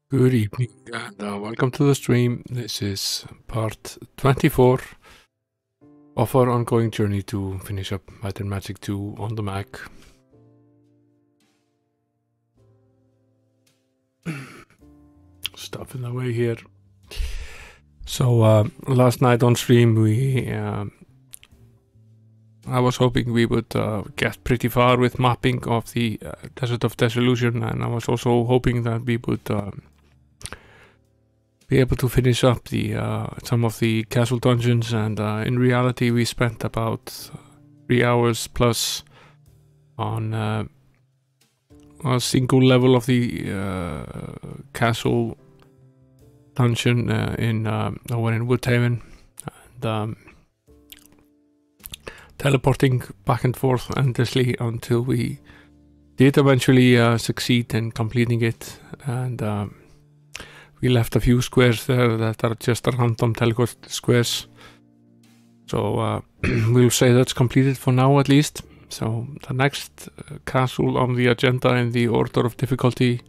Good evening and welcome to the stream. This is part 24 of our ongoing journey to finish up Might and Magic 2 on the Mac. Stuff in the way here. So last night on stream I was hoping we would get pretty far with mapping of the Desert of Disillusion, and I was also hoping that we would be able to finish up the some of the castle dungeons, and in reality we spent about 3 hours plus on a single level of the castle dungeon over in Woodhaven, and teleporting back and forth endlessly until we did eventually succeed in completing it. And we left a few squares there that are just random teleport squares, so we'll say that's completed for now at least. So the next castle on the agenda in the order of difficulty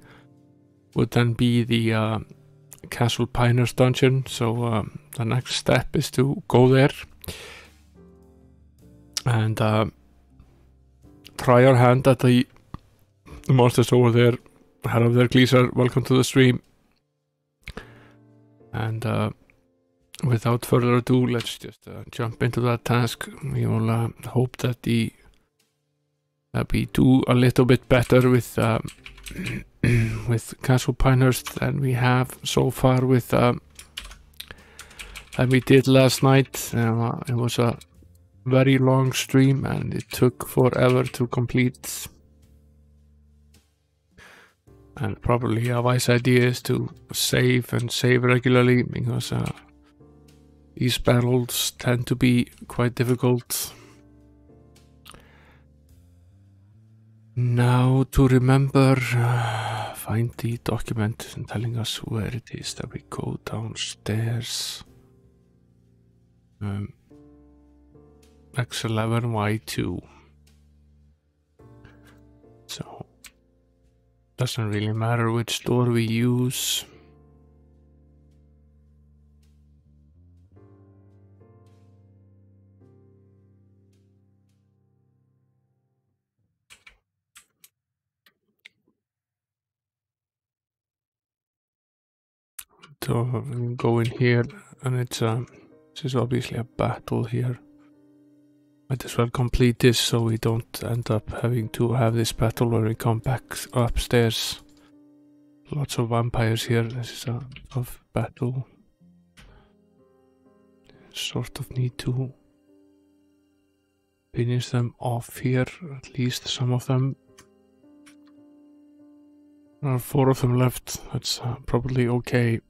would then be the Castle Pinehurst dungeon. So the next step is to go there and try our hand at the monsters over there. Hello there, Gleeser, welcome to the stream. And without further ado, let's just jump into that task. We will hope that we do a little bit better with with Castle Pinehurst than we have so far with than we did last night. It was a very long stream and it took forever to complete, and probably a wise idea is to save and save regularly, because these battles tend to be quite difficult. Now to remember, find the document and telling us where it is that we go downstairs. X11Y2. So doesn't really matter which door we use. So we go in here, and it's this is obviously a battle here. Might as well complete this so we don't end up having to have this battle when we come back upstairs. Lots of vampires here. This is a tough battle. Sort of need to finish them off here, at least some of them. There are 4 of them left. That's probably okay.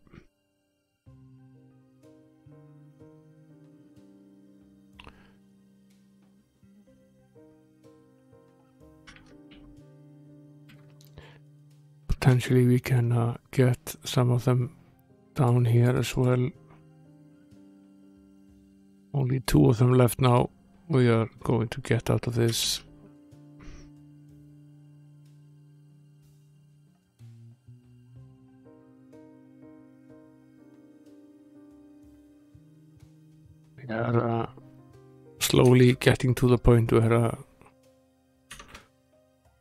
Potentially we can get some of them down here as well. Only 2 of them left now. We are going to get out of this. We are slowly getting to the point where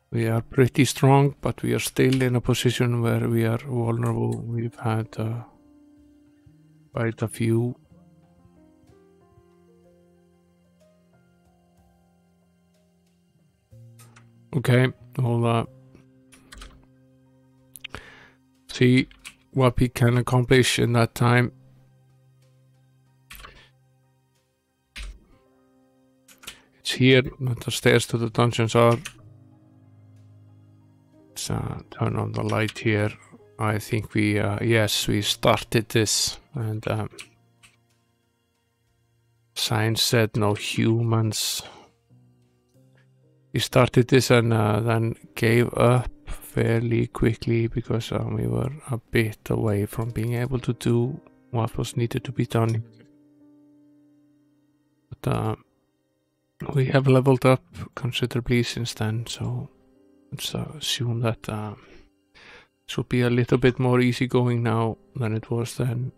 we are pretty strong, but we are still in a position where we are vulnerable. We've had quite a few. Okay, we'll see what we can accomplish in that time. It's here that the stairs to the dungeons are. Turn on the light here. I think we yes, we started this, and science said no humans. We started this and then gave up fairly quickly because we were a bit away from being able to do what was needed to be done. But we have leveled up considerably since then, so let's assume that this will be a little bit more easygoing now than it was then.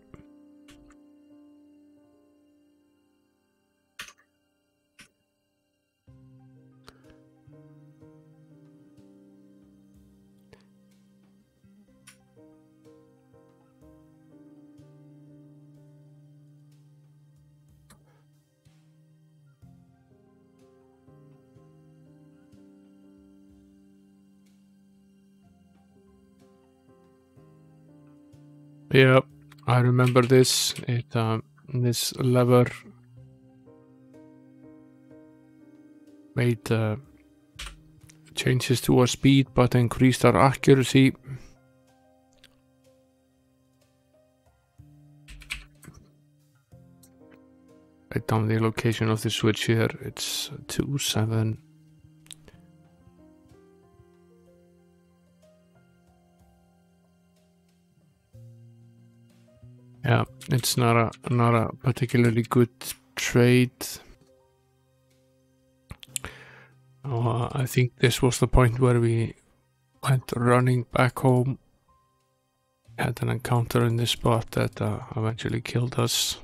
Yeah, I remember this. This lever made changes to our speed but increased our accuracy. Write down the location of the switch here. It's 27. Yeah, it's not a particularly good trade. I think this was the point where we went running back home. Had an encounter in this spot that eventually killed us.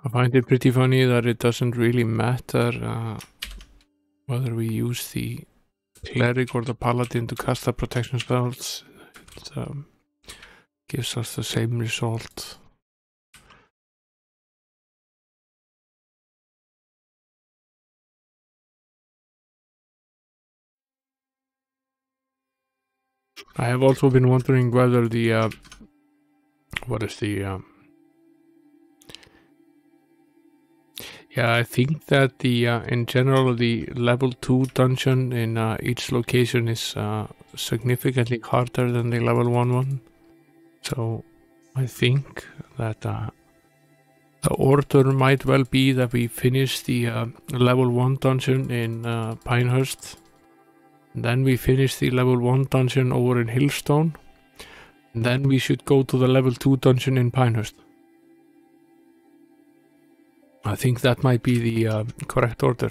I find it pretty funny that it doesn't really matter whether we use the cleric or the paladin to cast the protection spells. It gives us the same result. I have also been wondering whether the yeah, I think that the in general the level 2 dungeon in each location is significantly harder than the level 1 one. So I think that the order might well be that we finish the level 1 dungeon in Pinehurst. And then we finish the level 1 dungeon over in Hillstone. And then we should go to the level 2 dungeon in Pinehurst. I think that might be the correct order.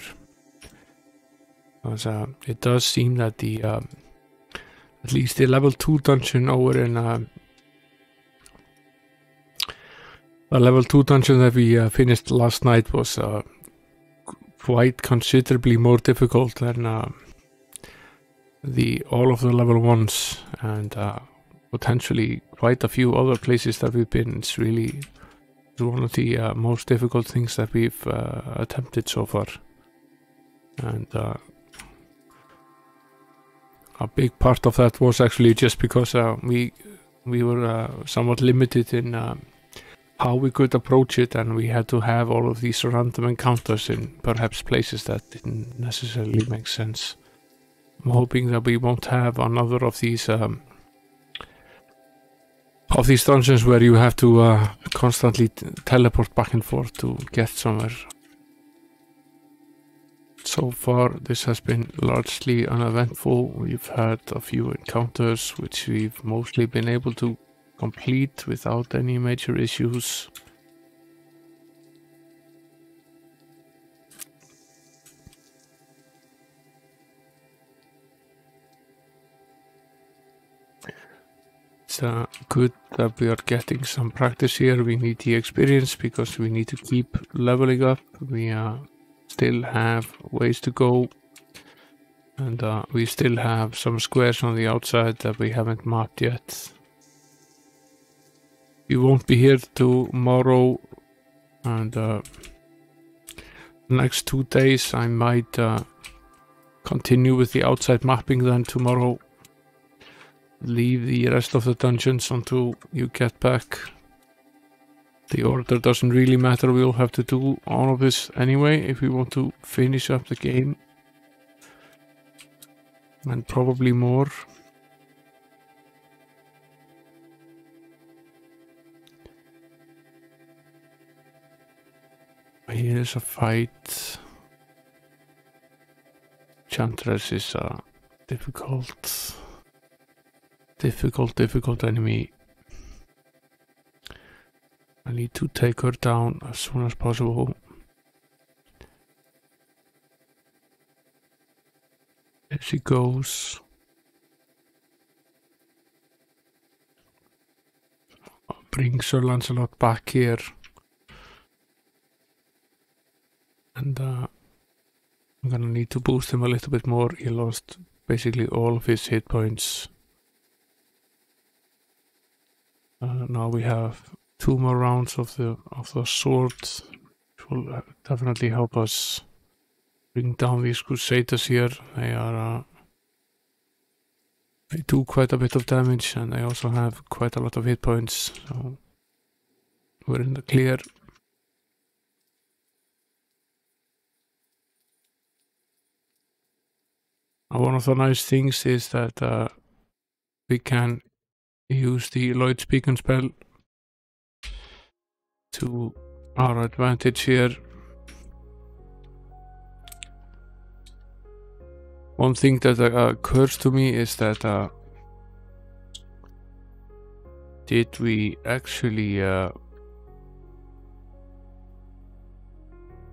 Because it does seem that the at least the level 2 dungeon over in the level 2 dungeon that we finished last night was quite considerably more difficult than all of the level 1s, and potentially quite a few other places that we've been. It's really one of the most difficult things that we've attempted so far, and a big part of that was actually just because we were somewhat limited in how we could approach it, and we had to have all of these random encounters in perhaps places that didn't necessarily make sense. I'm hoping that we won't have another of these dungeons where you have to constantly teleport back and forth to get somewhere. So far this has been largely uneventful. We've had a few encounters which we've mostly been able to complete without any major issues. It's good that we are getting some practice here. We need the experience because we need to keep leveling up. We still have ways to go, and we still have some squares on the outside that we haven't mapped yet. We won't be here tomorrow, and the next 2 days I might continue with the outside mapping. Then tomorrow leave the rest of the dungeons until you get back. The order doesn't really matter. We'll have to do all of this anyway if we want to finish up the game, and probably more. Here is a fight. Chantress is a difficult enemy. I need to take her down as soon as possible. There she goes. Bring Sir Lancelot back here. And I'm gonna need to boost him a little bit more. He lost basically all of his hit points. Now we have 2 more rounds of the sword, which will definitely help us bring down these Crusaders here. They do quite a bit of damage, and they also have quite a lot of hit points, so we're in the clear. One of the nice things is that we can use the Lloyd's Beacon spell to our advantage here. One thing that occurs to me is that did we actually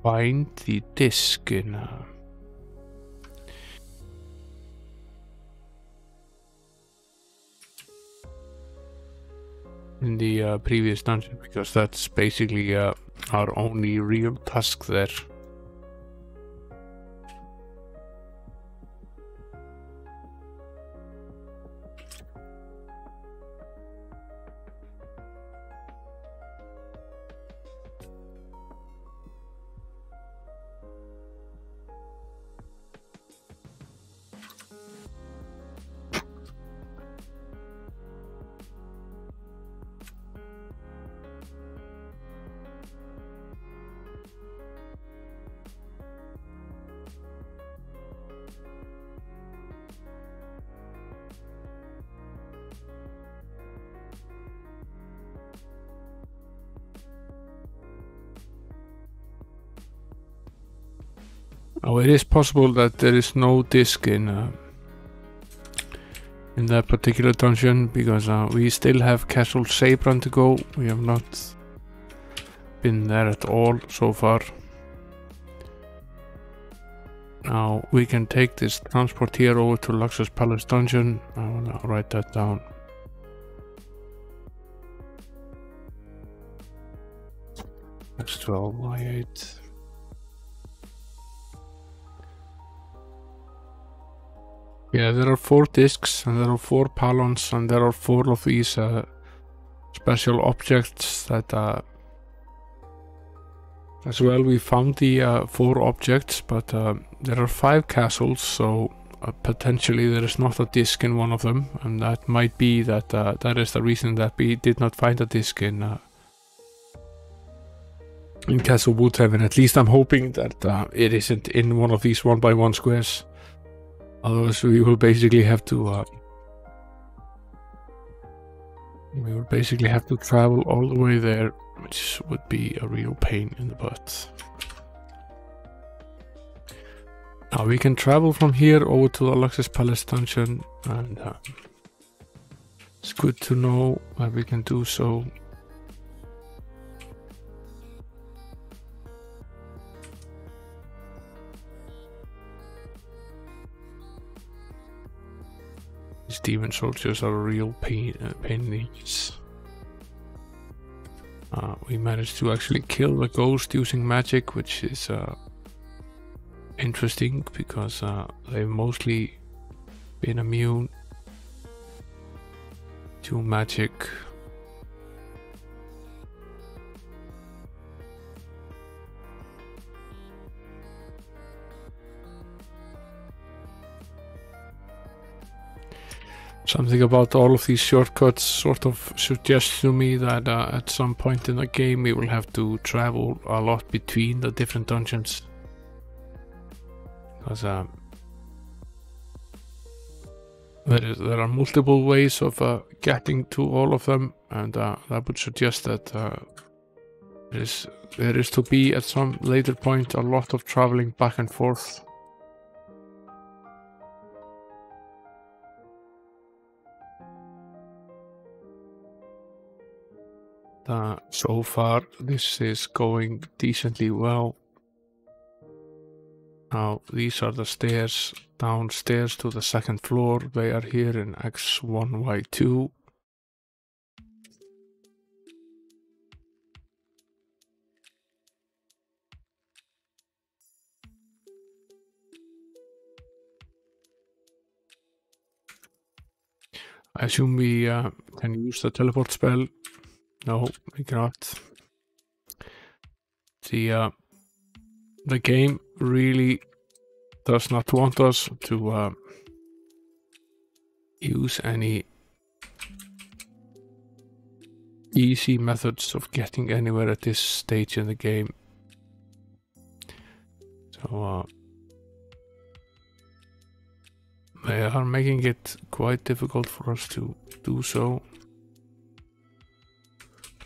find the disc in the previous dungeon, because that's basically our only real task there. Oh, it is possible that there is no disc in that particular dungeon, because we still have Castle Sabran to go. We have not been there at all so far. Now we can take this transport here over to Luxus Palace dungeon. I want to write that down. That's 12 by 8. Yeah, there are 4 discs, and there are 4 pylons, and there are 4 of these special objects that as well. We found the 4 objects, but there are 5 castles, so potentially there is not a disc in one of them, and that might be that that is the reason that we did not find a disc in Castle Woodhaven. At least I'm hoping that it isn't in one of these 1x1 squares. Otherwise, we will basically have to travel all the way there, which would be a real pain in the butt. Now we can travel from here over to the Luxus Palace dungeon, and it's good to know that we can do so. These demon soldiers are a real pain in the ass. We managed to actually kill the ghost using magic, which is interesting, because they've mostly been immune to magic. Something about all of these shortcuts sort of suggests to me that at some point in the game we will have to travel a lot between the different dungeons. Because there are multiple ways of getting to all of them, and that would suggest that there is there is to be at some later point a lot of traveling back and forth. So far this is going decently well. Now these are the stairs downstairs to the second floor. They are here in X1, Y2. I assume we can use the teleport spell. No, we cannot. The game really does not want us to use any easy methods of getting anywhere at this stage in the game. So they are making it quite difficult for us to do so.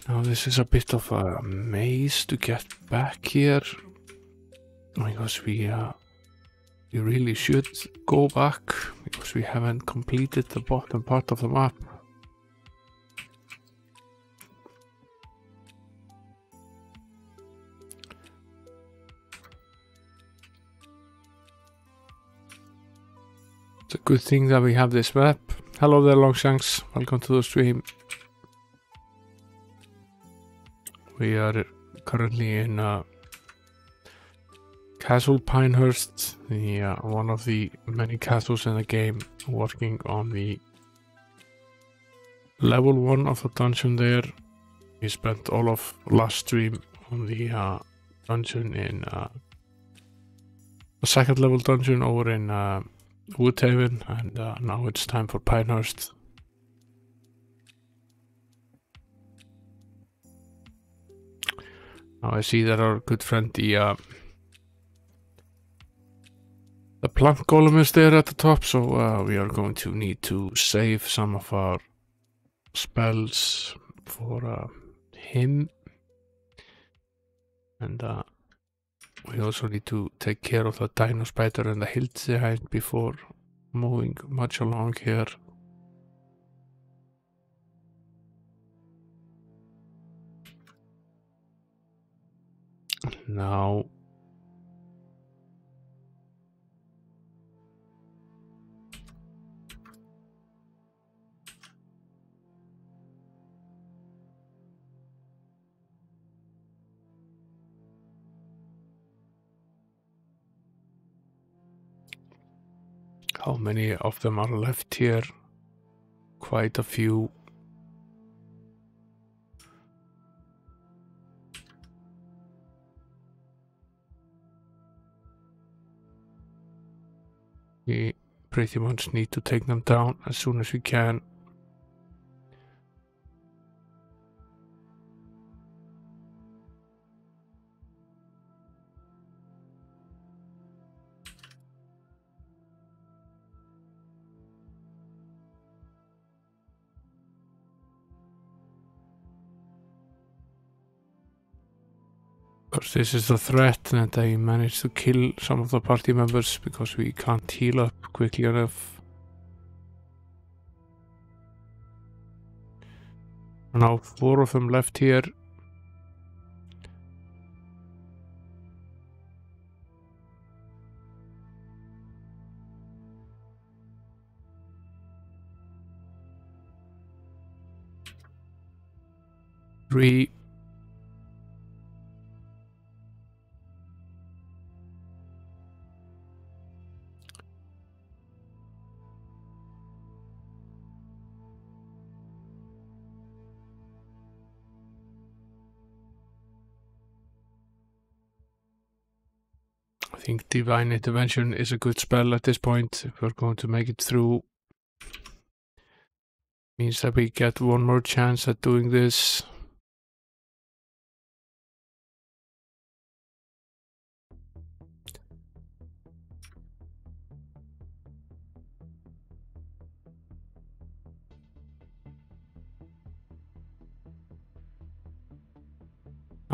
Now this is a bit of a maze to get back here, because we really should go back, because we haven't completed the bottom part of the map. It's a good thing that we have this map. Hello there, Longshanks. Welcome to the stream. We are currently in Castle Pinehurst, one of the many castles in the game, working on the level 1 of the dungeon there. We spent all of last stream on the dungeon in the second level dungeon over in Woodhaven, and now it's time for Pinehurst. Now I see that our good friend the plant golem is there at the top, so we are going to need to save some of our spells for him, and we also need to take care of the dino spider and the Hillstone before moving much along here. Now how many of them are left here? Quite a few. We pretty much need to take them down as soon as we can. This is the threat that I managed to kill some of the party members because we can't heal up quickly enough. Now 4 of them left here. Three. I think Divine Intervention is a good spell at this point if we're going to make it through. Means that we get one more chance at doing this.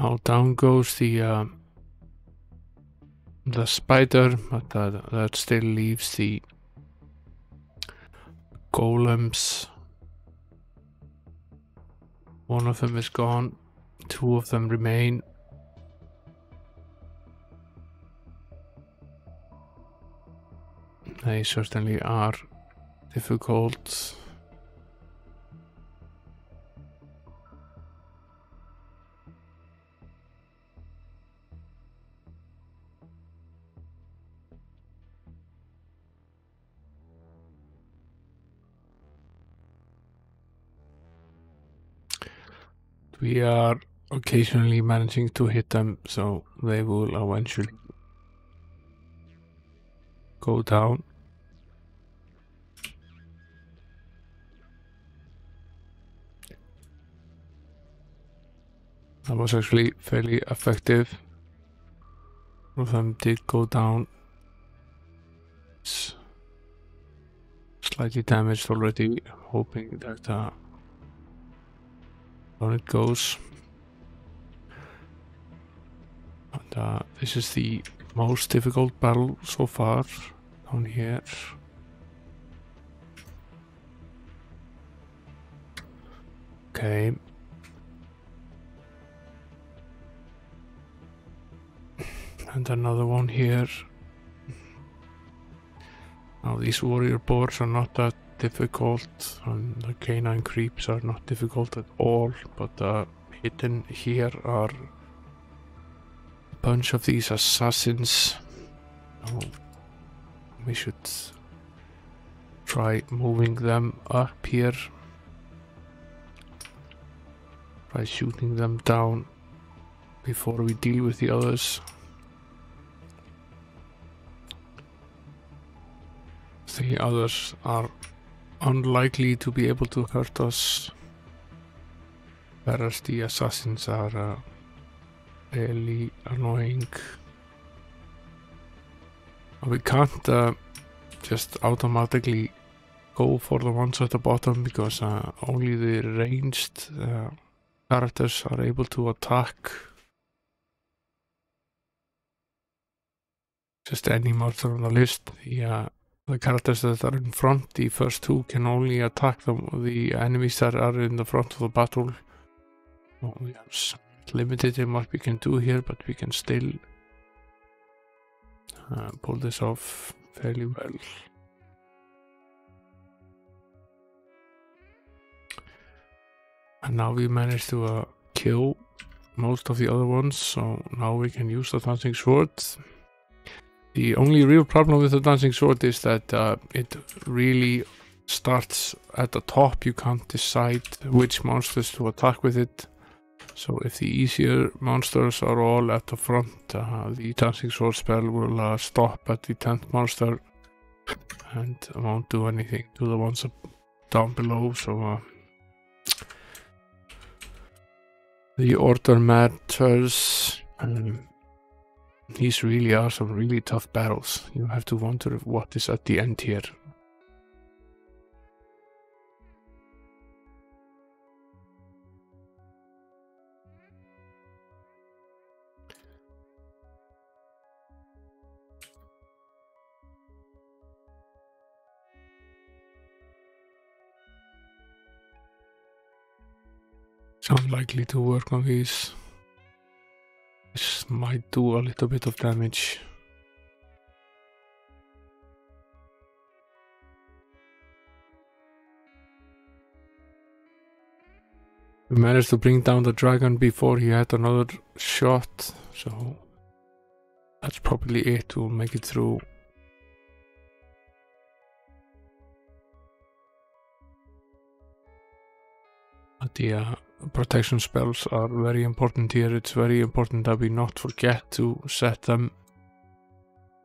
Now down goes the spider, but that still leaves the golems. One of them is gone, 2 of them remain. They certainly are difficult. We are occasionally managing to hit them, so they will eventually go down. That was actually fairly effective. One of them did go down. It's slightly damaged already, hoping that down it goes. And this is the most difficult battle so far down here. Okay. And another one here. Now these warrior boars are not that difficult, and the canine creeps are not difficult at all, but hidden here are a bunch of these assassins. So we should try moving them up here. Try shooting them down before we deal with the others. The others are unlikely to be able to hurt us, whereas the assassins are really annoying. We can't just automatically go for the ones at the bottom, because only the ranged characters are able to attack just any monster on the list. The characters that are in front, the first 2, can only attack the enemies that are in the front of the battle. Well, we are limited in what we can do here, but we can still pull this off fairly well. And now we managed to kill most of the other ones, so now we can use the dancing sword. The only real problem with the dancing sword is that it really starts at the top. You can't decide which monsters to attack with it. So if the easier monsters are all at the front, the dancing sword spell will stop at the 10th monster and won't do anything to the ones down below. So the order matters. These really are some really tough battles. You have to wonder what is at the end here. It's unlikely to work on these. This might do a little bit of damage. We managed to bring down the dragon before he had another shot, so that's probably it. We'll make it through. But the protection spells are very important here. It's very important that we not forget to set them.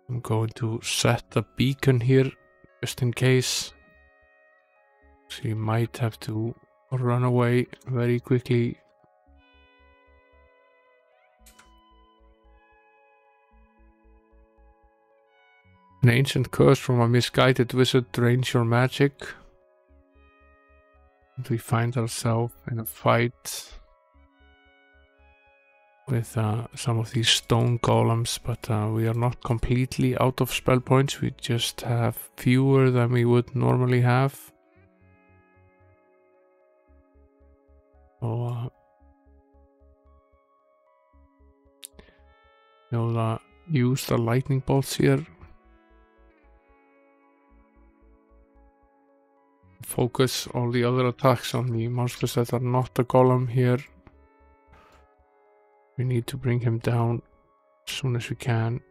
I'm going to set the beacon here just in case. So you might have to run away very quickly. An ancient curse from a misguided wizard drains your magic. And we find ourselves in a fight. with some of these stone golems, but we are not completely out of spell points. We just have fewer than we would normally have. So we'll use the lightning bolts here. Focus all the other attacks on the monsters that are not a golem here. We need to bring him down as soon as we can.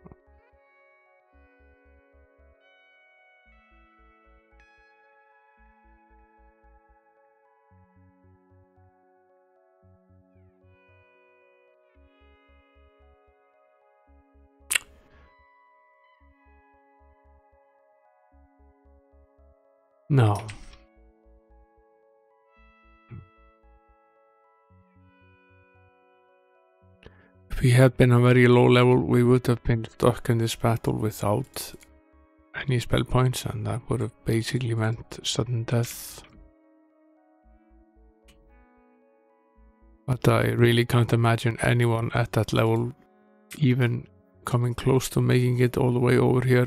No. If we had been a very low level, we would have been stuck in this battle without any spell points, and that would have basically meant sudden death. But I really can't imagine anyone at that level even coming close to making it all the way over here.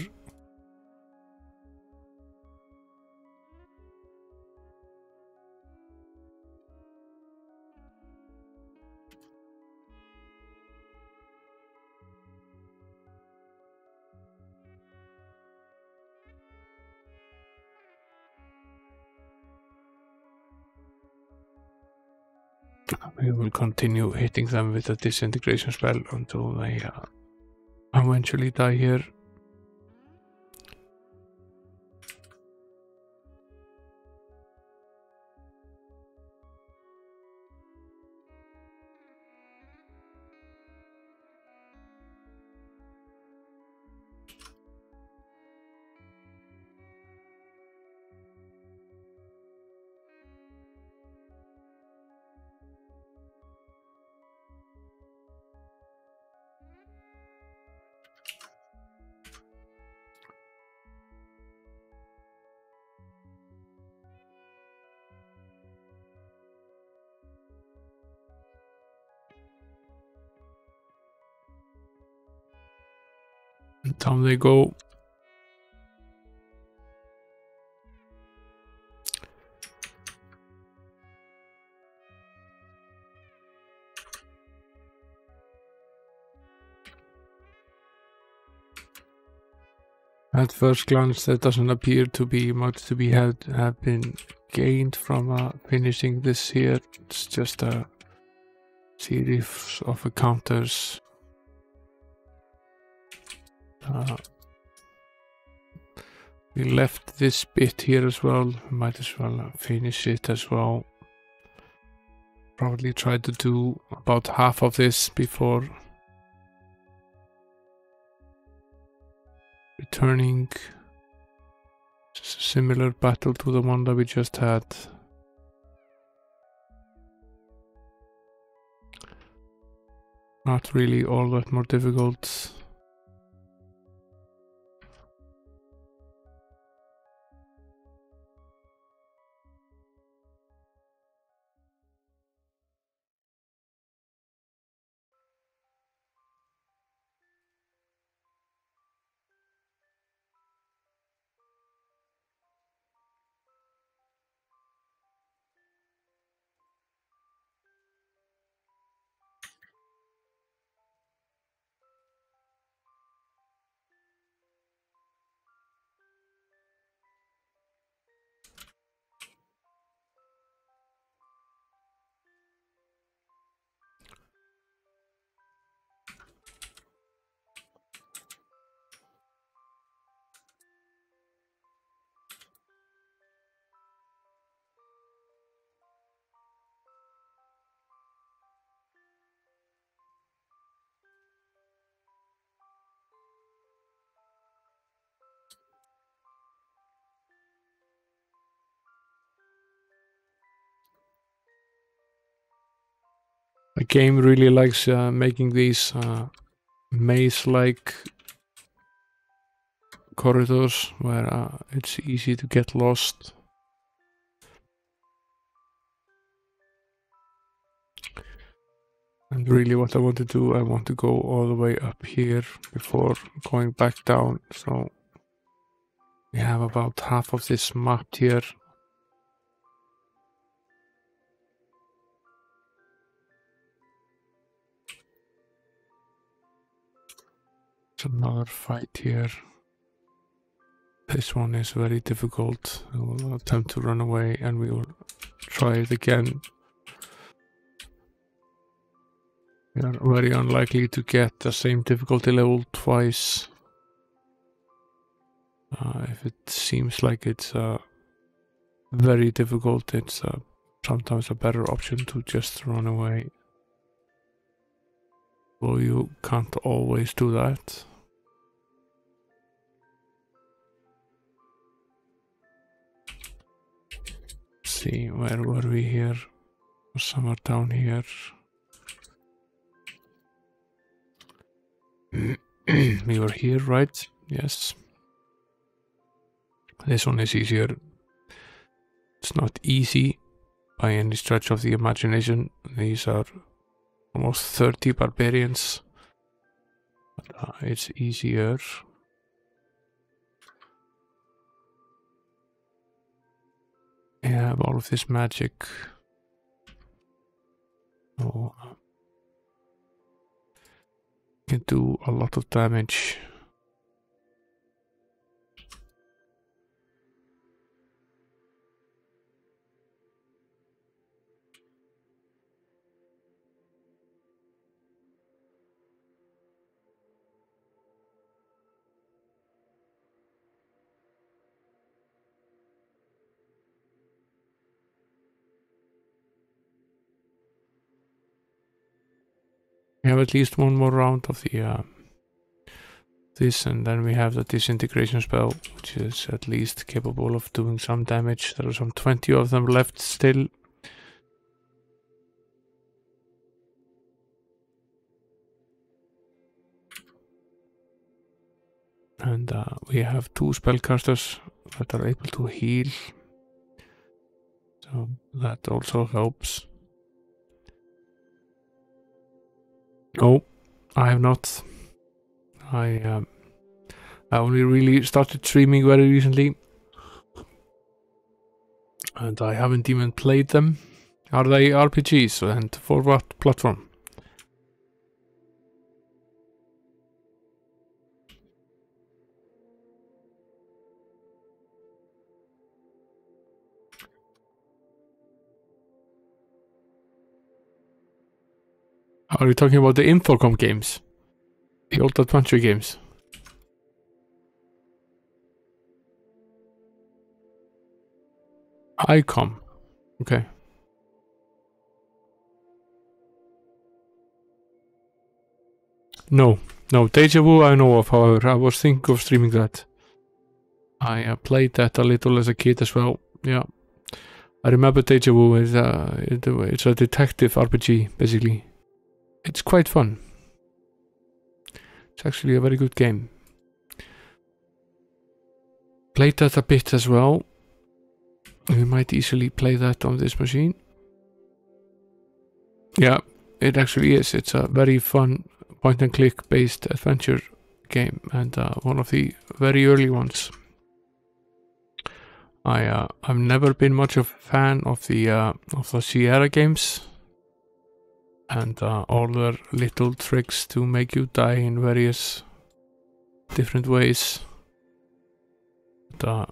We will continue hitting them with a disintegration spell until they eventually die here. And down they go. At first glance, there doesn't appear to be much to be have been gained from finishing this here. It's just a series of encounters. We left this bit here as well. Might as well finish it as well. Probably try to do about half of this before returning. It's a similar battle to the one that we just had. Not really all that more difficult. The game really likes making these maze-like corridors where it's easy to get lost. And really what I want to do, I want to go all the way up here before going back down. So we have about half of this mapped here. There's another fight here. This one is very difficult. I will attempt to run away and we will try it again. We are very unlikely to get the same difficulty level twice. If it seems like it's very difficult, it's sometimes a better option to just run away. Well, you can't always do that. Let's see, where were we here? Somewhere down here. We were here, right? Yes. This one is easier. It's not easy by any stretch of the imagination. These are almost 30 barbarians. But, it's easier. I have all of this magic. Oh, can do a lot of damage. We have at least one more round of the this, and then we have the disintegration spell, which is at least capable of doing some damage. There are some 20 of them left still. And we have 2 spellcasters that are able to heal. So that also helps. Oh, I have not. I only really started streaming very recently. And I haven't even played them. Are they RPGs, and for what platform? Are you talking about the Infocom games? The old adventure games? ICOM. Okay. No. No, Deja Vu I know of, however. I was thinking of streaming that. I played that a little as a kid as well. Yeah. I remember Deja Vu is it's a detective RPG, basically. It's quite fun. It's actually a very good game. Played that a bit as well. We might easily play that on this machine. Yeah, it actually is. It's a very fun point and click based adventure game, and one of the very early ones. I've never been much of a fan of the Sierra games and all their little tricks to make you die in various different ways. But,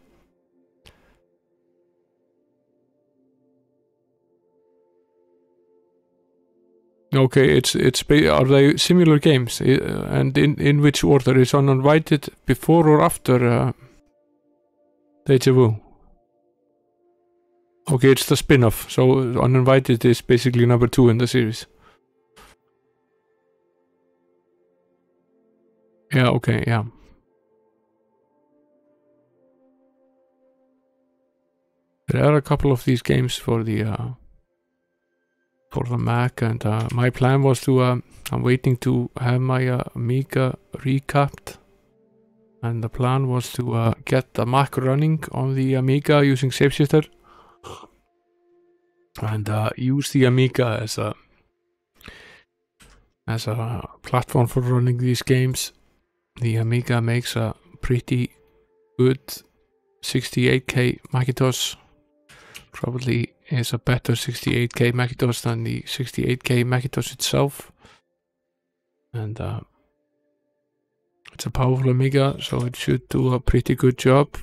okay, are they similar games? And in which order? Is Uninvited before or after Deja Vu? Okay, it's the spin-off, so Uninvited is basically number 2 in the series. Yeah, okay, yeah. There are a couple of these games for the Mac, and my plan was to I'm waiting to have my Amiga recapped, and the plan was to get the Mac running on the Amiga using Shapeshifter and use the Amiga as a as a platform for running these games. The Amiga makes a pretty good 68K Macintosh. Probably is a better 68K Macintosh than the 68K Macintosh itself. And it's a powerful Amiga, so it should do a pretty good job.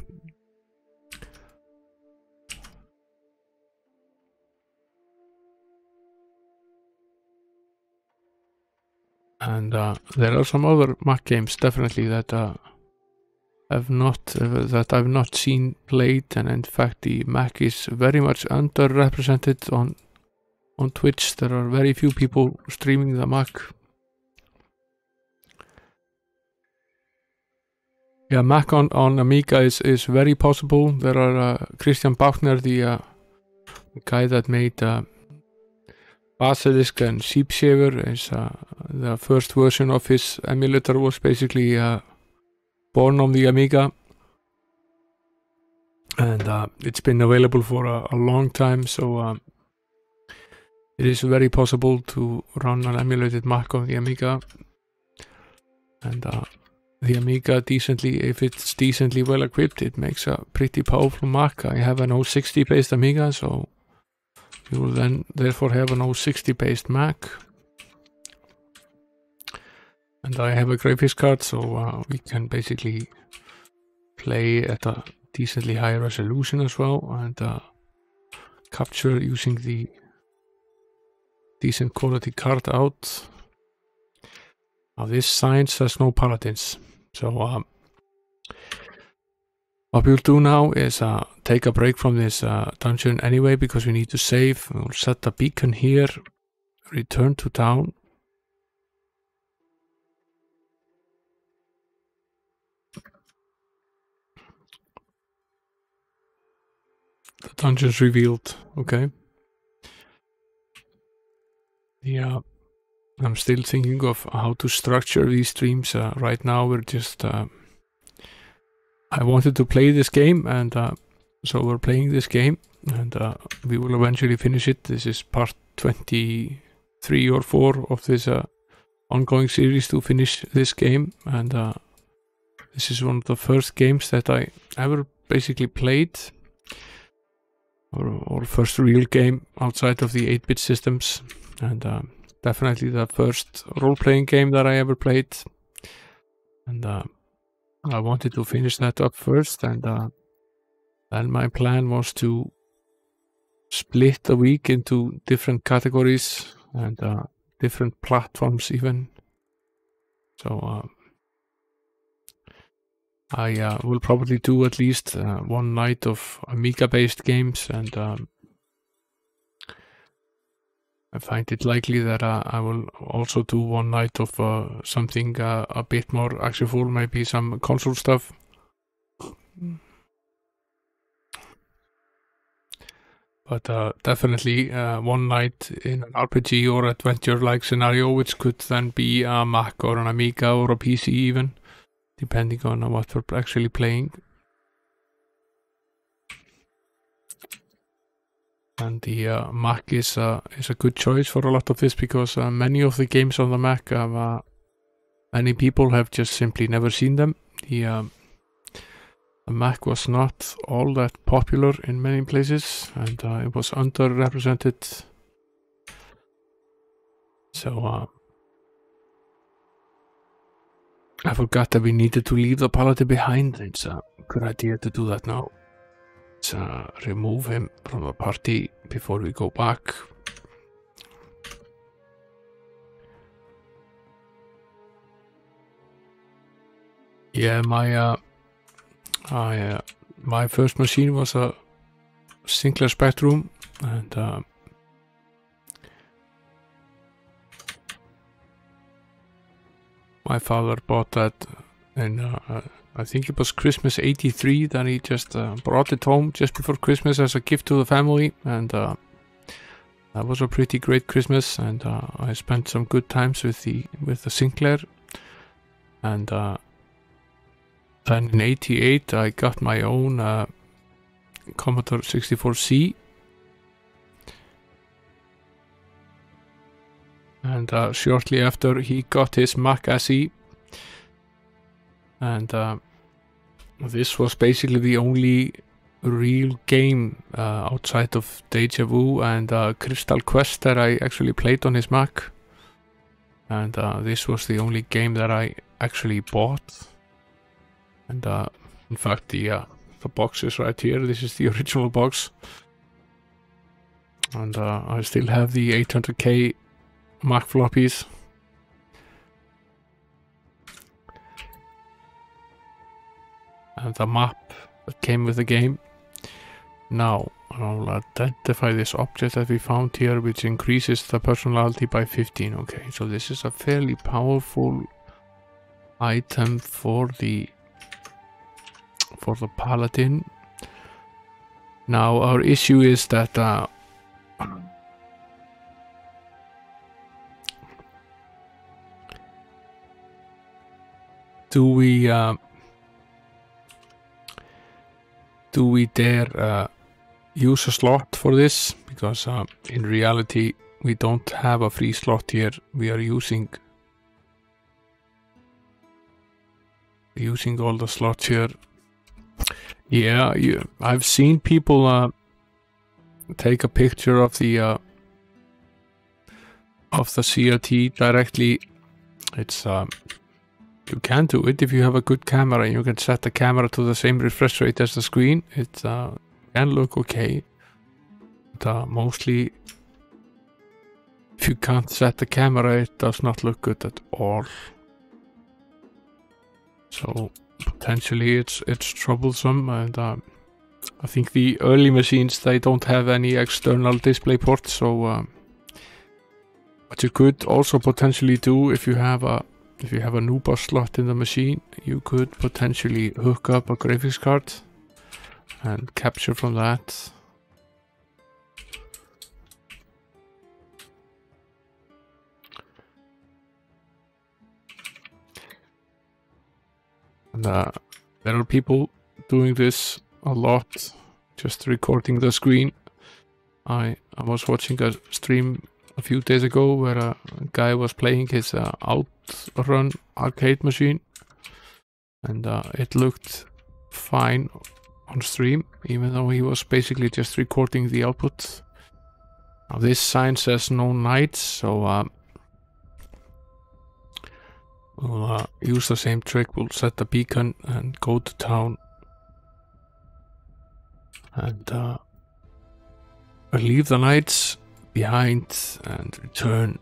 And there are some other Mac games definitely that I've not seen played, and in fact the Mac is very much underrepresented on Twitch. There are very few people streaming the Mac. Yeah, Mac on Amiga is very possible. There are Christian Bachner, the guy that made Basilisk and Sheepshaver, is the first version of his emulator was basically born on the Amiga, and it's been available for a long time, so it is very possible to run an emulated Mac on the Amiga. And the Amiga, if it's decently well equipped, it makes a pretty powerful Mac. I have an 060 based Amiga, so you will then therefore have an 060 based Mac. And I have a graphics card, so we can basically play at a decently high resolution as well, and capture using the decent quality card out. Now this science has no paladins, so what we'll do now is take a break from this dungeon anyway, because we need to save. We'll set a beacon here, return to town. The dungeon's revealed, okay. Yeah, I'm still thinking of how to structure these streams. Right now we're just, I wanted to play this game, and so we're playing this game, and we will eventually finish it. This is part 23 or 4 of this ongoing series to finish this game, and this is one of the first games that I ever basically played, or first real game outside of the 8-bit systems, and definitely the first role-playing game that I ever played. And I wanted to finish that up first, and then my plan was to split the week into different categories and different platforms even. So I will probably do at least one night of Amiga-based games, and I find it likely that I will also do one night of something a bit more actionful, maybe some console stuff. But definitely one night in an RPG or adventure-like scenario, which could then be a Mac or an Amiga or a PC even, depending on what we're actually playing. And the Mac is a good choice for a lot of this, because many of the games on the Mac, many people have just simply never seen them. The Mac was not all that popular in many places, and it was underrepresented. So I forgot that we needed to leave the paladin behind. It's a good idea to do that now. Let's remove him from the party before we go back. Yeah, my first machine was a Sinclair Spectrum, and my father bought that in I think it was Christmas '83 that he just brought it home just before Christmas as a gift to the family, and that was a pretty great Christmas, and I spent some good times with the Sinclair. And then in '88 I got my own Commodore 64C, And shortly after, he got his Mac SE. And this was basically the only real game outside of Deja Vu and Crystal Quest that I actually played on his Mac. And this was the only game that I actually bought. And in fact, the box is right here. This is the original box. And I still have the 800K Mac floppies. And the map that came with the game. Now, I'll identify this object that we found here, which increases the personality by 15. Okay, so this is a fairly powerful item for the paladin. Now, our issue is that do we dare use a slot for this? Because in reality we don't have a free slot here. We are using all the slots here. Yeah, I've seen people take a picture of the CRT directly. It's you can do it if you have a good camera. You can set the camera to the same refresh rate as the screen. It can look okay, but mostly if you can't set the camera, it does not look good at all. So potentially it's troublesome. And I think the early machines, they don't have any external display ports. So what you could also potentially do, if you have a NUBUS slot in the machine, you could potentially hook up a graphics card and capture from that. And there are people doing this a lot, just recording the screen. I was watching a stream a few days ago where a guy was playing his Outrun arcade machine, and it looked fine on stream, even though he was basically just recording the output. Now this sign says no nights, so we'll use the same trick. We'll set the beacon and go to town, and leave the nights behind and return.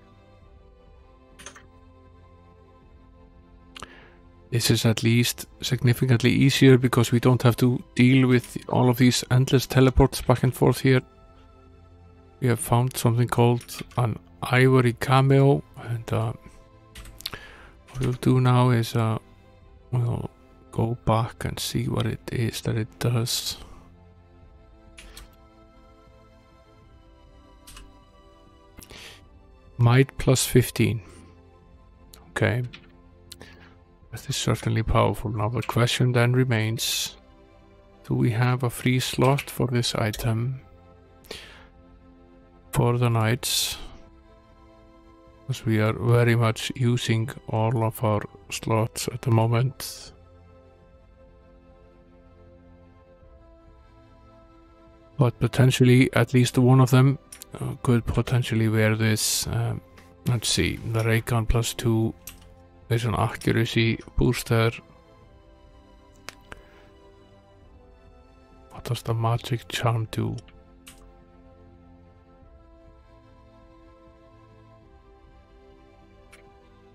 This is at least significantly easier because we don't have to deal with all of these endless teleports back and forth here. We have found something called an ivory cameo, and what we'll do now is we'll go back and see what it is that it does. Might plus 15. Okay. This is certainly powerful. Now the question then remains, do we have a free slot for this item for the nights? Because we are very much using all of our slots at the moment. But potentially at least one of them could potentially wear this. Let's see, the ray gun plus 2. There's an accuracy booster. What does the magic charm do?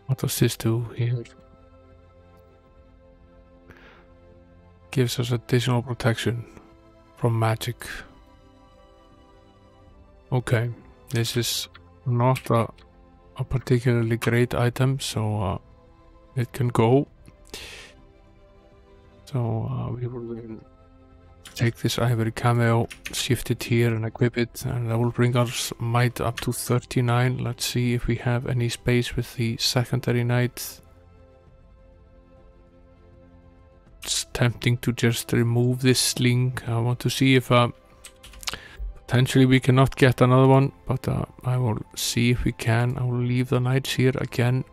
What does this do here? Gives us additional protection from magic. Okay, this is not a particularly great item, so it can go. So we will then take this ivory cameo, shift it here and equip it, and that will bring our might up to 39. Let's see if we have any space with the secondary knight. It's tempting to just remove this sling. I want to see if Potentially we cannot get another one, but I will see if we can. I will leave the knights here again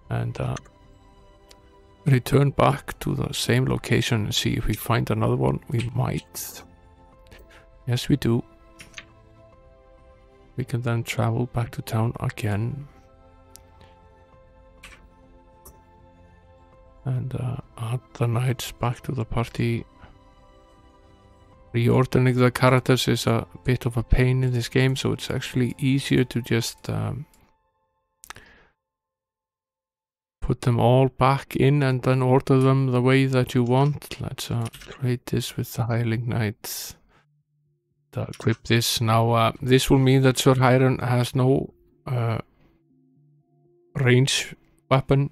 and return back to the same location and see if we find another one. We might. Yes, we do. We can then travel back to town again and add the knights back to the party. Reordering the characters is a bit of a pain in this game, so it's actually easier to just put them all back in and then order them the way that you want. Let's trade this with the Hireling Knights. Equip this. Now this will mean that Sir Hiram has no range weapon,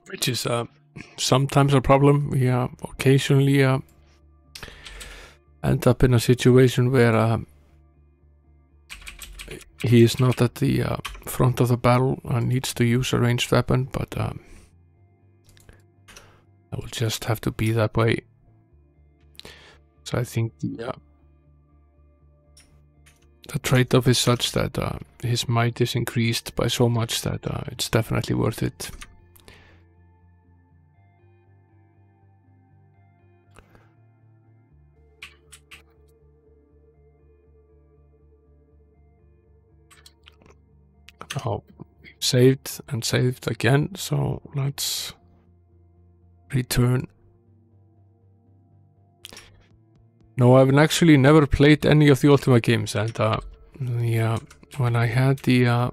which is sometimes a problem. We occasionally end up in a situation where he is not at the front of the battle and needs to use a ranged weapon, but I will just have to be that way. So I think the trade-off is such that his might is increased by so much that it's definitely worth it. Now we've saved and saved again, so let's return. No, I've actually never played any of the Ultima games, and when I had the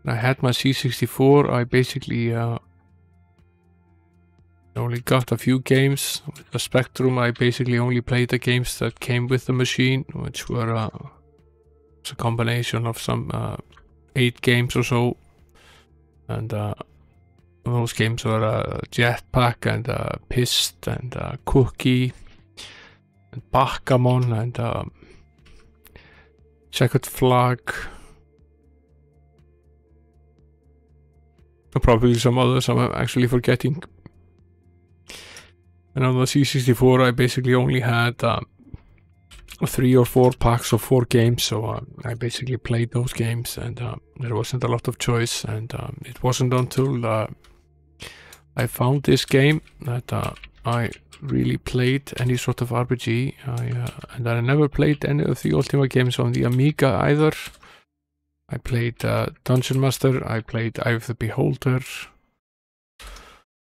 I had my C64, I basically only got a few games. With the Spectrum, I basically only played the games that came with the machine, which were a combination of some 8 games or so, and those games were Jetpack and Pist and Cookie and Backgammon and Checkered Flag, and probably some others I'm actually forgetting. And on the C64 I basically only had 3 or 4 packs of 4 games, so I basically played those games, and there wasn't a lot of choice, and it wasn't until I found this game that I really played any sort of RPG. And I never played any of the Ultima games on the Amiga either. I played Dungeon Master, I played Eye of the Beholder,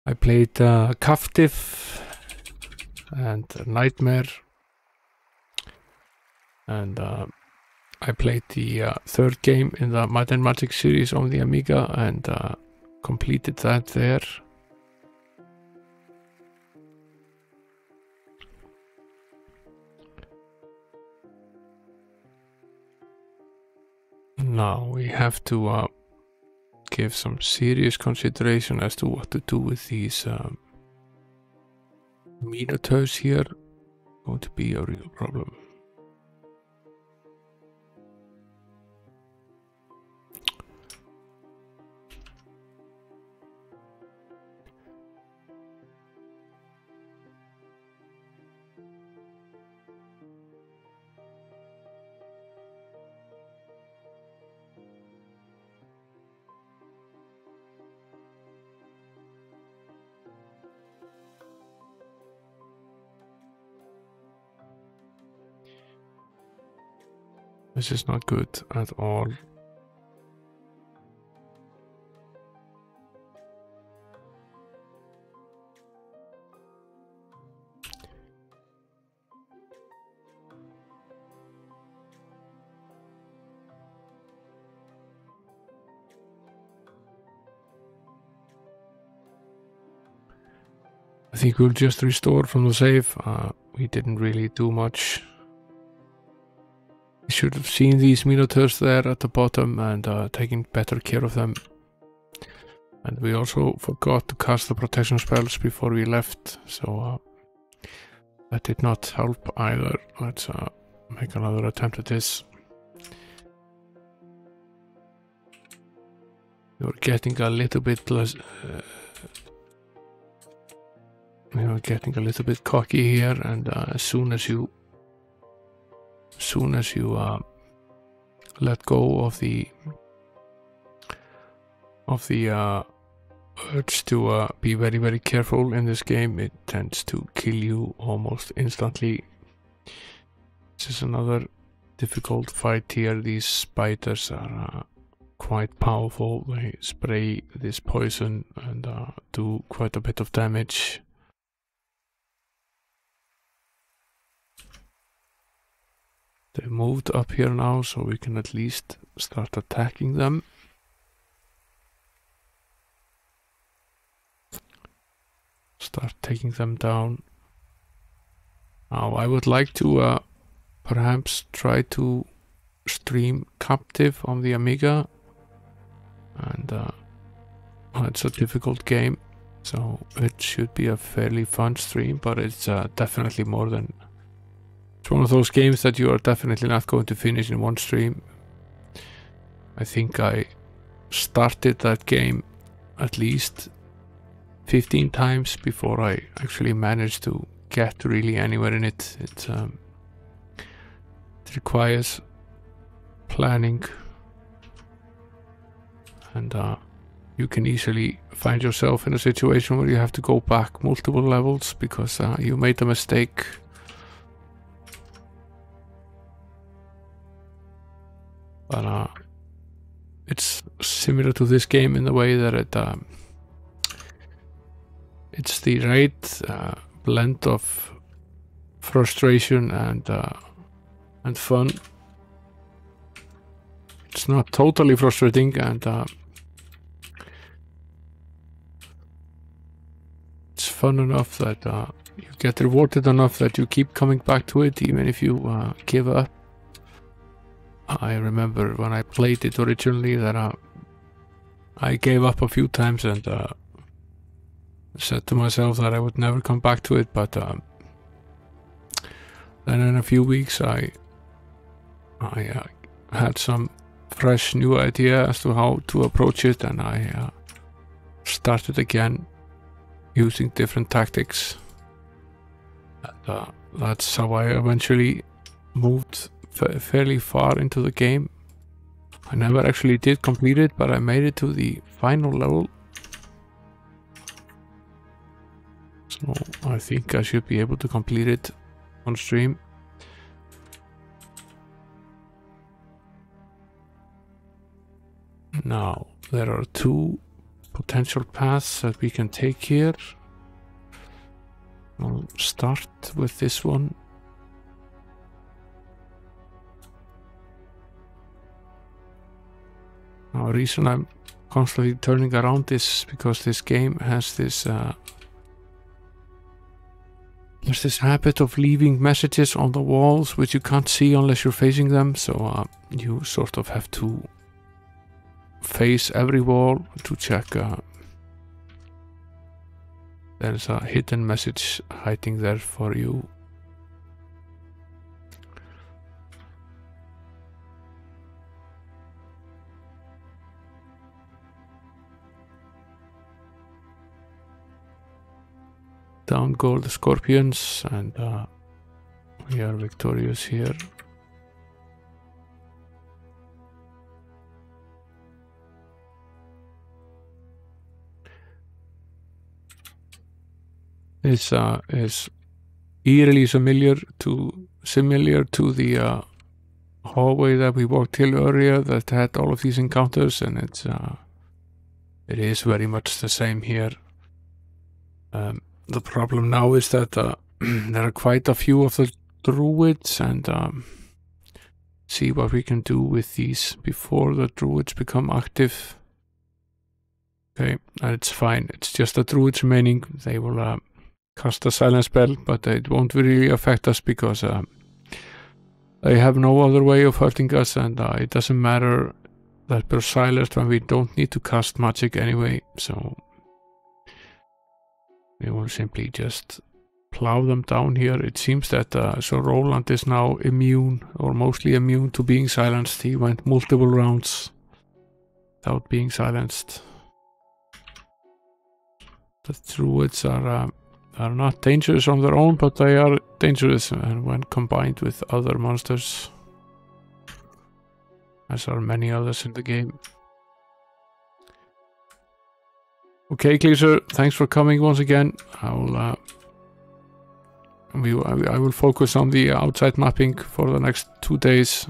I played Captive and Nightmare, and I played the third game in the Might and Magic series on the Amiga and completed that there. Now we have to give some serious consideration as to what to do with these minotaurs here. Going to be a real problem. This is not good at all. I think we'll just restore from the save. We didn't really do much. We should have seen these minotaurs there at the bottom and taken better care of them. And we also forgot to cast the protection spells before we left, so that did not help either. Let's make another attempt at this. We're getting a little bit less, are getting a little bit cocky here, and as soon as you let go of the urge to be very, very careful in this game, it tends to kill you almost instantly. This is another difficult fight here. These spiders are quite powerful. They spray this poison and do quite a bit of damage. They moved up here now, so we can at least start attacking them. Start taking them down. Now I would like to perhaps try to stream Captive on the Amiga, and it's a difficult game, so it should be a fairly fun stream, but it's definitely more than... It's one of those games that you are definitely not going to finish in one stream. I think I started that game at least 15 times before I actually managed to get really anywhere in it. It requires planning, and you can easily find yourself in a situation where you have to go back multiple levels because you made a mistake. But it's similar to this game in the way that it's the right blend of frustration and fun. It's not totally frustrating, and it's fun enough that you get rewarded enough that you keep coming back to it even if you give up. I remember when I played it originally that I gave up a few times and said to myself that I would never come back to it, but then in a few weeks I had some fresh new idea as to how to approach it, and I started again using different tactics, and that's how I eventually moved fairly far into the game. I never actually did complete it, but I made it to the final level. So I think I should be able to complete it on stream. Now, there are two potential paths that we can take here. I'll start with this one. Now, the reason I'm constantly turning around is because this game has this there's this habit of leaving messages on the walls which you can't see unless you're facing them, so you sort of have to face every wall to check there's a hidden message hiding there for you. Down go the scorpions, and we are victorious here. This is eerily similar to the hallway that we walked till earlier that had all of these encounters, and it is very much the same here. The problem now is that there are quite a few of the druids, and see what we can do with these before the druids become active. Okay, and it's fine. It's just the druids remaining. They will cast a silence spell, but it won't really affect us because they have no other way of hurting us, and it doesn't matter that we're silenced when we don't need to cast magic anyway, so we will simply just plow them down here. It seems that so Roland is now immune, or mostly immune, to being silenced. He went multiple rounds without being silenced. The druids are are not dangerous on their own, but they are dangerous when combined with other monsters, as are many others in the game. Okay, Gleaser, thanks for coming once again. I will focus on the outside mapping for the next 2 days.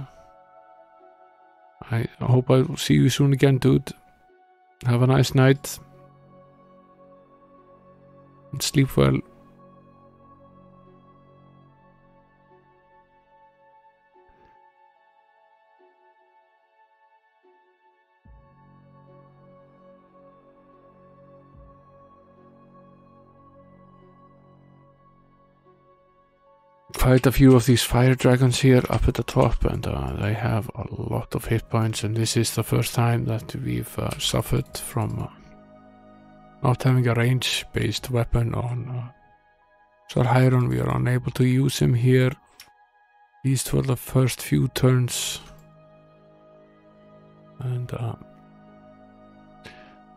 I hope I will see you soon again, dude. Have a nice night. And sleep well. Quite a few of these fire dragons here up at the top, and they have a lot of hit points, and this is the first time that we've suffered from not having a range-based weapon on Sarhiron. We are unable to use him here, at least for the first few turns, and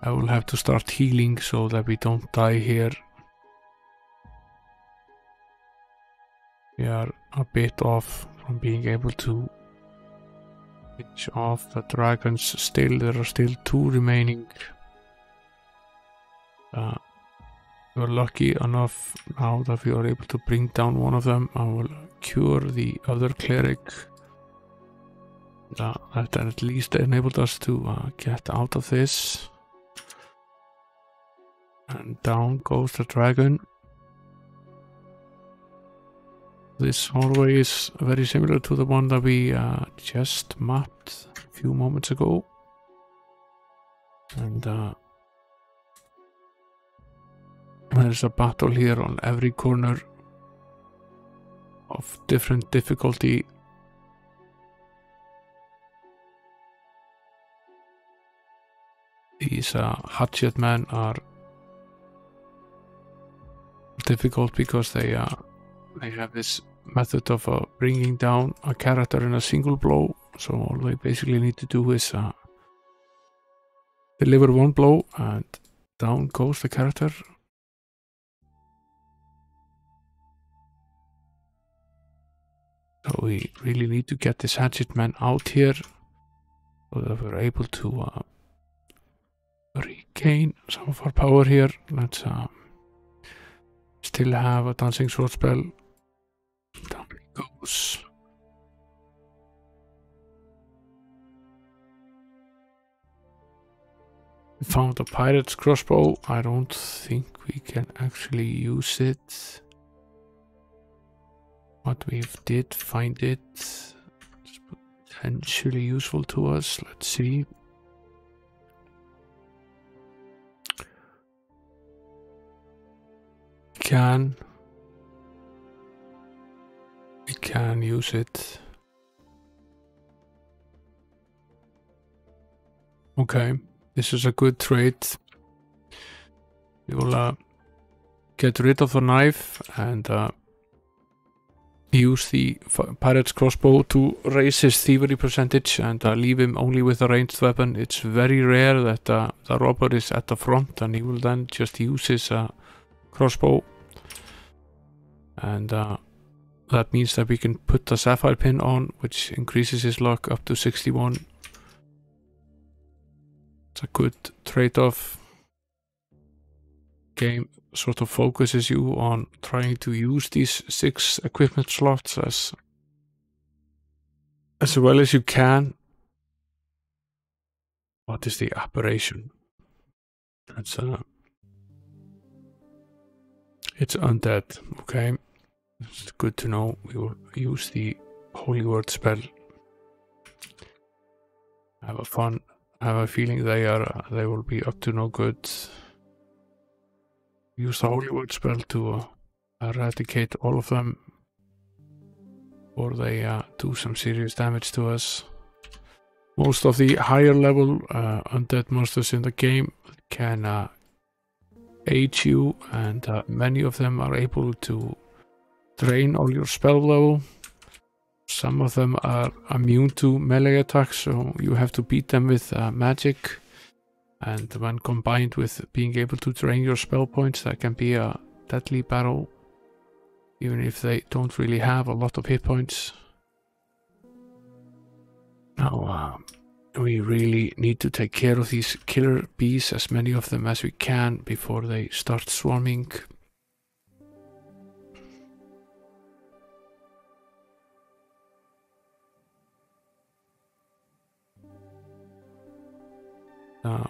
I will have to start healing so that we don't die here. We are a bit off from being able to finish off the dragons. Still, there are still 2 remaining. We're lucky enough now that we are able to bring down one of them. I will cure the other cleric. That at least enabled us to get out of this. And down goes the dragon. This hallway is very similar to the one that we just mapped a few moments ago. And there's a battle here on every corner of different difficulty. These hatchet men are difficult because they have this method of bringing down a character in a single blow. So all they basically need to do is deliver one blow and down goes the character. So we really need to get this hatchet man out here so that we're able to regain some of our power here. Let's still have a dancing sword spell. Down it goes. We found a pirate's crossbow. I don't think we can actually use it, but we did find it. It's potentially useful to us. Let's see. We can use it. Okay, this is a good trade. We will get rid of the knife and use the pirate's crossbow to raise his thievery percentage and leave him only with a ranged weapon. It's very rare that the robber is at the front, and he will then just use his crossbow, and that means that we can put the sapphire pin on, which increases his luck up to 61. It's a good trade-off. Game sort of focuses you on trying to use these 6 equipment slots as well as you can. What is the aberration? That's it's undead. Okay, it's good to know. We will use the holy word spell. Have a feeling they will be up to no good. Use the holy word spell to eradicate all of them, or they do some serious damage to us. Most of the higher level undead monsters in the game can age you, and many of them are able to drain all your spell level. Some of them are immune to melee attacks, so you have to beat them with magic. And when combined with being able to drain your spell points, that can be a deadly battle, even if they don't really have a lot of hit points. Now we really need to take care of these killer bees, as many of them as we can, before they start swarming.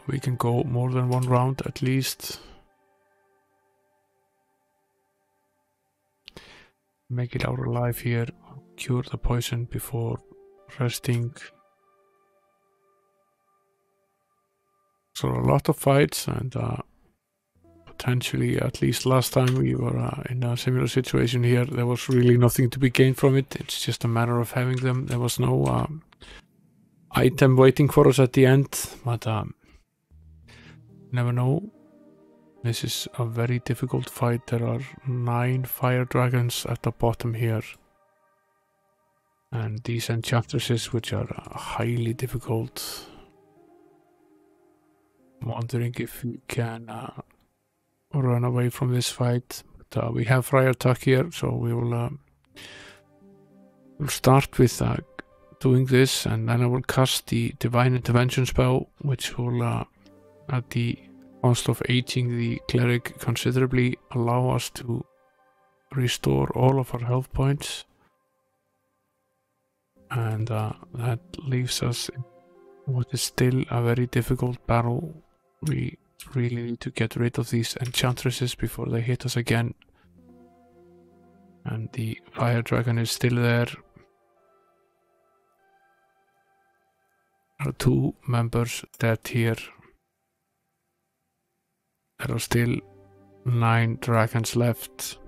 We can go more than one round at least. Make it out alive here, cure the poison before resting. So a lot of fights, and potentially, at least last time we were in a similar situation here, there was really nothing to be gained from it. It's just a matter of having them. There was no item waiting for us at the end, but never know. This is a very difficult fight. There are 9 fire dragons at the bottom here, and these enchantresses, which are highly difficult. I'm wondering if we can run away from this fight. But, we have Friar Tuck here, so we will we'll start with doing this, and then I will cast the Divine Intervention spell, which will, at the cost of aging the cleric considerably, allow us to restore all of our health points. And that leaves us in what is still a very difficult battle. We really need to get rid of these enchantresses before they hit us again. And the fire dragon is still there. There are 2 members dead here. There are still 9 dragons left.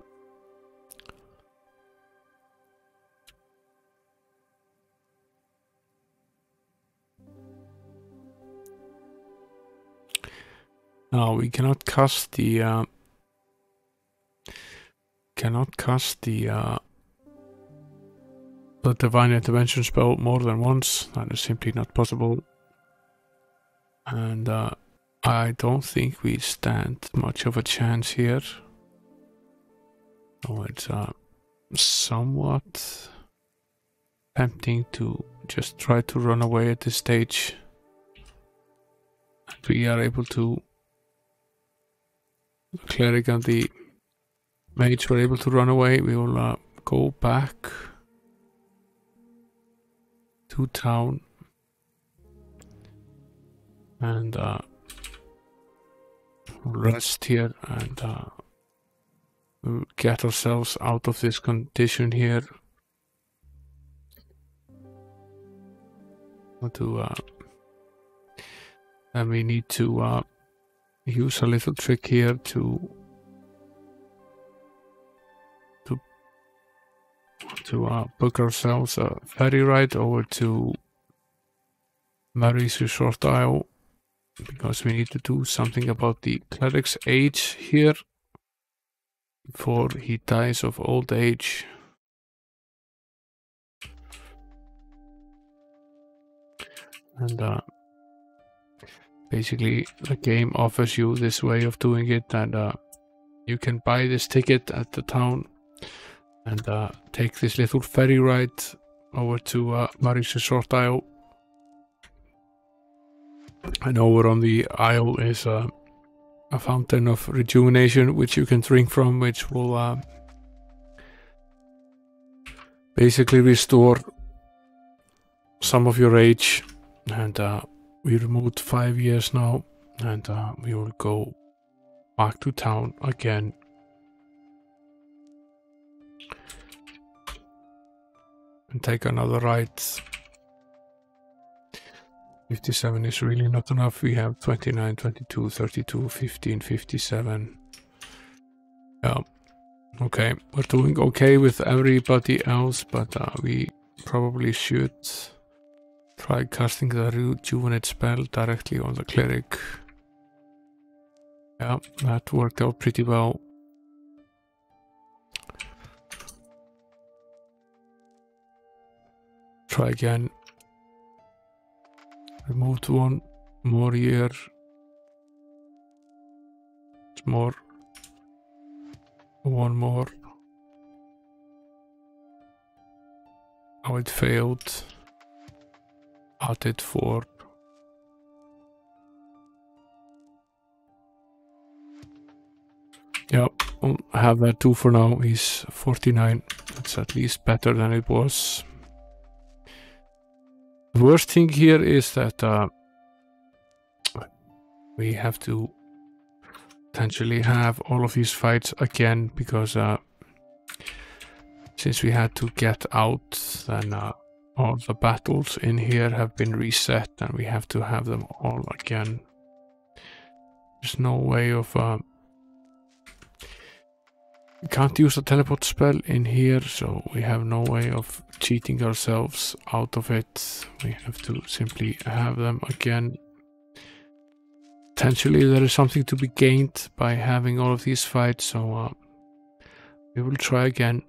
Now we cannot cast the Divine Intervention spell more than once. That is simply not possible. And I don't think we stand much of a chance here. Oh, it's somewhat tempting to just try to run away at this stage. And we are able to. The cleric and the mage were able to run away. We will go back to town and rest here, and we'll get ourselves out of this condition here. And we need to use a little trick here to book ourselves a ferry ride over to Mary's Resort Isle, because we need to do something about the cleric's age here before he dies of old age. And basically the game offers you this way of doing it, and you can buy this ticket at the town and take this little ferry ride over to Mary's Resort Isle. And over on the isle is a fountain of rejuvenation which you can drink from, which will basically restore some of your age. And we removed 5 years now, and we will go back to town again. And take another ride. 57 is really not enough. We have 29, 22, 32, 15, 57. Yeah. Okay, we're doing okay with everybody else, but we probably should try casting the rejuvenate spell directly on the cleric. Yeah, that worked out pretty well. Try again. Removed 1 more year. It's more. One more. Oh, it failed. Added 4. Yep, I have that 2 for now. He's 49. That's at least better than it was. The worst thing here is that we have to potentially have all of these fights again because since we had to get out, then all the battles in here have been reset and we have to have them all again. There's no way of... we can't use the teleport spell in here, so we have no way of cheating ourselves out of it. We have to simply have them again. Potentially there is something to be gained by having all of these fights, so we will try again.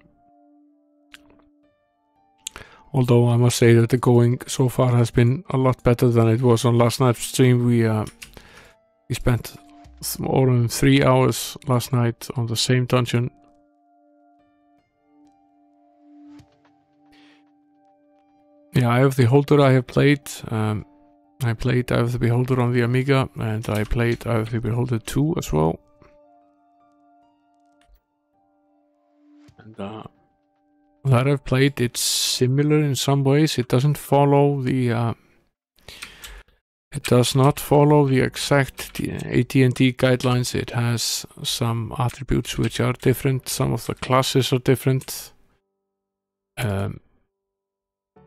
Although I must say that the going so far has been a lot better than it was on last night's stream. We spent more than 3 hours last night on the same dungeon. Yeah, I have the Beholder I have played. I played Eye of the Beholder on the Amiga, and I played Eye of the Beholder 2 as well. And that I've played, it's similar in some ways. It doesn't follow the... it does not follow the exact AT&T guidelines. It has some attributes which are different. Some of the classes are different.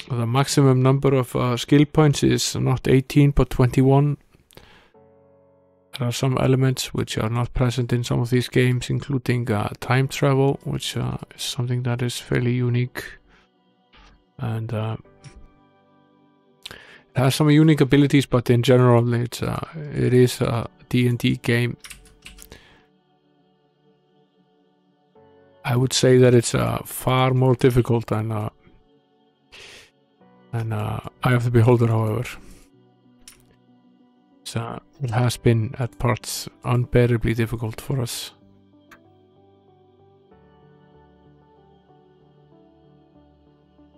The maximum number of skill points is not 18 but 21. There are some elements which are not present in some of these games, including time travel, which is something that is fairly unique. And it has some unique abilities, but in general it is a D&D game. I would say that it's far more difficult than Eye of the Beholder, however. So it has been at parts unbearably difficult for us.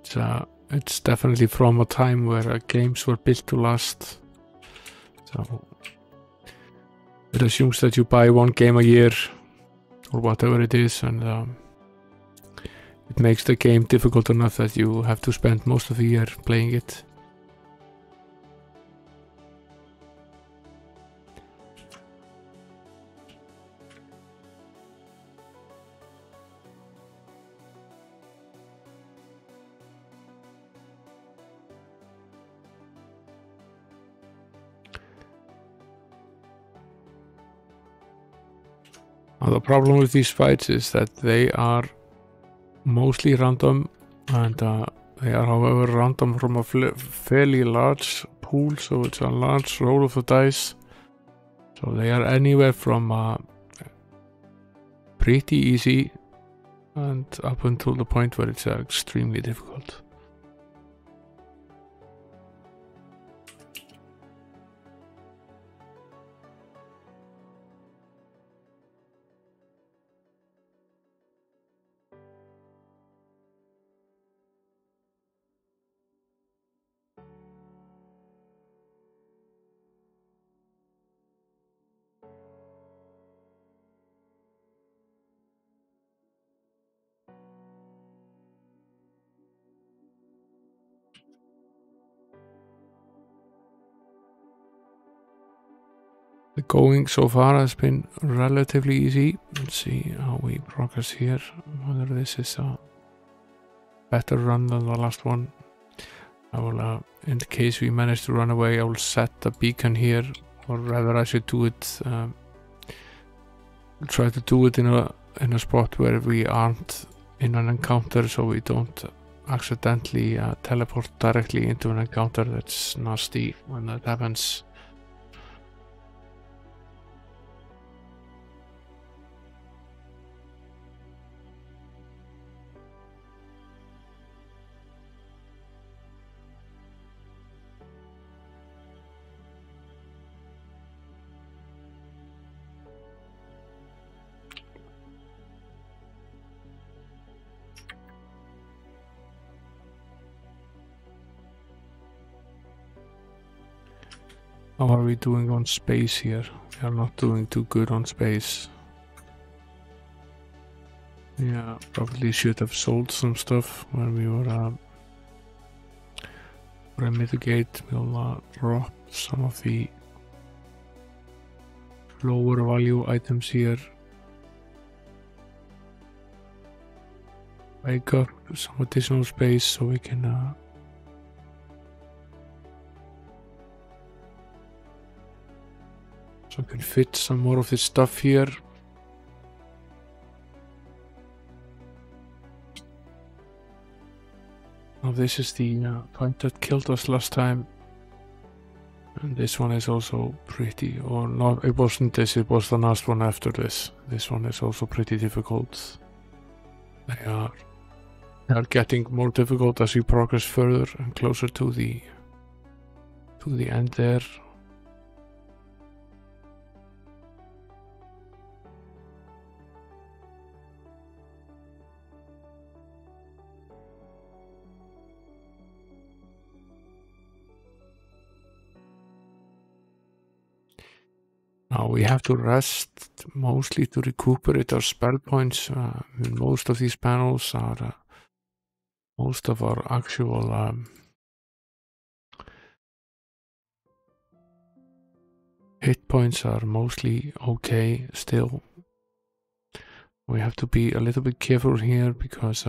So it's definitely from a time where games were built to last. So it assumes that you buy one game a year or whatever it is, and it makes the game difficult enough that you have to spend most of the year playing it. Now, the problem with these fights is that they are mostly random, and they are, however, random from a fairly large pool, so it's a large roll of the dice. So they are anywhere from pretty easy and up until the point where it's extremely difficult. The going so far has been relatively easy. Let's see how we progress here, whether this is a better run than the last one. I will, in the case we manage to run away, I will set the beacon here, or rather I should do it, try to do it in a spot where we aren't in an encounter, so we don't accidentally teleport directly into an encounter. That's nasty when that happens. How are we doing on space here? We are not doing too good on space. Yeah, probably should have sold some stuff when we were mitigate. We'll drop some of the lower value items here. Make up some additional space so we can fit some more of this stuff here. Now this is the point that killed us last time, and this one is also pretty, or no, it wasn't this, it was the last one after this. This one is also pretty difficult. They are getting more difficult as we progress further and closer to the end there. Now we have to rest mostly to recuperate our spell points. Most of these panels are most of our actual hit points are mostly okay still. We have to be a little bit careful here because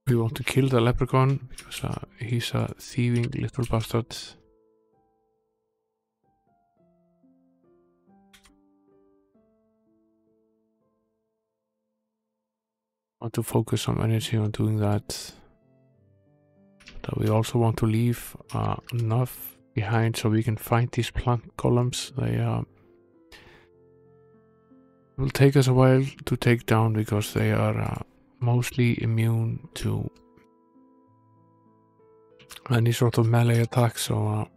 we want to kill the leprechaun because he's a thieving little bastard. Want to focus some energy on doing that. But we also want to leave enough behind so we can find these plant columns. They will take us a while to take down because they are mostly immune to any sort of melee attack, so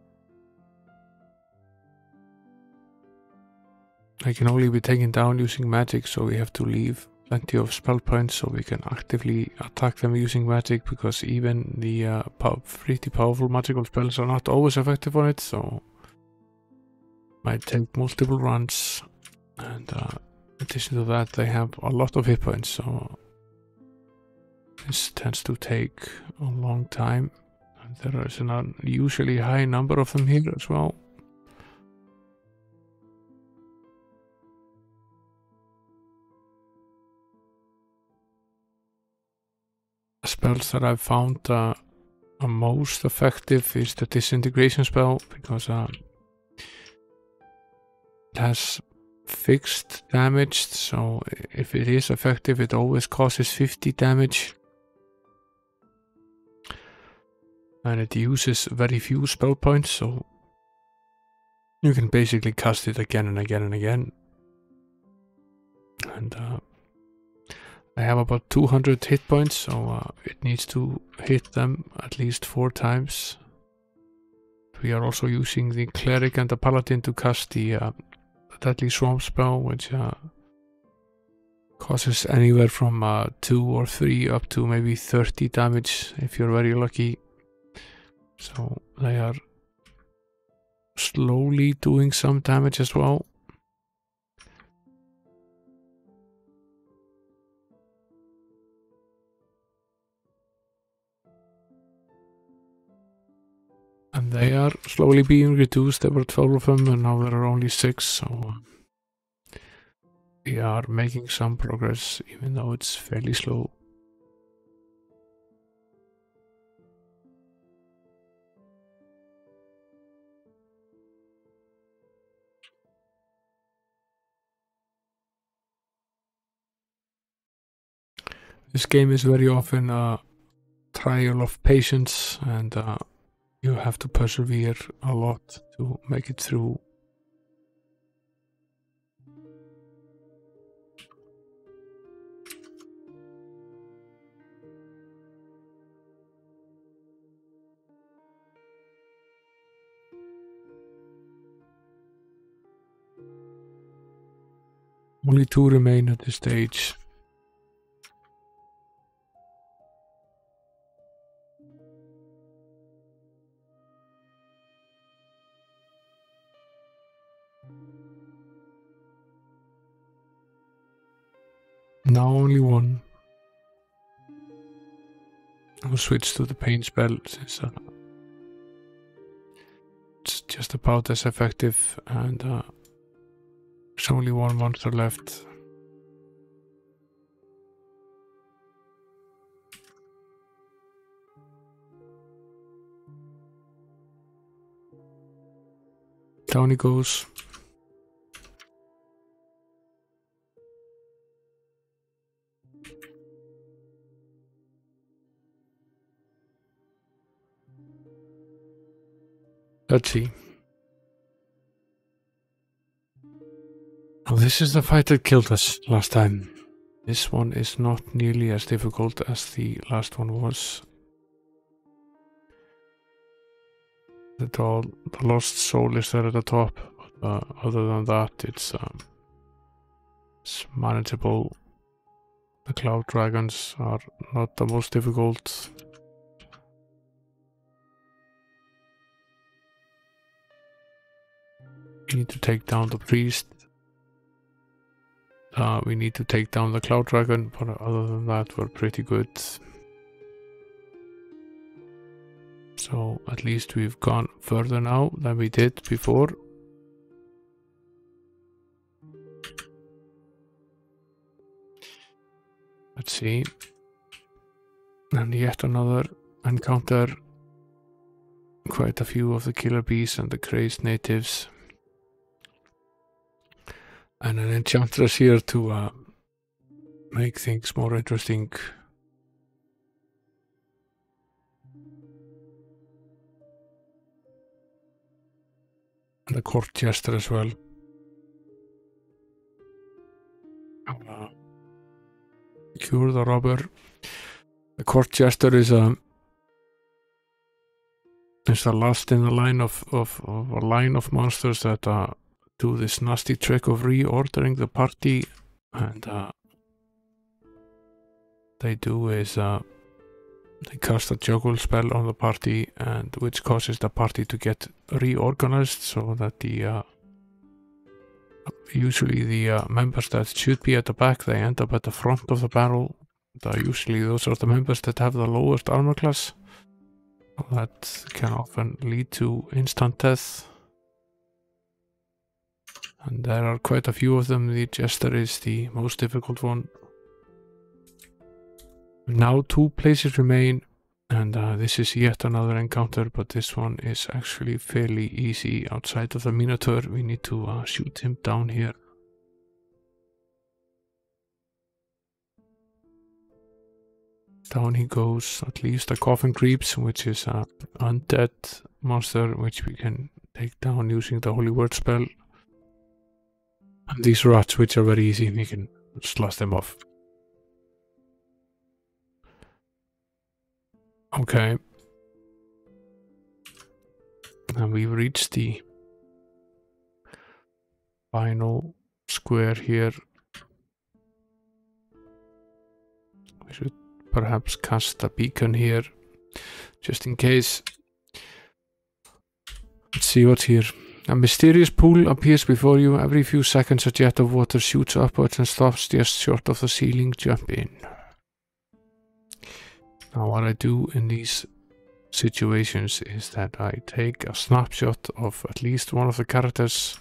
they can only be taken down using magic, so we have to leave plenty of spell points so we can actively attack them using magic, because even the pretty powerful magical spells are not always effective on it, so might take multiple runs. And in addition to that, they have a lot of hit points, so this tends to take a long time, and there is an unusually high number of them here as well. Spells that I've found are most effective is the disintegration spell, because it has fixed damage, so if it is effective it always causes 50 damage, and it uses very few spell points, so you can basically cast it again and again and again. And I have about 200 hit points, so it needs to hit them at least 4 times. We are also using the cleric and the paladin to cast the deadly swamp spell, which causes anywhere from 2 or 3 up to maybe 30 damage if you're very lucky. So they are slowly doing some damage as well. And they are slowly being reduced. There were 12 of them and now there are only 6, so we are making some progress even though it's fairly slow. This game is very often a trial of patience, and you have to persevere a lot to make it through. Only 2 remain at this stage. Now only one. I'll switch to the pain spell since it's just about as effective, and there's only one monster left. Down he goes. Let's see. Oh, this is the fight that killed us last time. This one is not nearly as difficult as the last one was. The lost soul is there at the top. But, other than that, it's manageable. The cloud dragons are not the most difficult. We need to take down the priest. We need to take down the cloud dragon, but other than that, we're pretty good. So at least we've gone further now than we did before. Let's see. And yet another encounter. Quite a few of the killer bees and the crazed natives. And an enchantress here to make things more interesting. And a court jester as well. Cure the robber. The court jester is the last in the line of a line of monsters that do this nasty trick of reordering the party, and they do is they cast a juggle spell on the party, and which causes the party to get reorganized, so that the usually the members that should be at the back, they end up at the front of the barrel. Usually those are the members that have the lowest armor class. That can often lead to instant death. And there are quite a few of them. The jester is the most difficult one. Now 2 places remain, and this is yet another encounter, but this one is actually fairly easy. Outside of the Minotaur, we need to shoot him down here. Down he goes. At least the coffin creeps, which is an undead monster, which we can take down using the holy word spell. And these rats, which are very easy, we can slash them off. Okay. And we've reached the final square here. We should perhaps cast a beacon here, just in case. Let's see what's here. A mysterious pool appears before you. Every few seconds a jet of water shoots upwards and stops just short of the ceiling. Jump in. Now what I do in these situations is that I take a snapshot of at least one of the characters,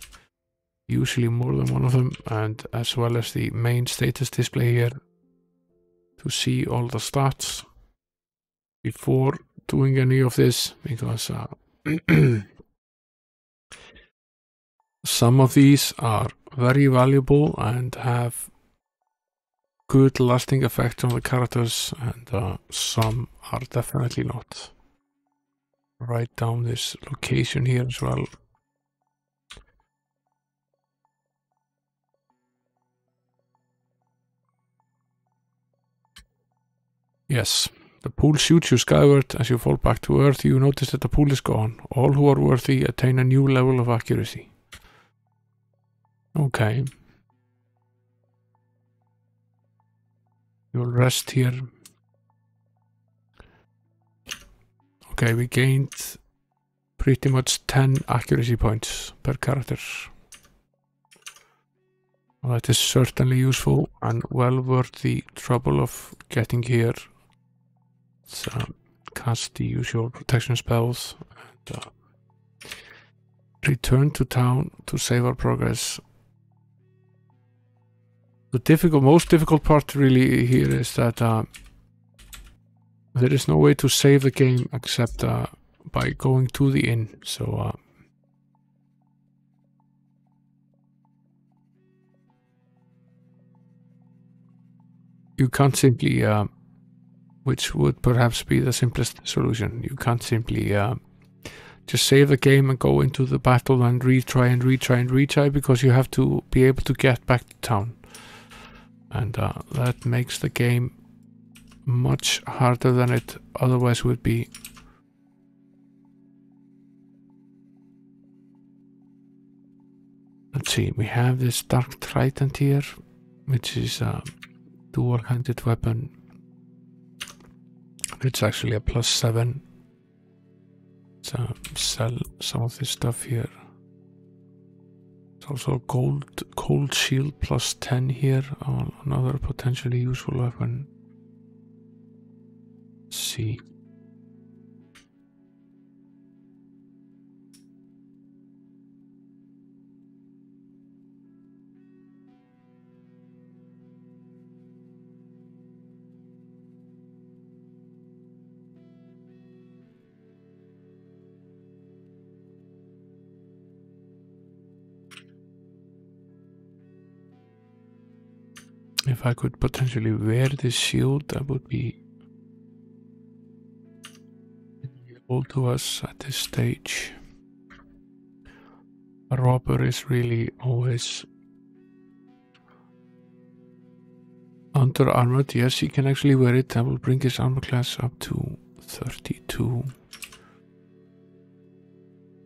usually more than one of them, and as well as the main status display here, to see all the stats before doing any of this, because some of these are very valuable and have good lasting effects on the characters, and some are definitely not. Write down this location here as well. Yes, the pool shoots you skyward. As you fall back to earth, you notice that the pool is gone. All who are worthy attain a new level of accuracy. Okay. You'll rest here. Okay, we gained pretty much 10 accuracy points per character. That is certainly useful and well worth the trouble of getting here. Let's cast the usual protection spells and return to town to save our progress. The most difficult part really here is that there is no way to save the game except by going to the inn. So you can't simply, which would perhaps be the simplest solution, you can't simply just save the game and go into the battle and retry and retry and retry, because you have to be able to get back to town. And that makes the game much harder than it otherwise would be. Let's see, we have this Dark Trident here, which is a dual-handed weapon. It's actually a +7. Let's sell some of this stuff here. It's also a cold shield +10 here, another potentially useful weapon. Let's see. If I could potentially wear this shield, that would be useful to us at this stage. A robber is really always under armored. Yes, he can actually wear it. That will bring his armor class up to 32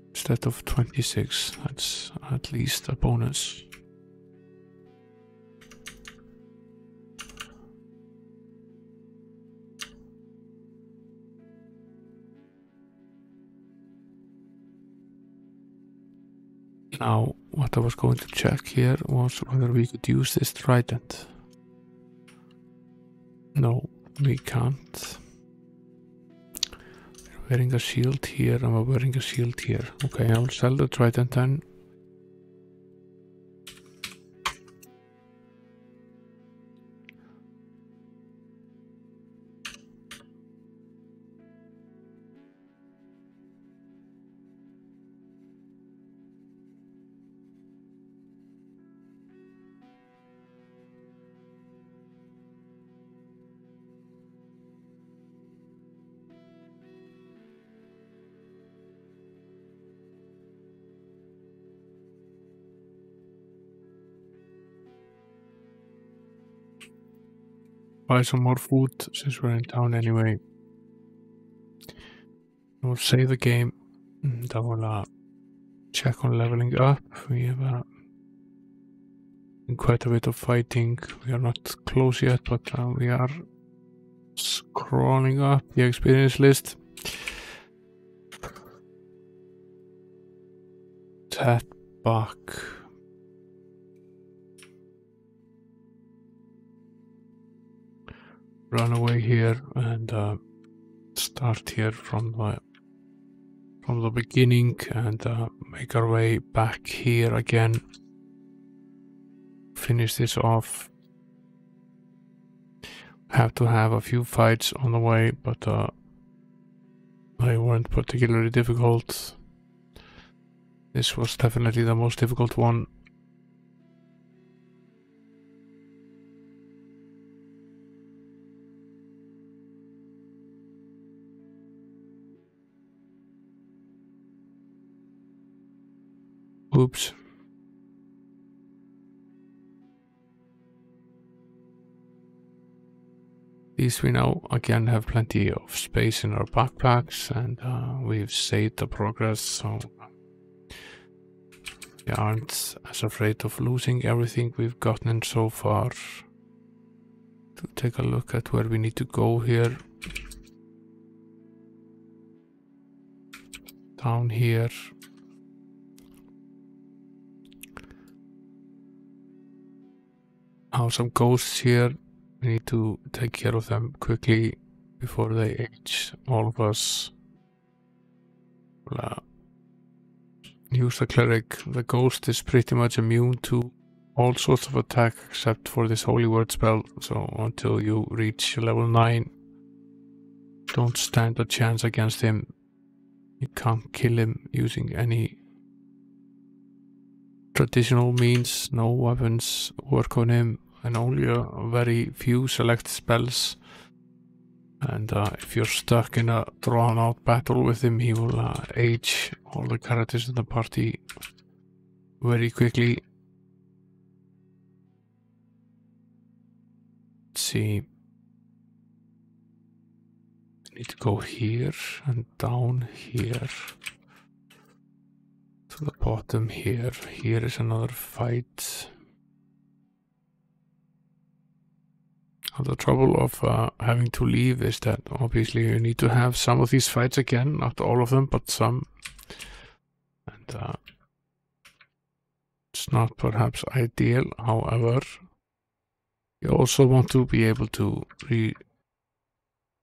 instead of 26. That's at least a bonus. Now, what I was going to check here was whether we could use this trident. No, we can't. We're wearing a shield here, and we're wearing a shield here. Okay, I'll sell the trident then. Buy some more food since we're in town anyway. We'll save the game. Then we'll check on leveling up. We have quite a bit of fighting. We are not close yet, but we are scrolling up the experience list. Head back. Run away here and start here from the beginning and make our way back here again. Finish this off. Have to have a few fights on the way, but they weren't particularly difficult. This was definitely the most difficult one. Oops. At least we now again have plenty of space in our backpacks, and we've saved the progress, so we aren't as afraid of losing everything we've gotten so far. To take a look at where we need to go here. Down here. Now some ghosts here. We need to take care of them quickly before they age. All of us will use the cleric. The ghost is pretty much immune to all sorts of attack except for this holy word spell. So until you reach level 9, don't stand a chance against him. You can't kill him using any traditional means. No weapons work on him, and only a very few select spells. And if you're stuck in a drawn out battle with him, he will age all the characters in the party very quickly. Let's see. I need to go here and down here to the bottom here. Here is another fight. The trouble of having to leave is that obviously you need to have some of these fights again, not all of them, but some. And it's not perhaps ideal, however, you also want to be able to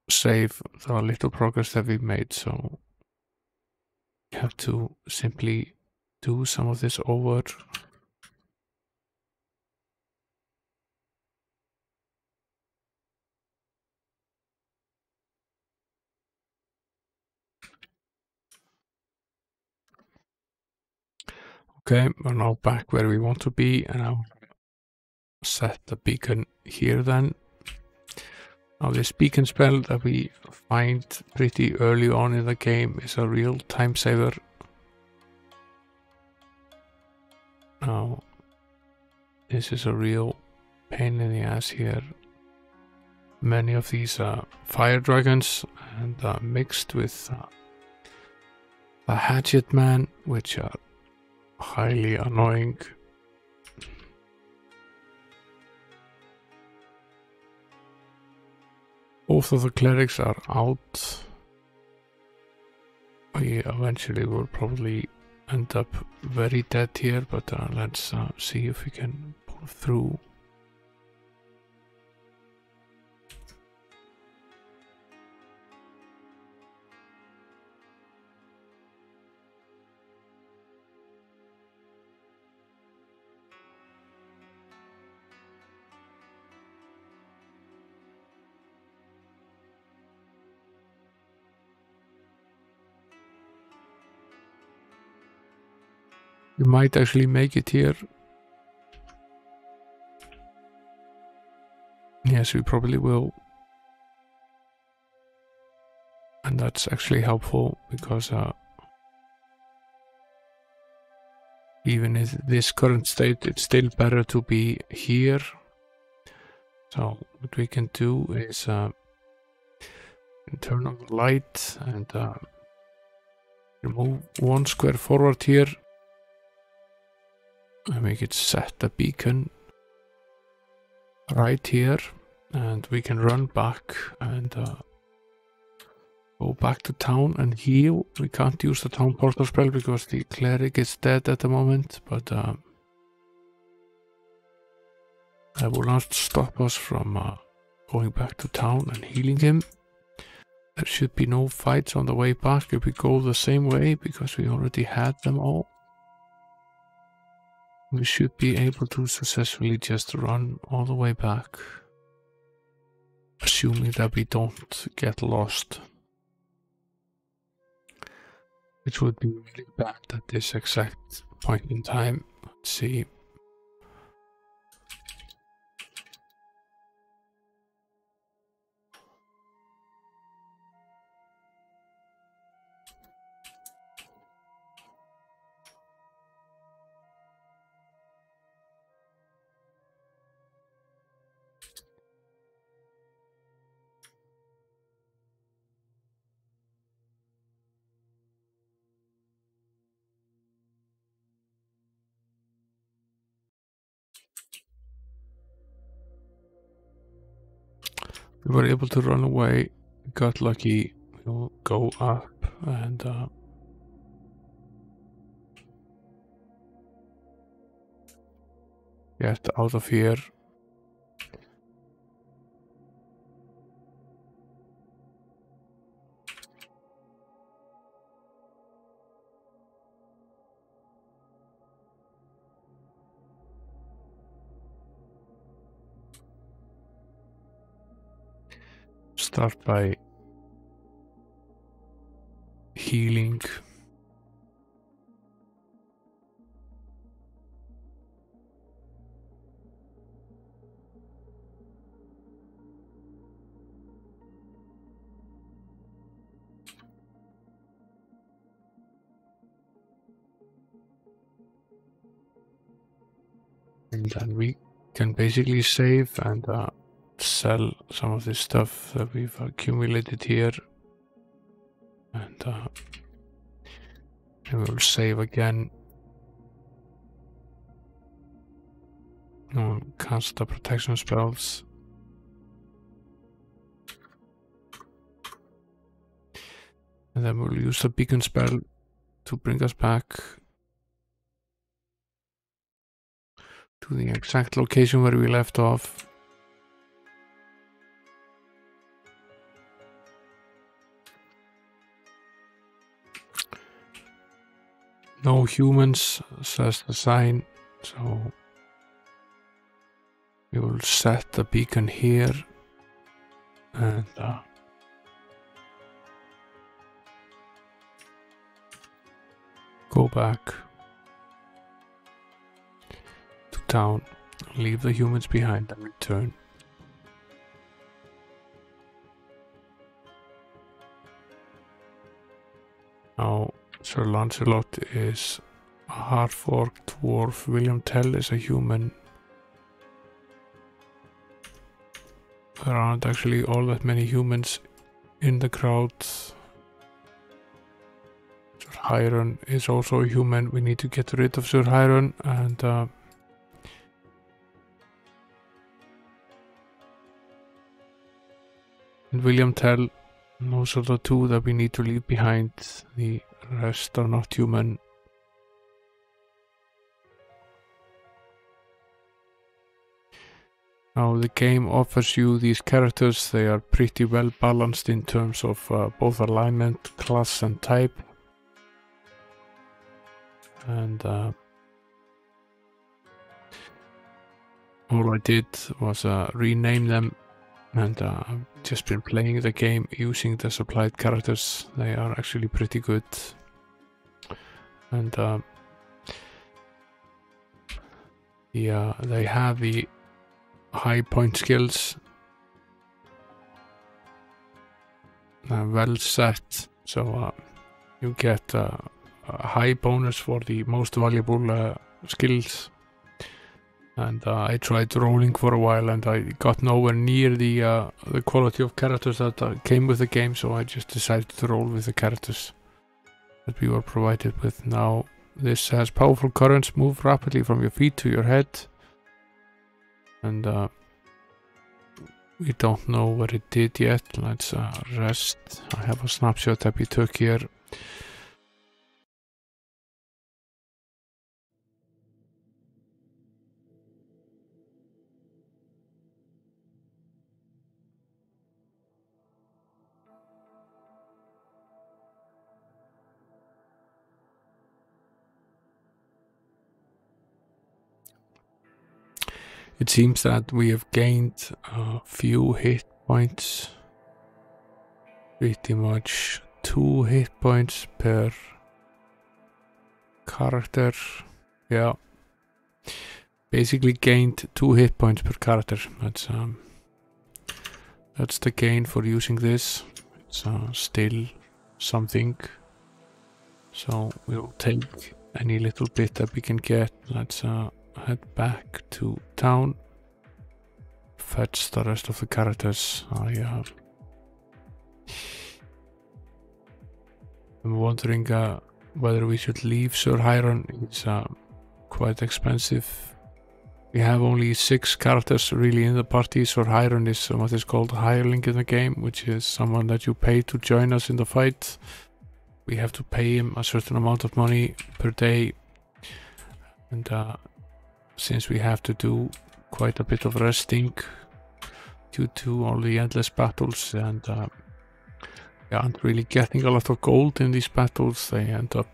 save the little progress that we made, so you have to simply do some of this over. Okay, we're now back where we want to be, and I'll set the beacon here then. Now this beacon spell that we find pretty early on in the game is a real time saver. Now this is a real pain in the ass here. Many of these fire dragons and mixed with the hatchet man, which are highly annoying. Both of the clerics are out. We eventually will probably end up very dead here, but let's see if we can pull through. We might actually make it here. Yes, we probably will. And that's actually helpful because even in this current state, it's still better to be here. So what we can do is turn on the light and remove one square forward here. And we could set the beacon right here, and we can run back and go back to town and heal. We can't use the town portal spell because the cleric is dead at the moment, but that will not stop us from going back to town and healing him. There should be no fights on the way back if we go the same way, because we already had them all. We should be able to successfully just run all the way back, assuming that we don't get lost, which would be really bad at this exact point in time. Let's see. We were able to run away, got lucky. We'll go up and get out of here. start by healing. And then we can basically save and sell some of this stuff that we've accumulated here. And we will save again. We'll cast the protection spells. And then we'll use the beacon spell to bring us back to the exact location where we left off. No humans, says the sign, so we will set the beacon here and go back to town, leave the humans behind and return. Now Sir Lancelot is a half-orc dwarf. William Tell is a human. There aren't actually all that many humans in the crowd. Sir Hiron is also a human. We need to get rid of Sir Hiron and William Tell. Those are the two that we need to leave behind. The rest are not human. Now the game offers you these characters. They are pretty well balanced in terms of both alignment, class and type. And all I did was rename them. And I've just been playing the game using the supplied characters. They are actually pretty good. And they have the high point skills well set. So you get a high bonus for the most valuable skills. And I tried rolling for a while and I got nowhere near the quality of characters that came with the game, so I just decided to roll with the characters that we were provided with. Now this has powerful currents, move rapidly from your feet to your head. And we don't know what it did yet. Let's rest. I have a snapshot that we took here. It seems that we have gained a few hit points, pretty much 2 hit points per character. Yeah, basically gained 2 hit points per character. That's the gain for using this. It's still something, so we'll take any little bit that we can get. Let's head back to town, fetch the rest of the characters. I'm wondering whether we should leave Sir Hiron. It's quite expensive. We have only 6 characters really in the party. Sir Hiron is what is called a hireling in the game, which is someone that you pay to join us in the fight. We have to pay him a certain amount of money per day, and since we have to do quite a bit of resting due to all the endless battles, and we aren't really getting a lot of gold in these battles, they end up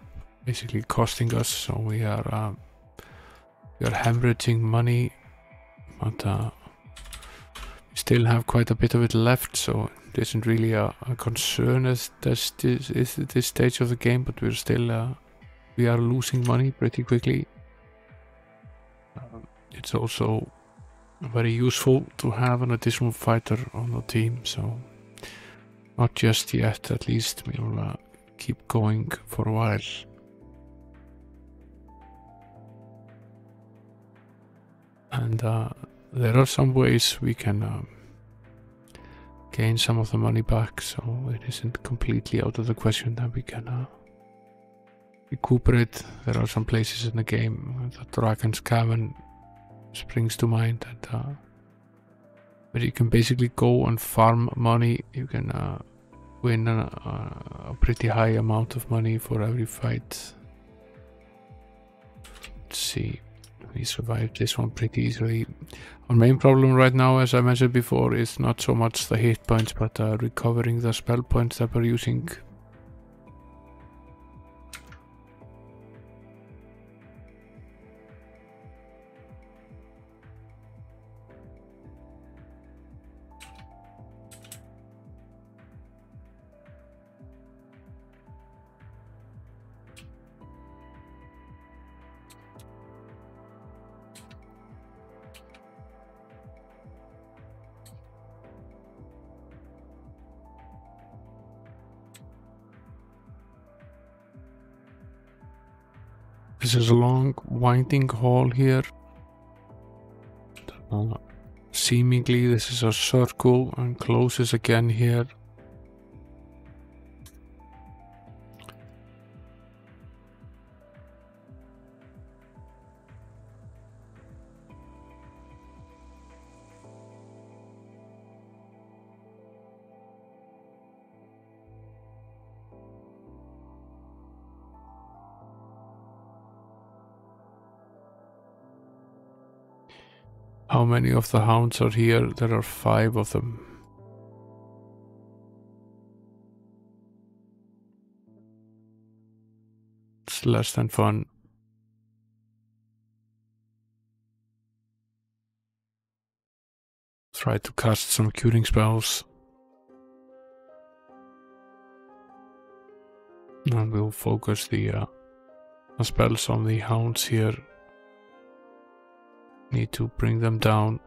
basically costing us, so we are hemorrhaging money, but we still have quite a bit of it left, so isn't really a concern as this stage of the game, but we're still we are losing money pretty quickly. It's also very useful to have an additional fighter on the team, so not just yet, at least we'll keep going for a while. And there are some ways we can gain some of the money back, so it isn't completely out of the question that we can recuperate. There are some places in the game, the Dragon's Cavern springs to mind, and where you can basically go and farm money. You can win a pretty high amount of money for every fight. Let's see, we survived this one pretty easily. Our main problem right now, as I mentioned before, is not so much the hit points, but recovering the spell points that we're using. This is a long winding hall here. Seemingly this is a circle and closes again here. How many of the hounds are here? There are 5 of them. It's less than fun. Try to cast some curing spells. And we'll focus the spells on the hounds here. Need to bring them down.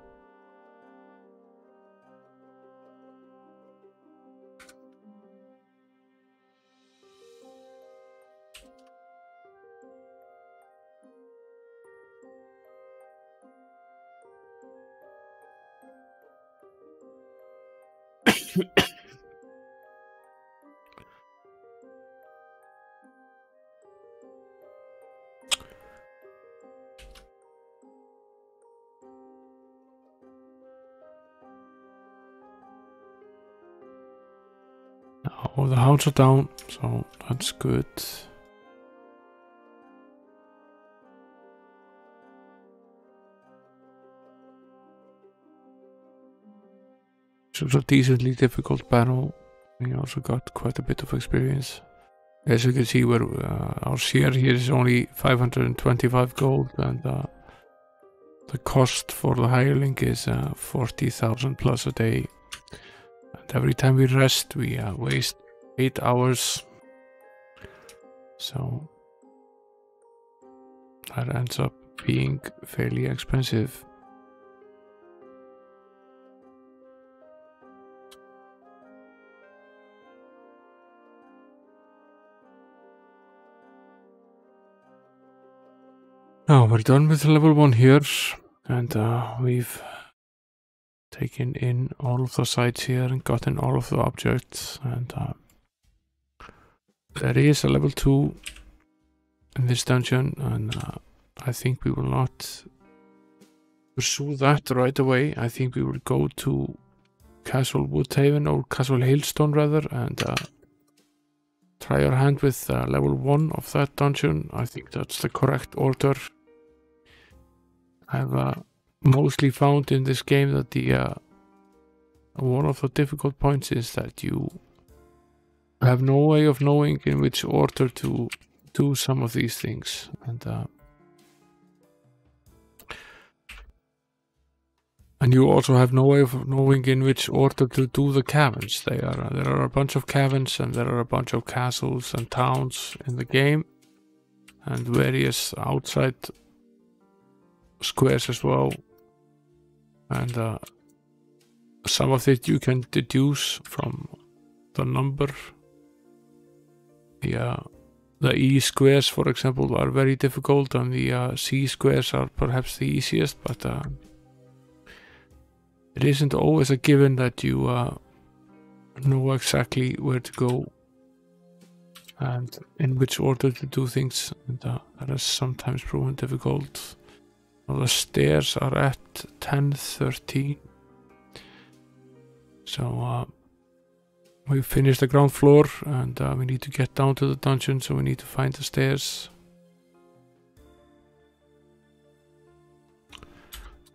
Oh, the hounds are down, so that's good. It was a decently difficult battle. We also got quite a bit of experience. As you can see, where our share here is only 525 gold, and the cost for the hireling is 40,000 plus a day. And every time we rest, we waste 8 hours. So that ends up being fairly expensive. Now we're done with level 1 here, and we've taken in all of the sites here and gotten all of the objects, and there is a level 2 in this dungeon, and I think we will not pursue that right away. I think we will go to Castle Woodhaven, or Castle Hillstone rather, and try our hand with level 1 of that dungeon. I think that's the correct order. I've mostly found in this game that the one of the difficult points is that you have no way of knowing in which order to do some of these things, and And you also have no way of knowing in which order to do the caverns. There are a bunch of caverns, and there are a bunch of castles and towns in the game, and various outside squares as well. And some of it you can deduce from the number. The E squares, for example, are very difficult, and the C squares are perhaps the easiest, but it isn't always a given that you know exactly where to go and in which order to do things, and that is sometimes proven difficult. Well, the stairs are at 10:13, so we finished the ground floor, and we need to get down to the dungeon, so we need to find the stairs.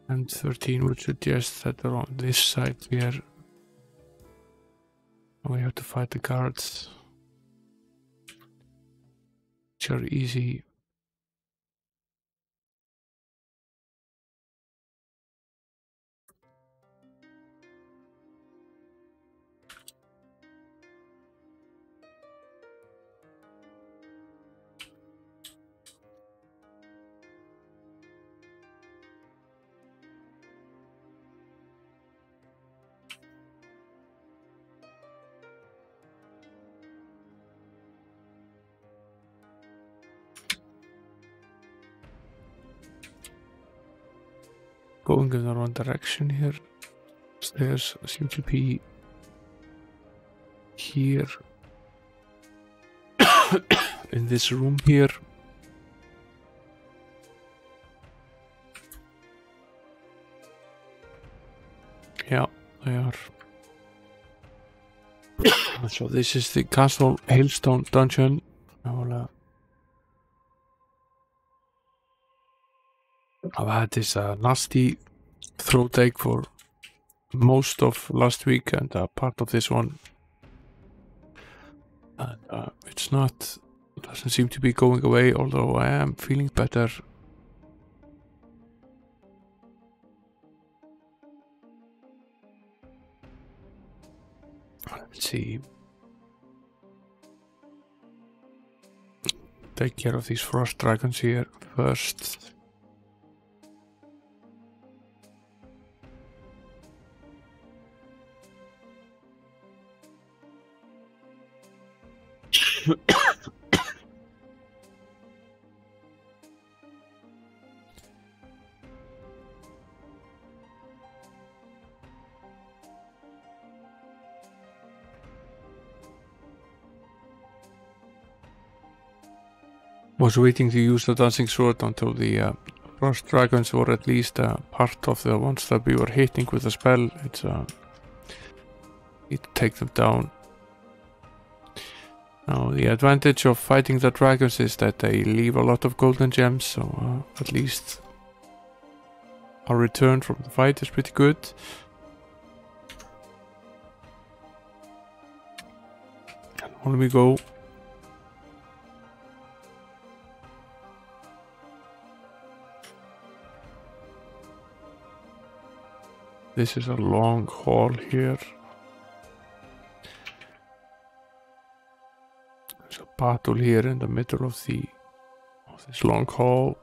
And 13 would suggest that they're on this side here. We have to fight the guards, which are easy. Going in the wrong direction here. Stairs seem to be here. In this room here. Yeah, they are. So this is the Castle Hillstone dungeon. I've had this nasty throat ache for most of last week and part of this one. And it's not, doesn't seem to be going away, although I am feeling better. Let's see. Take care of these frost dragons here first. Was waiting to use the dancing sword until the frost dragons were at least part of the ones that we were hitting with the spell. It's need to take them down. Now the advantage of fighting the dragons is that they leave a lot of golden gems, so at least our return from the fight is pretty good. And on we go. This is a long hall here. There's a battle here in the middle of this long hall.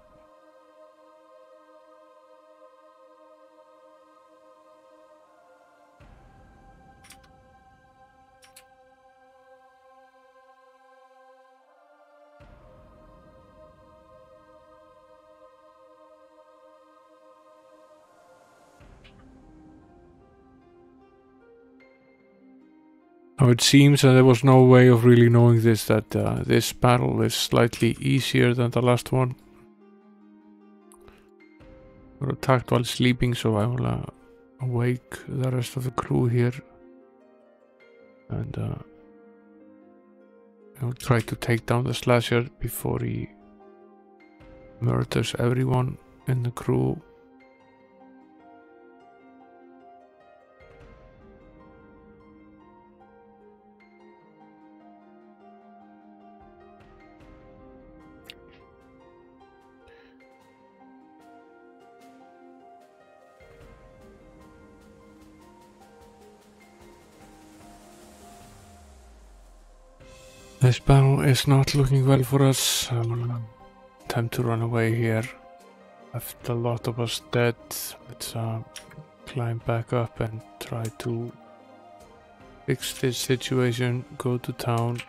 Now it seems that there was no way of really knowing this, that this battle is slightly easier than the last one. We were attacked while sleeping, so I will awake the rest of the crew here. And I will try to take down the slasher before he murders everyone in the crew. This battle is not looking well for us. Time to run away here. Left a lot of us dead. Let's climb back up and try to fix this situation. Go to town.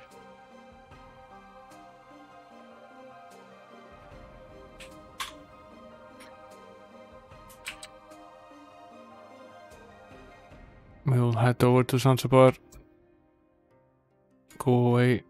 We will head over to Zanzibar. Go away.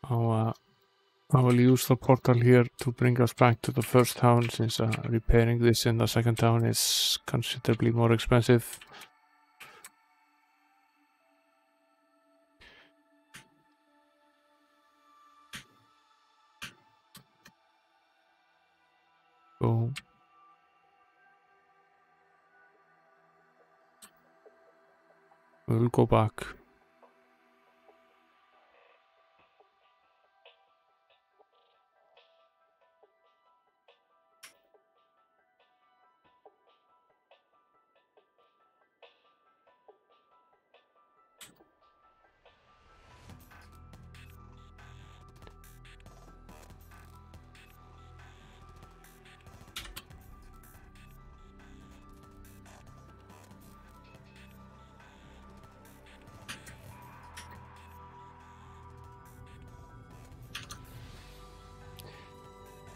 I will use the portal here to bring us back to the first town, since repairing this in the second town is considerably more expensive. So we'll go back.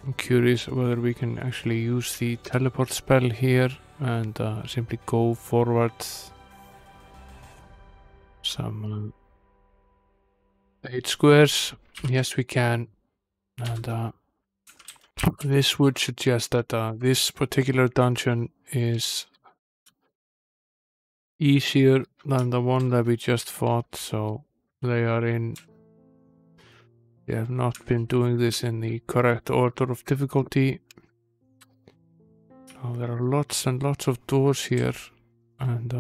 I'm curious whether we can actually use the teleport spell here and simply go forward some 8 squares. Yes, we can. And this would suggest that this particular dungeon is easier than the one that we just fought, so they have not been doing this in the correct order of difficulty. Oh, there are lots and lots of doors here, and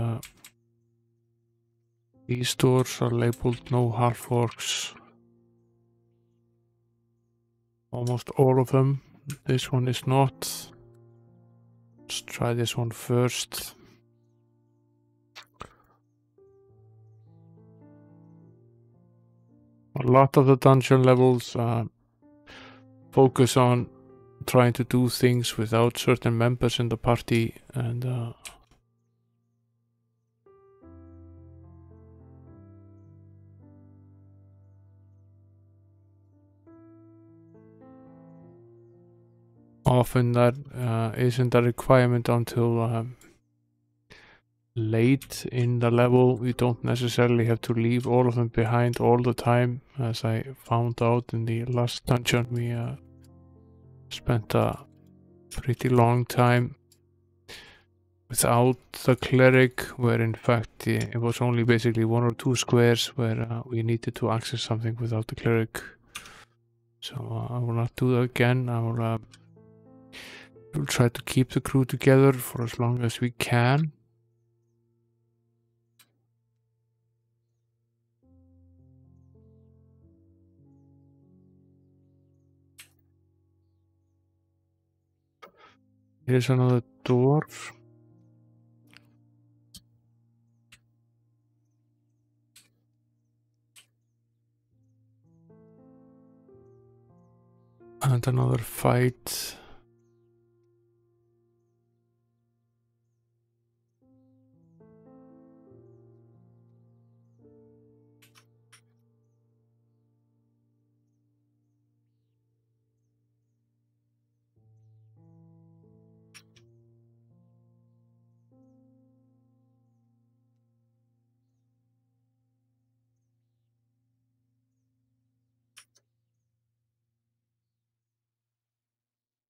these doors are labeled no half orcs. Almost all of them. This one is not. Let's try this one first. A lot of the dungeon levels focus on trying to do things without certain members in the party, and often that isn't a requirement until late in the level. We don't necessarily have to leave all of them behind all the time. As I found out in the last dungeon, we spent a pretty long time without the cleric, where in fact it was only basically 1 or 2 squares where we needed to access something without the cleric. So I will not do that again. I will we'll try to keep the crew together for as long as we can. Here's another door. And another fight.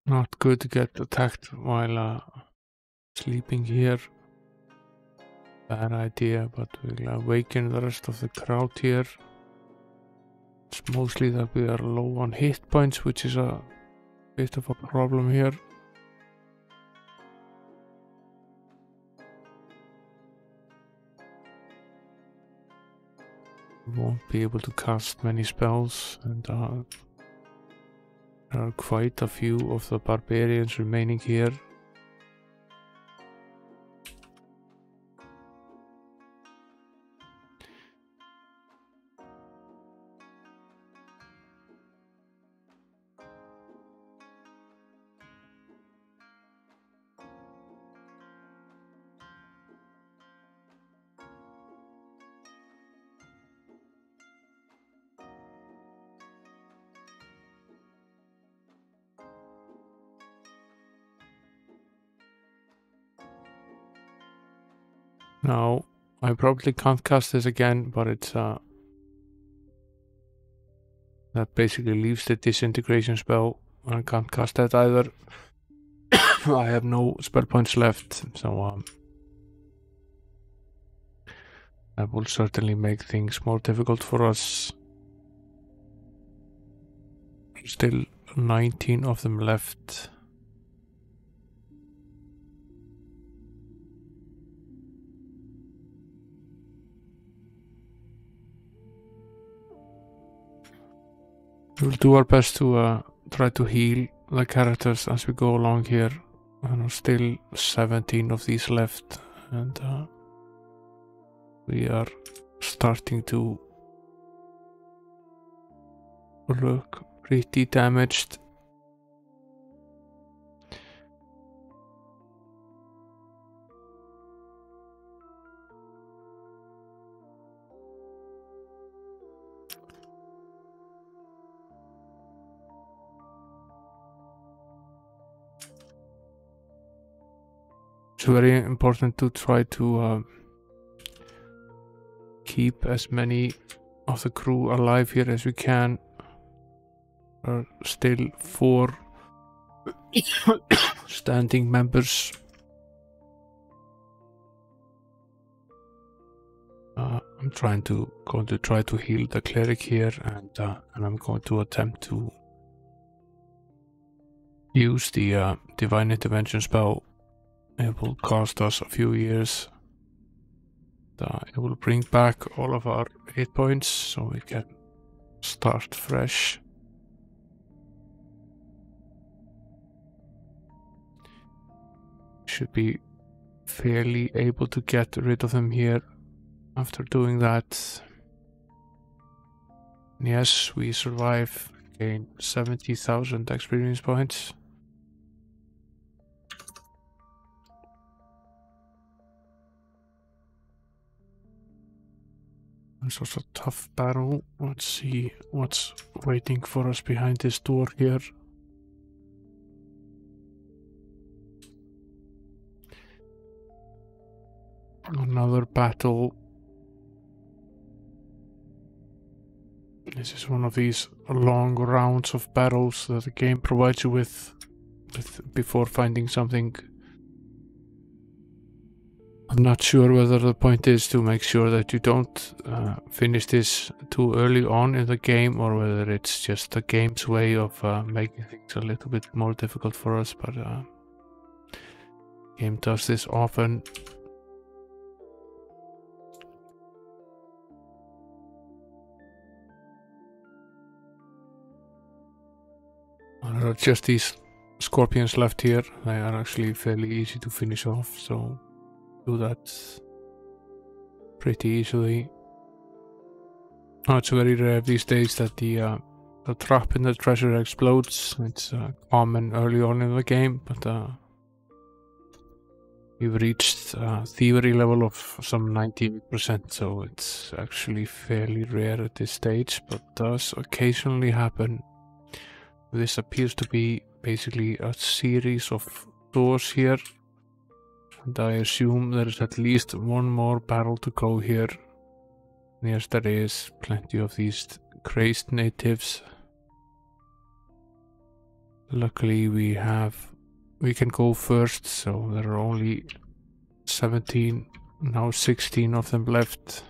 Not good to get attacked while sleeping here. Bad idea, but we'll awaken the rest of the crowd here. It's mostly that we are low on hit points, which is a bit of a problem here. We won't be able to cast many spells, and there are quite a few of the barbarians remaining here. Now, I probably can't cast this again, but it's that basically leaves the disintegration spell. I can't cast that either. I have no spell points left, so that will certainly make things more difficult for us. Still 19 of them left. We'll do our best to try to heal the characters as we go along here. And still 17 of these left, and we are starting to look pretty damaged. It's very important to try to keep as many of the crew alive here as we can. There are still 4 standing members. I'm going to try to heal the cleric here, and I'm going to attempt to use the divine intervention spell. It will cost us a few years. It will bring back all of our hit points, so we can start fresh. Should be fairly able to get rid of them here after doing that. Yes, we survive, gain 70,000 experience points. This was a tough battle. Let's see what's waiting for us behind this door here. Another battle. This is one of these long rounds of battles that the game provides you with before finding something. I'm not sure whether the point is to make sure that you don't finish this too early on in the game, or whether it's just the game's way of making things a little bit more difficult for us, but the game does this often. There are just these scorpions left here. They are actually fairly easy to finish off, so do that pretty easily. Oh, it's very rare these days that the trap in the treasure explodes. It's common early on in the game, but we've reached thievery level of some 98%, so it's actually fairly rare at this stage, but does occasionally happen. This appears to be basically a series of doors here, and I assume there is at least one more battle to go here. Yes, there is plenty of these crazed natives. Luckily we can go first, so there are only 17, now 16 of them left.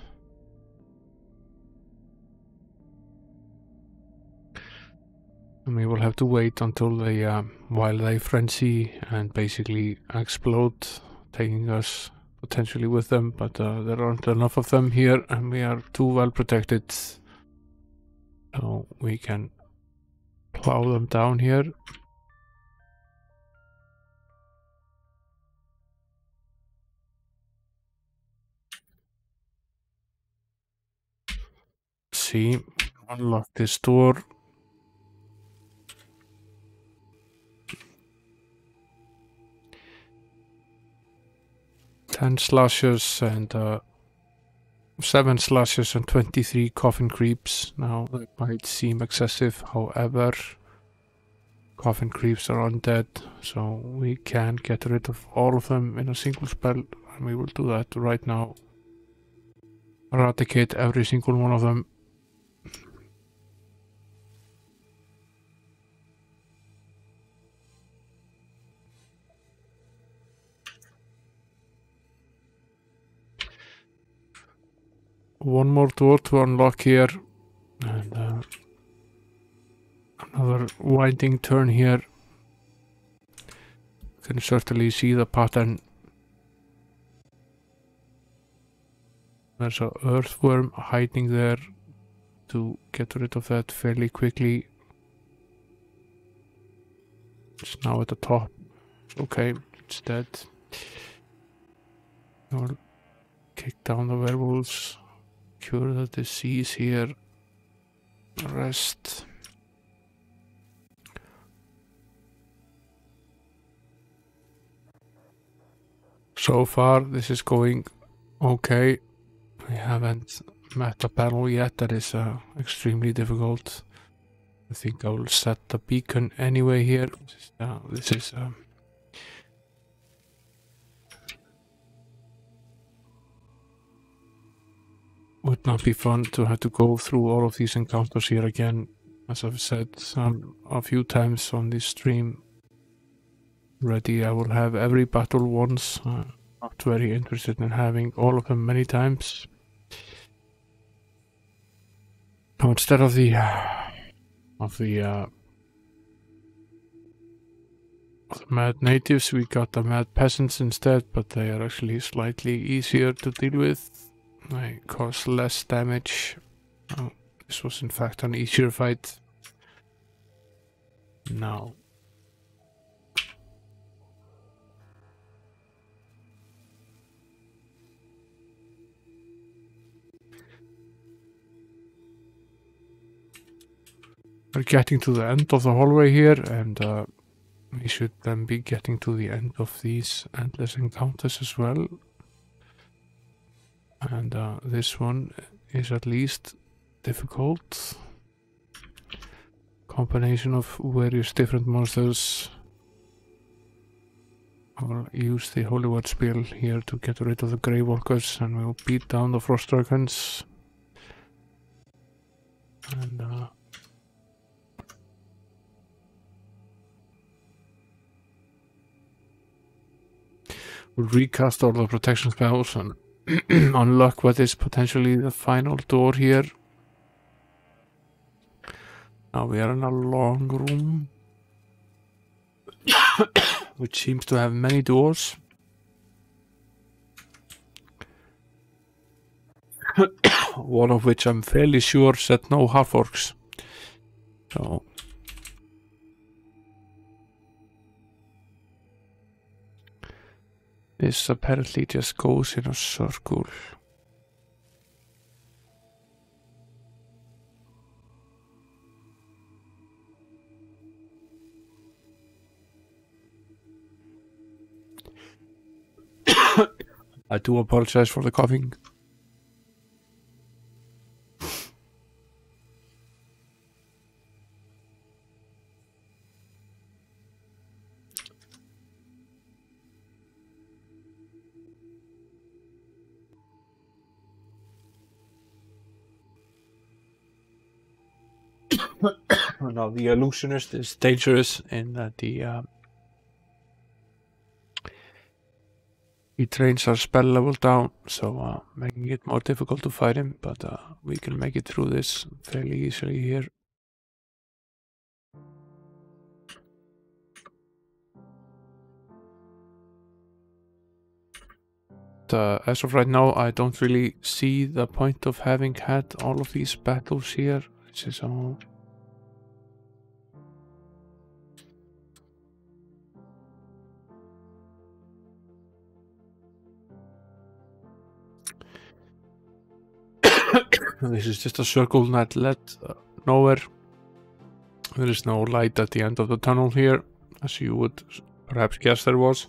And we will have to wait until they, while they frenzy and basically explode, taking us potentially with them, but there aren't enough of them here and we are too well protected. So we can plow them down here. See, unlock this door. Ten slashes and 7 slashes and 23 coffin creeps. Now that might seem excessive, however, coffin creeps are undead, so we can get rid of all of them in a single spell, and we will do that right now. Eradicate every single one of them. One more door to unlock here, and another winding turn here. You can certainly see the pattern. There's an earthworm hiding there. To get rid of that fairly quickly. It's now at the top. Okay, it's dead. I'll kick down the werewolves. Cure the disease here. Rest. So far, this is going okay. We haven't met a battle yet that is extremely difficult. I think I will set the beacon anyway here. This is would not be fun to have to go through all of these encounters here again. As I've said a few times on this stream already, I will have every battle once. Not very interested in having all of them many times. Now instead of the mad natives, we got the mad peasants instead, but they are actually slightly easier to deal with. They cause less damage. Oh, this was in fact an easier fight. Now. We're getting to the end of the hallway here, and we should then be getting to the end of these endless encounters as well. And this one is at least difficult. Combination of various different monsters. I will use the Holy Word spell here to get rid of the Grey Walkers, and we'll beat down the Frost Dragons. And we'll recast all the protection spells and unlock what is potentially the final door here. Now we are in a long room which seems to have many doors. One of which I'm fairly sure said no half-orcs. So this apparently just goes in a circle. I do apologize for the coughing. Now the illusionist is dangerous in that he trains our spell level down, so making it more difficult to fight him, but we can make it through this fairly easily here. But as of right now, I don't really see the point of having had all of these battles here. This is all... This is just a circle that led nowhere. There is no light at the end of the tunnel here, as you would perhaps guess there was.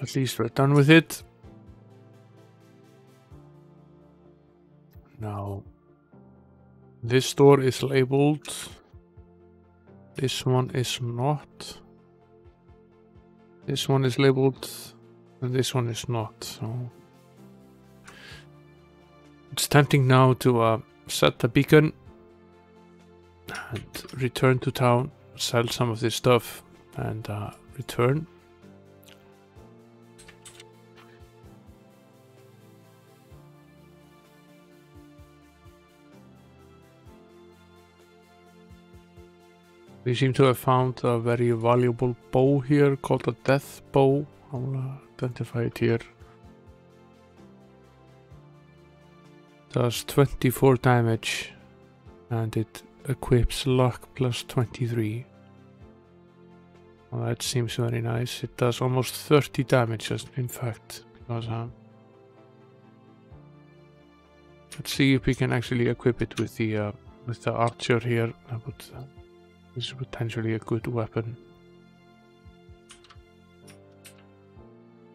At least we're done with it. Now, this door is labeled. This one is not. This one is labeled, and this one is not. So it's tempting now to set the beacon and return to town, sell some of this stuff, and return. We seem to have found a very valuable bow here called a death bow. I'll identify it here. Does 24 damage and it equips luck plus 23. Well, that seems very nice. It does almost 30 damage, in fact. Because, let's see if we can actually equip it with the archer here. This is potentially a good weapon.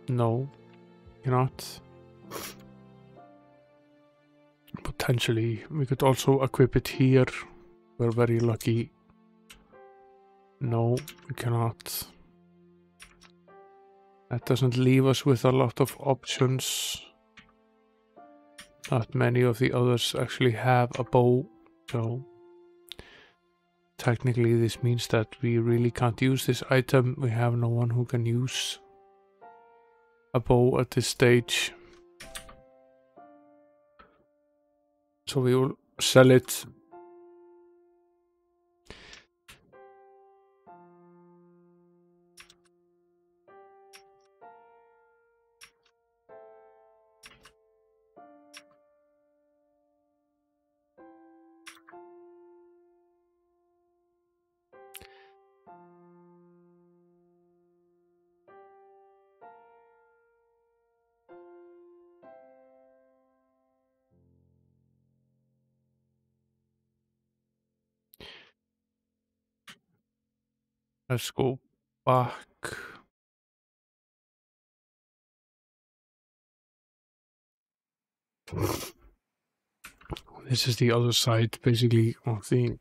No, cannot. Potentially, we could also equip it here. We're very lucky. No, we cannot. That doesn't leave us with a lot of options. Not many of the others actually have a bow, so technically this means that we really can't use this item. We have no one who can use a bow at this stage. So we will sell it. Let's go back. This is the other side, basically, of the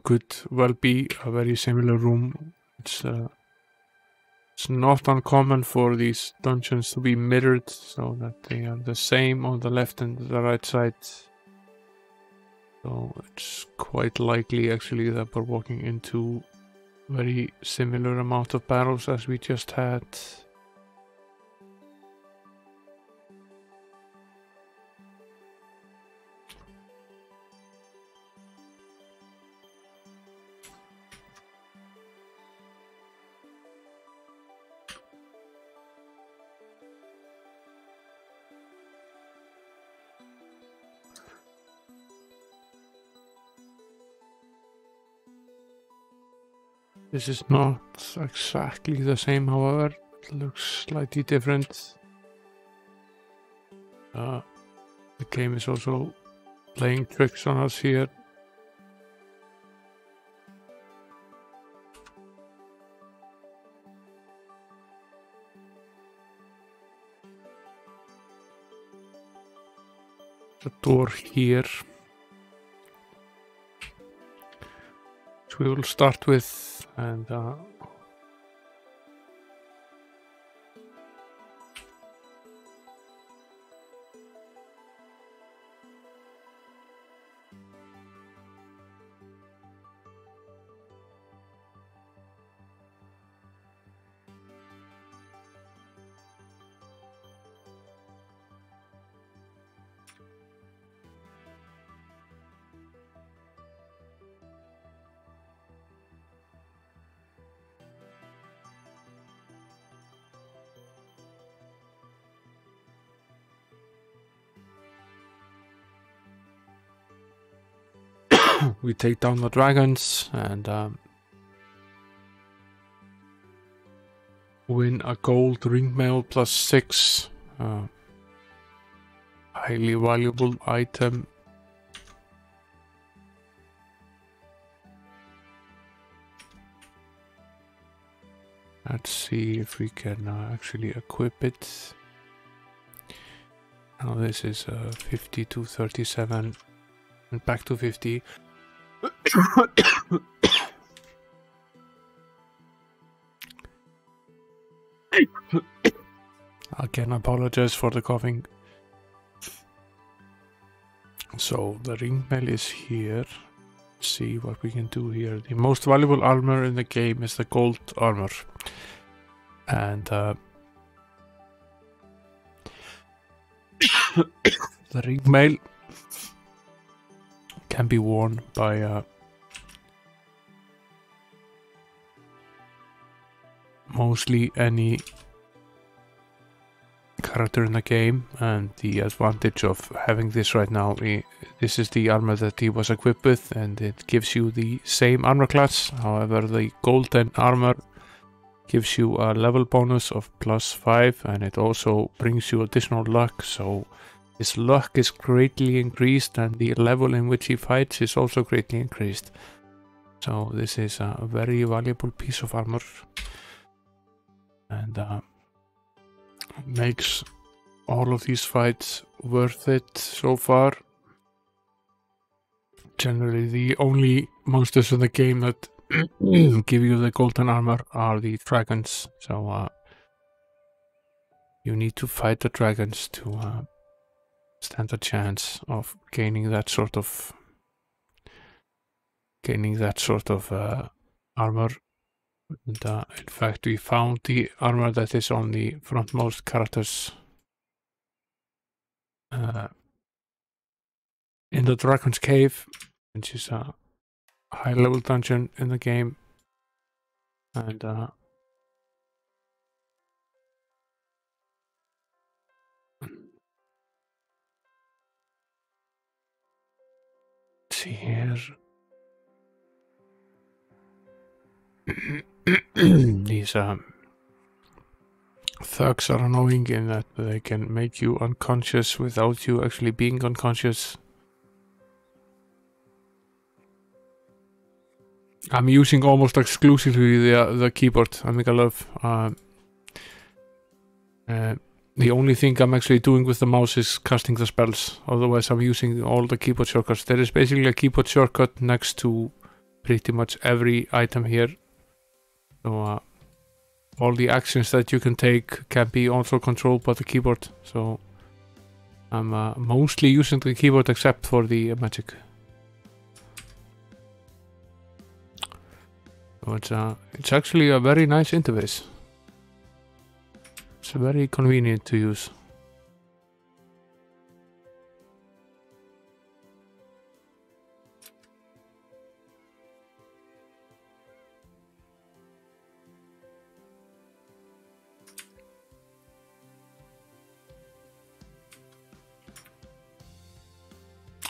could well be a very similar room. It's not uncommon for these dungeons to be mirrored, so that they are the same on the left and the right side. So it's quite likely, actually, that we're walking into very similar amount of battles as we just had. This is not exactly the same, however. It looks slightly different. The game is also playing tricks on us here. The door here, which we will start with, and we take down the dragons and win a gold ring mail +6. Highly valuable item. Let's see if we can actually equip it. Now this is 50 to 37 and back to 50. Again, apologize for the coughing. So the ring mail is here. Let's see what we can do here. The most valuable armor in the game is the gold armor. And the ring mail can be worn by mostly any character in the game, and the advantage of having this right now, this is the armor that he was equipped with, and it gives you the same armor class. However, the golden armor gives you a level bonus of +5, and it also brings you additional luck, so his luck is greatly increased and the level in which he fights is also greatly increased. So this is a very valuable piece of armor, and makes all of these fights worth it so far. Generally, the only monsters in the game that give you the golden armor are the dragons, so you need to fight the dragons to stand a chance of gaining that sort of armor. And in fact, we found the armor that is on the frontmost characters in the Dragon's Cave, which is a high level dungeon in the game. And let's see here. These thugs are annoying in that they can make you unconscious without you actually being unconscious. I'm using almost exclusively the keyboard. I make a love. The only thing I'm actually doing with the mouse is casting the spells. Otherwise, I'm using all the keyboard shortcuts. There is basically a keyboard shortcut next to pretty much every item here. So all the actions that you can take can be also controlled by the keyboard. So I'm mostly using the keyboard except for the magic. So it's actually a very nice interface. It's very convenient to use.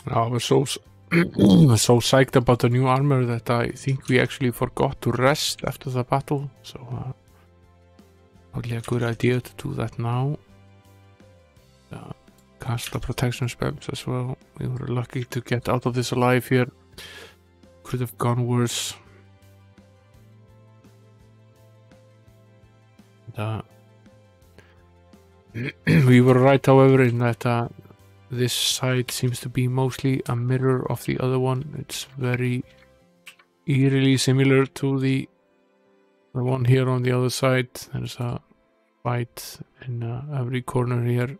I was so psyched about the new armor that I think we actually forgot to rest after the battle. So probably a good idea to do that now. Cast the protection spells as well. We were lucky to get out of this alive here. Could have gone worse. We were right, however, in that this side seems to be mostly a mirror of the other one. It's very eerily similar to the one here on the other side. There's a fight in every corner here.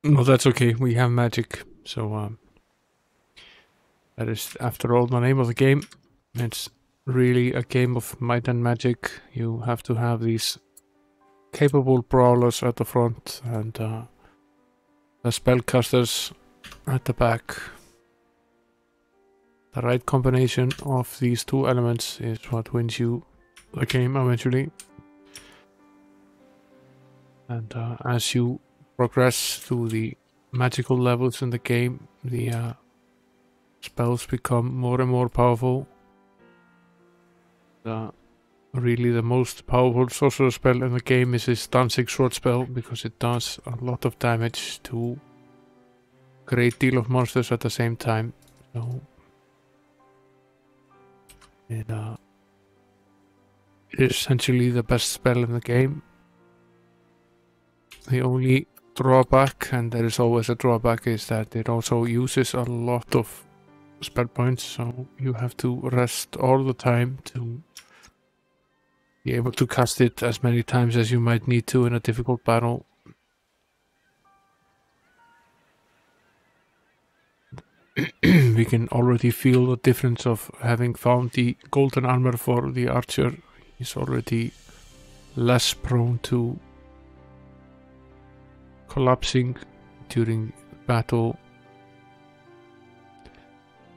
No, that's okay. We have magic, so that is, after all, the name of the game. It's really a game of might and magic. You have to have these capable brawlers at the front and the spellcasters at the back. The right combination of these two elements is what wins you the game eventually. And as you progress through the magical levels in the game, the spells become more and more powerful. Really the most powerful sorcerer spell in the game is this dancing sword spell, because it does a lot of damage to a great deal of monsters at the same time. So it is essentially the best spell in the game. The only drawback, and there is always a drawback, is that it also uses a lot of spell points, so you have to rest all the time to be able to cast it as many times as you might need to in a difficult battle. We can already feel the difference of having found the golden armor for the archer. He's already less prone to collapsing during battle,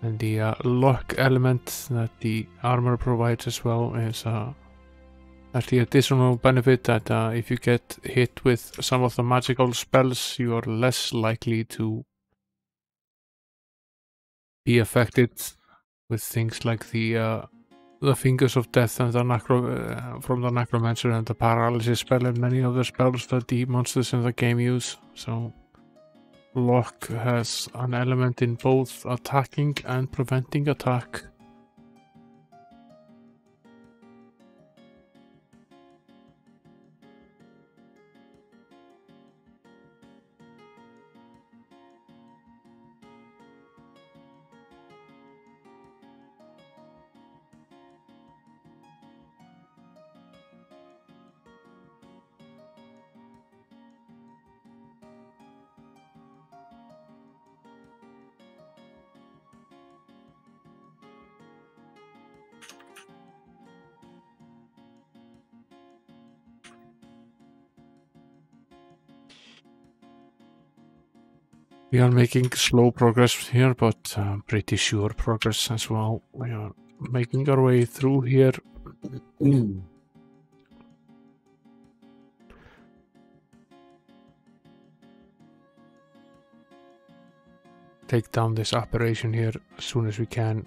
and the luck element that the armor provides as well is the additional benefit that if you get hit with some of the magical spells, you are less likely to be affected with things like the fingers of death and the from the necromancer and the paralysis spell and many other spells that the monsters in the game use. So luck has an element in both attacking and preventing attack. We are making slow progress here, but pretty sure progress as well. We are making our way through here. Take down this apparition here as soon as we can.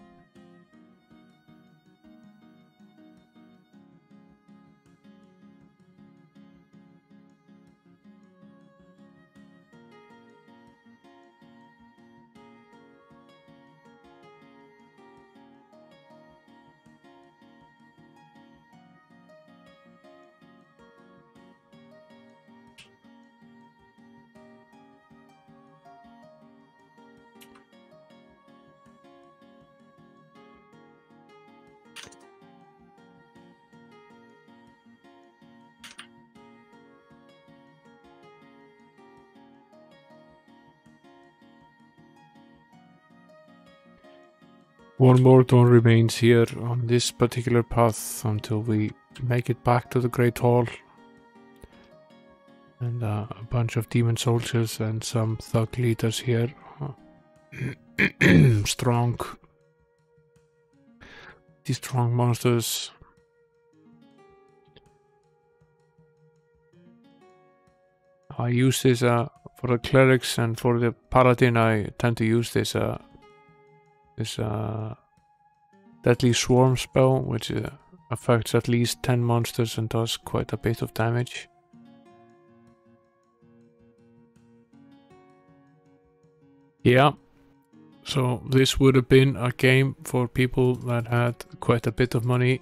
One more door remains here on this particular path until we make it back to the Great Hall. And a bunch of demon soldiers and some thug leaders here. Strong. These strong monsters. I use this for the clerics, and for the paladin I tend to use this Deadly Swarm spell, which affects at least 10 monsters and does quite a bit of damage. Yeah, so this would have been a game for people that had quite a bit of money.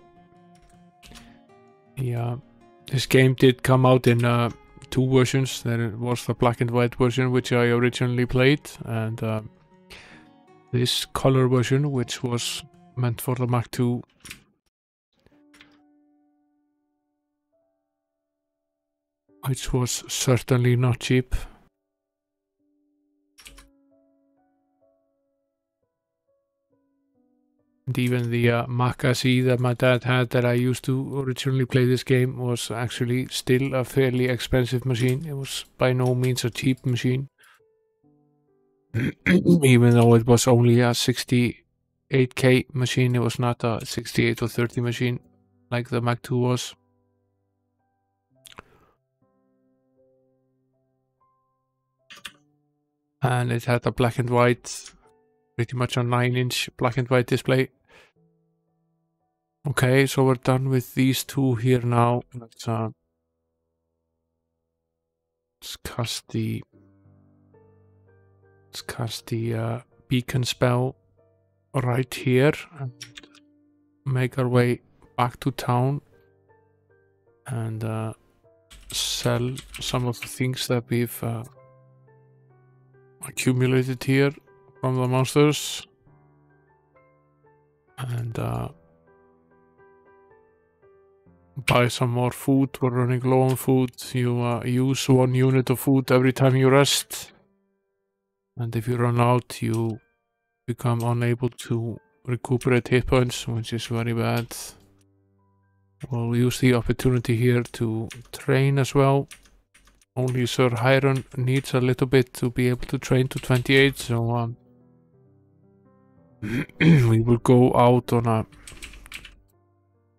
Yeah, this game did come out in 2 versions. There was the black and white version, which I originally played, and this color version, which was meant for the Mac 2. Which was certainly not cheap. And even the Mac SE that my dad had that I used to originally play this game was actually still a fairly expensive machine. It was by no means a cheap machine. Even though it was only a 68K machine, it was not a 68 or 30 machine like the Mac 2 was. And it had a black and white, pretty much a 9-inch black and white display. Okay, so we're done with these two here now. Let's cast the beacon spell right here and make our way back to town and sell some of the things that we've accumulated here from the monsters, and buy some more food. We're running low on food. You use 1 unit of food every time you rest, and if you run out you become unable to recuperate hit points, which is very bad. We'll use the opportunity here to train as well. Only Sir Hiron needs a little bit to be able to train to 28, so we will go out on a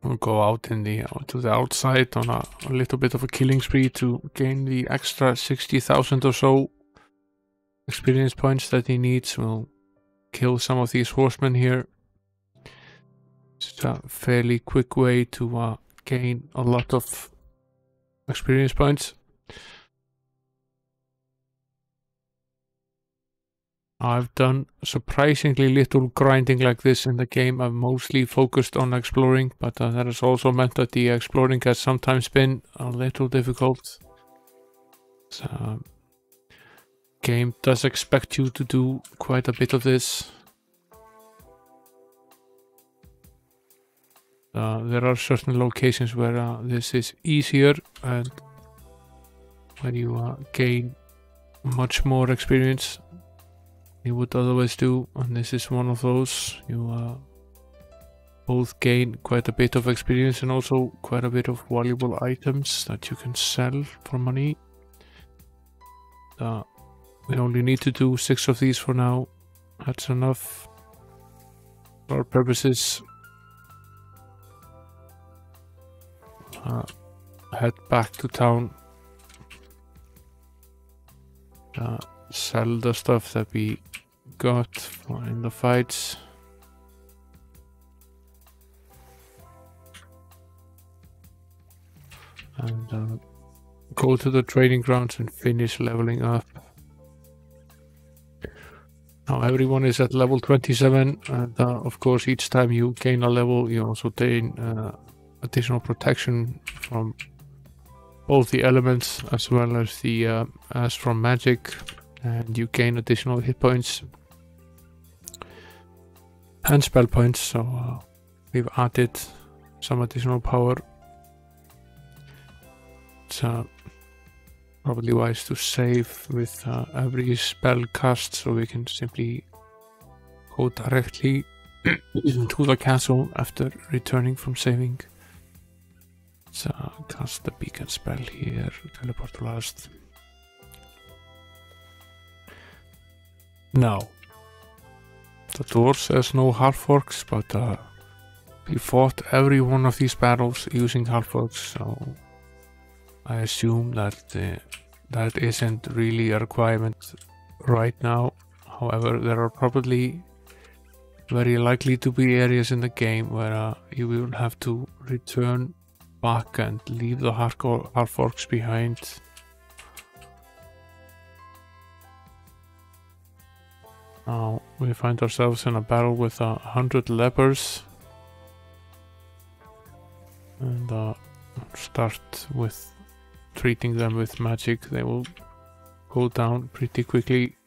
in the to the outside on a little bit of a killing spree to gain the extra 60,000 or so experience points that he needs. We'll kill some of these horsemen here. It's a fairly quick way to gain a lot of experience points. I've done surprisingly little grinding like this in the game. I've mostly focused on exploring, but that has also meant that the exploring has sometimes been a little difficult. So, game does expect you to do quite a bit of this. There are certain locations where this is easier and where you gain much more experience you would otherwise do, and this is one of those. You both gain quite a bit of experience and also quite a bit of valuable items that you can sell for money. We only need to do 6 of these for now. That's enough for our purposes. Head back to town. Sell the stuff that we got in the fights. And go to the training grounds and finish leveling up. Now everyone is at level 27, and of course each time you gain a level you also gain additional protection from both the elements as well as the as from magic, and you gain additional hit points and spell points, so we've added some additional power. It's probably wise to save with every spell cast, so we can simply go directly to the castle after returning from saving. So cast the beacon spell here, teleport to last. Now, the door says no half-orcs, but we fought every one of these battles using half-orcs, so I assume that that isn't really a requirement right now. However, there are probably very likely to be areas in the game where you will have to return back and leave the half-orcs behind. Now we find ourselves in a battle with 100 lepers, and start with treating them with magic. They will go down pretty quickly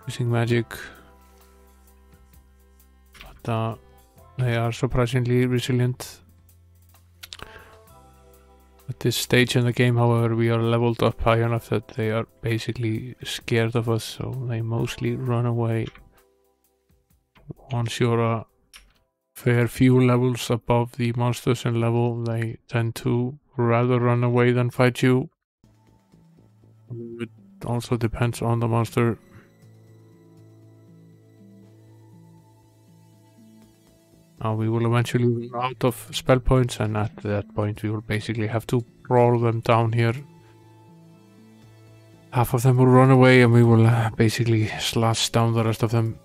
using magic, but they are surprisingly resilient. At this stage in the game, however, we are leveled up high enough that they are basically scared of us, so they mostly run away. Once you're fair few levels above the monsters in level, they tend to rather run away than fight you. It also depends on the monster. We will eventually run out of spell points, and at that point we will basically have to roll them down here. Half of them will run away, and we will basically slash down the rest of them.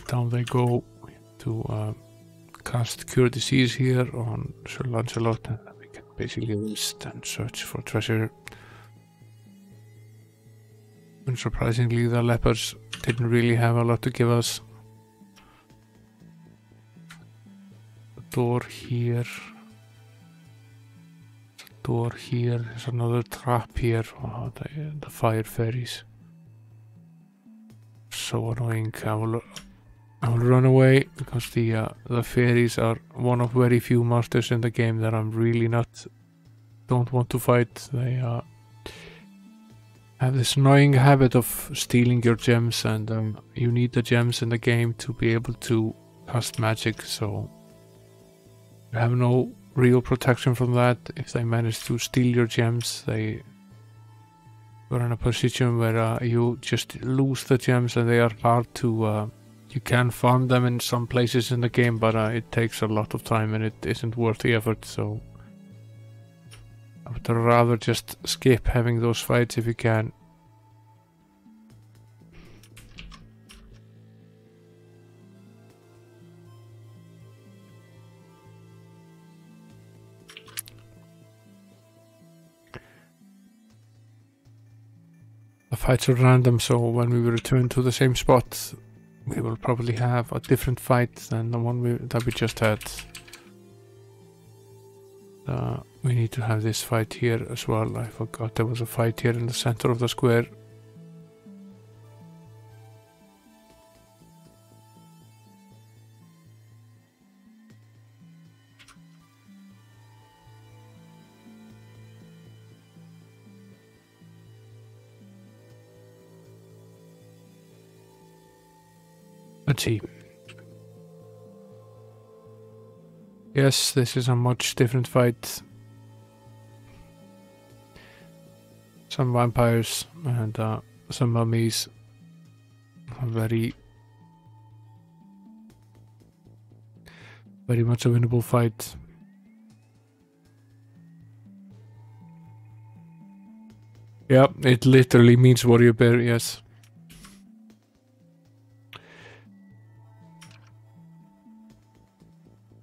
Down they go to cast Cure Disease here on Sir Lancelot, and we can basically rest and search for treasure. Unsurprisingly, the lepers didn't really have a lot to give us. The door here. The door here. There's another trap here. Oh, the fire fairies. So annoying. I will run away because the fairies are one of very few monsters in the game that I'm really don't want to fight. They have this annoying habit of stealing your gems, and you need the gems in the game to be able to cast magic, so you have no real protection from that. If they manage to steal your gems, they are in a position where you just lose the gems, and they are hard to you can farm them in some places in the game, but it takes a lot of time and it isn't worth the effort, so I would rather just skip having those fights if you can. The fights are random, so when we return to the same spot, we will probably have a different fight than the one that we just had. We need to have this fight here as well. I forgot there was a fight here in the center of the square. Let's see. Yes, this is a much different fight. Some vampires and some mummies. A very much a winnable fight. Yeah, it literally means warrior bear, yes.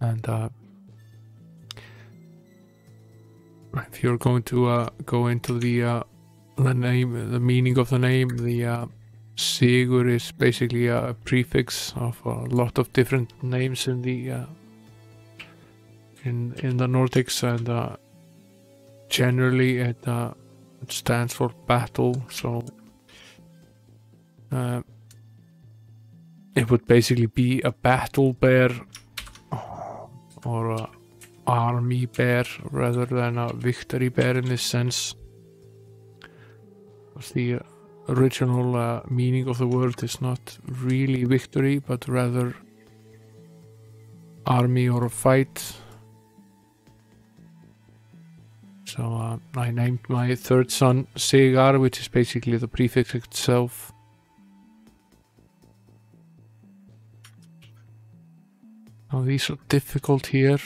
And if you're going to go into the name, the meaning of the name, the Sigur is basically a prefix of a lot of different names in the in the Nordics, and generally it stands for battle. So it would basically be a battle bear or a army bear rather than a victory bear in this sense. Because the original meaning of the word is not really victory, but rather army or a fight. So I named my third son Sigar, which is basically the prefix itself. Now these are difficult here.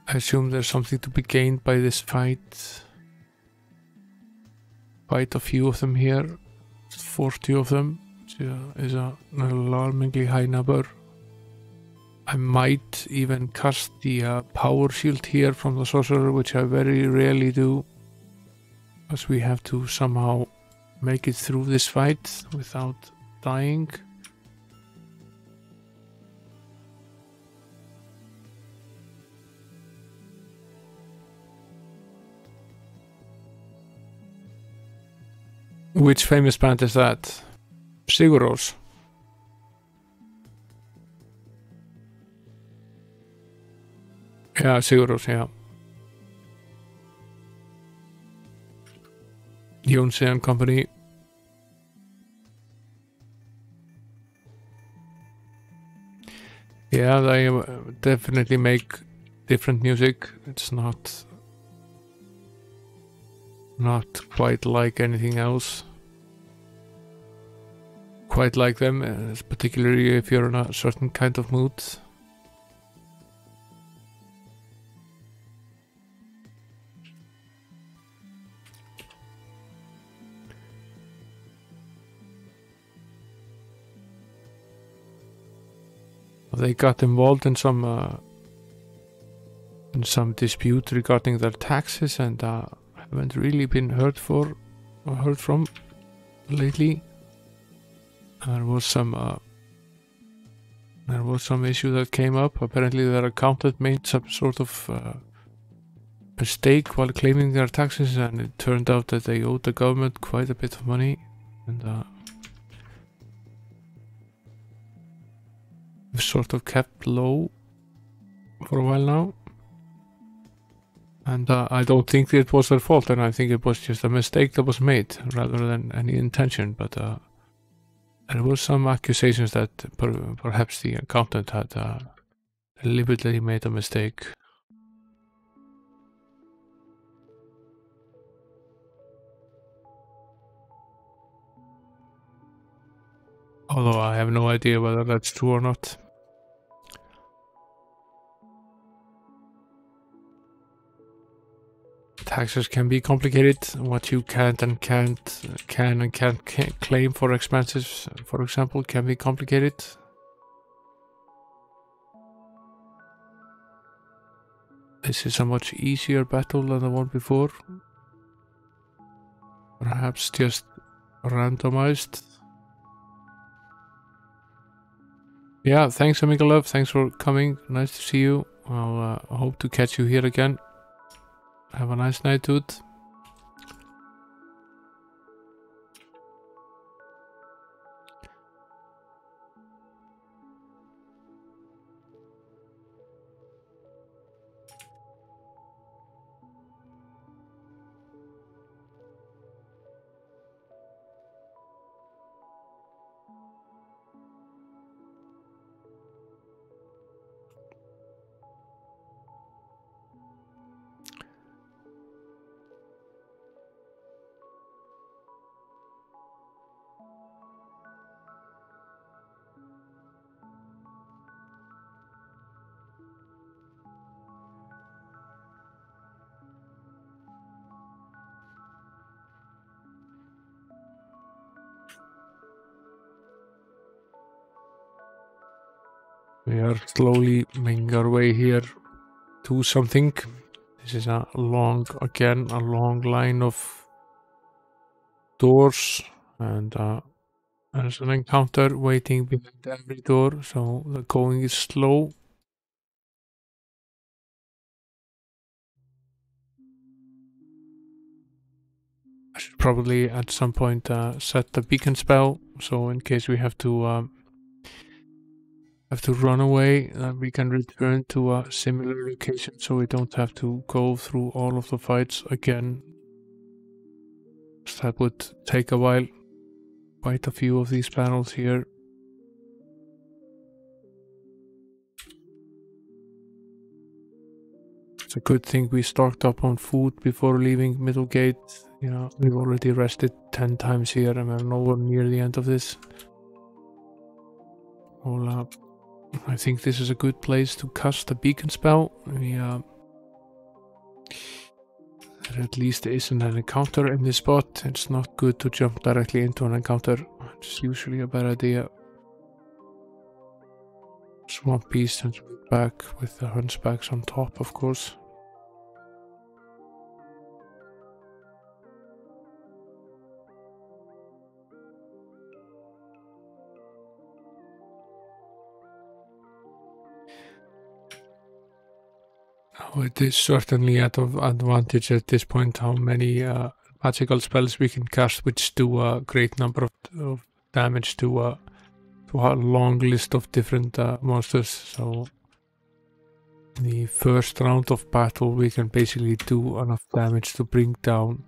I assume there's something to be gained by this fight. Quite a few of them here. 40 of them, which is an alarmingly high number. I might even cast the power shield here from the sorcerer, which I very rarely do, because we have to somehow make it through this fight without dying. Which famous band is that? Sigur Rós. Yeah, Sigur Rós, yeah. Yonse and company. Yeah, they definitely make different music. It's not quite like anything else. Quite like them, particularly if you're in a certain kind of mood. They got involved in some dispute regarding their taxes, and haven't really been heard from lately. There was some issue that came up. Apparently, their accountant made some sort of mistake while claiming their taxes, and it turned out that they owed the government quite a bit of money, and sort of kept low for a while now. And I don't think it was their fault, and I think it was just a mistake that was made rather than any intention. But there was some accusations that perhaps the accountant had deliberately made a mistake. Although I have no idea whether that's true or not. Taxes can be complicated. What you can and can't claim for expenses, for example, can be complicated. This is a much easier battle than the one before. Perhaps just randomized. Yeah, thanks Amiga Love. Thanks for coming. Nice to see you. I'll hope to catch you here again. Have a nice night, dude. We are slowly making our way here to something. This is a long line of doors, and there's an encounter waiting behind every door, so the going is slow. I should probably at some point set the beacon spell, so in case we have to run away, we can return to a similar location, so we don't have to go through all of the fights again. That would take a while. Quite a few of these panels here. It's a good thing we stocked up on food before leaving Middlegate. You know, we've already rested 10 times here, and we're nowhere near the end of this. Hold up. I think this is a good place to cast the beacon spell. There at least isn't an encounter in this spot. It's not good to jump directly into an encounter. It's usually a bad idea. Swamp Beast and back with the hunchbacks on top, of course. Oh, it is certainly at an advantage at this point how many magical spells we can cast, which do a great number of damage to a long list of different monsters. So in the first round of battle we can basically do enough damage to bring down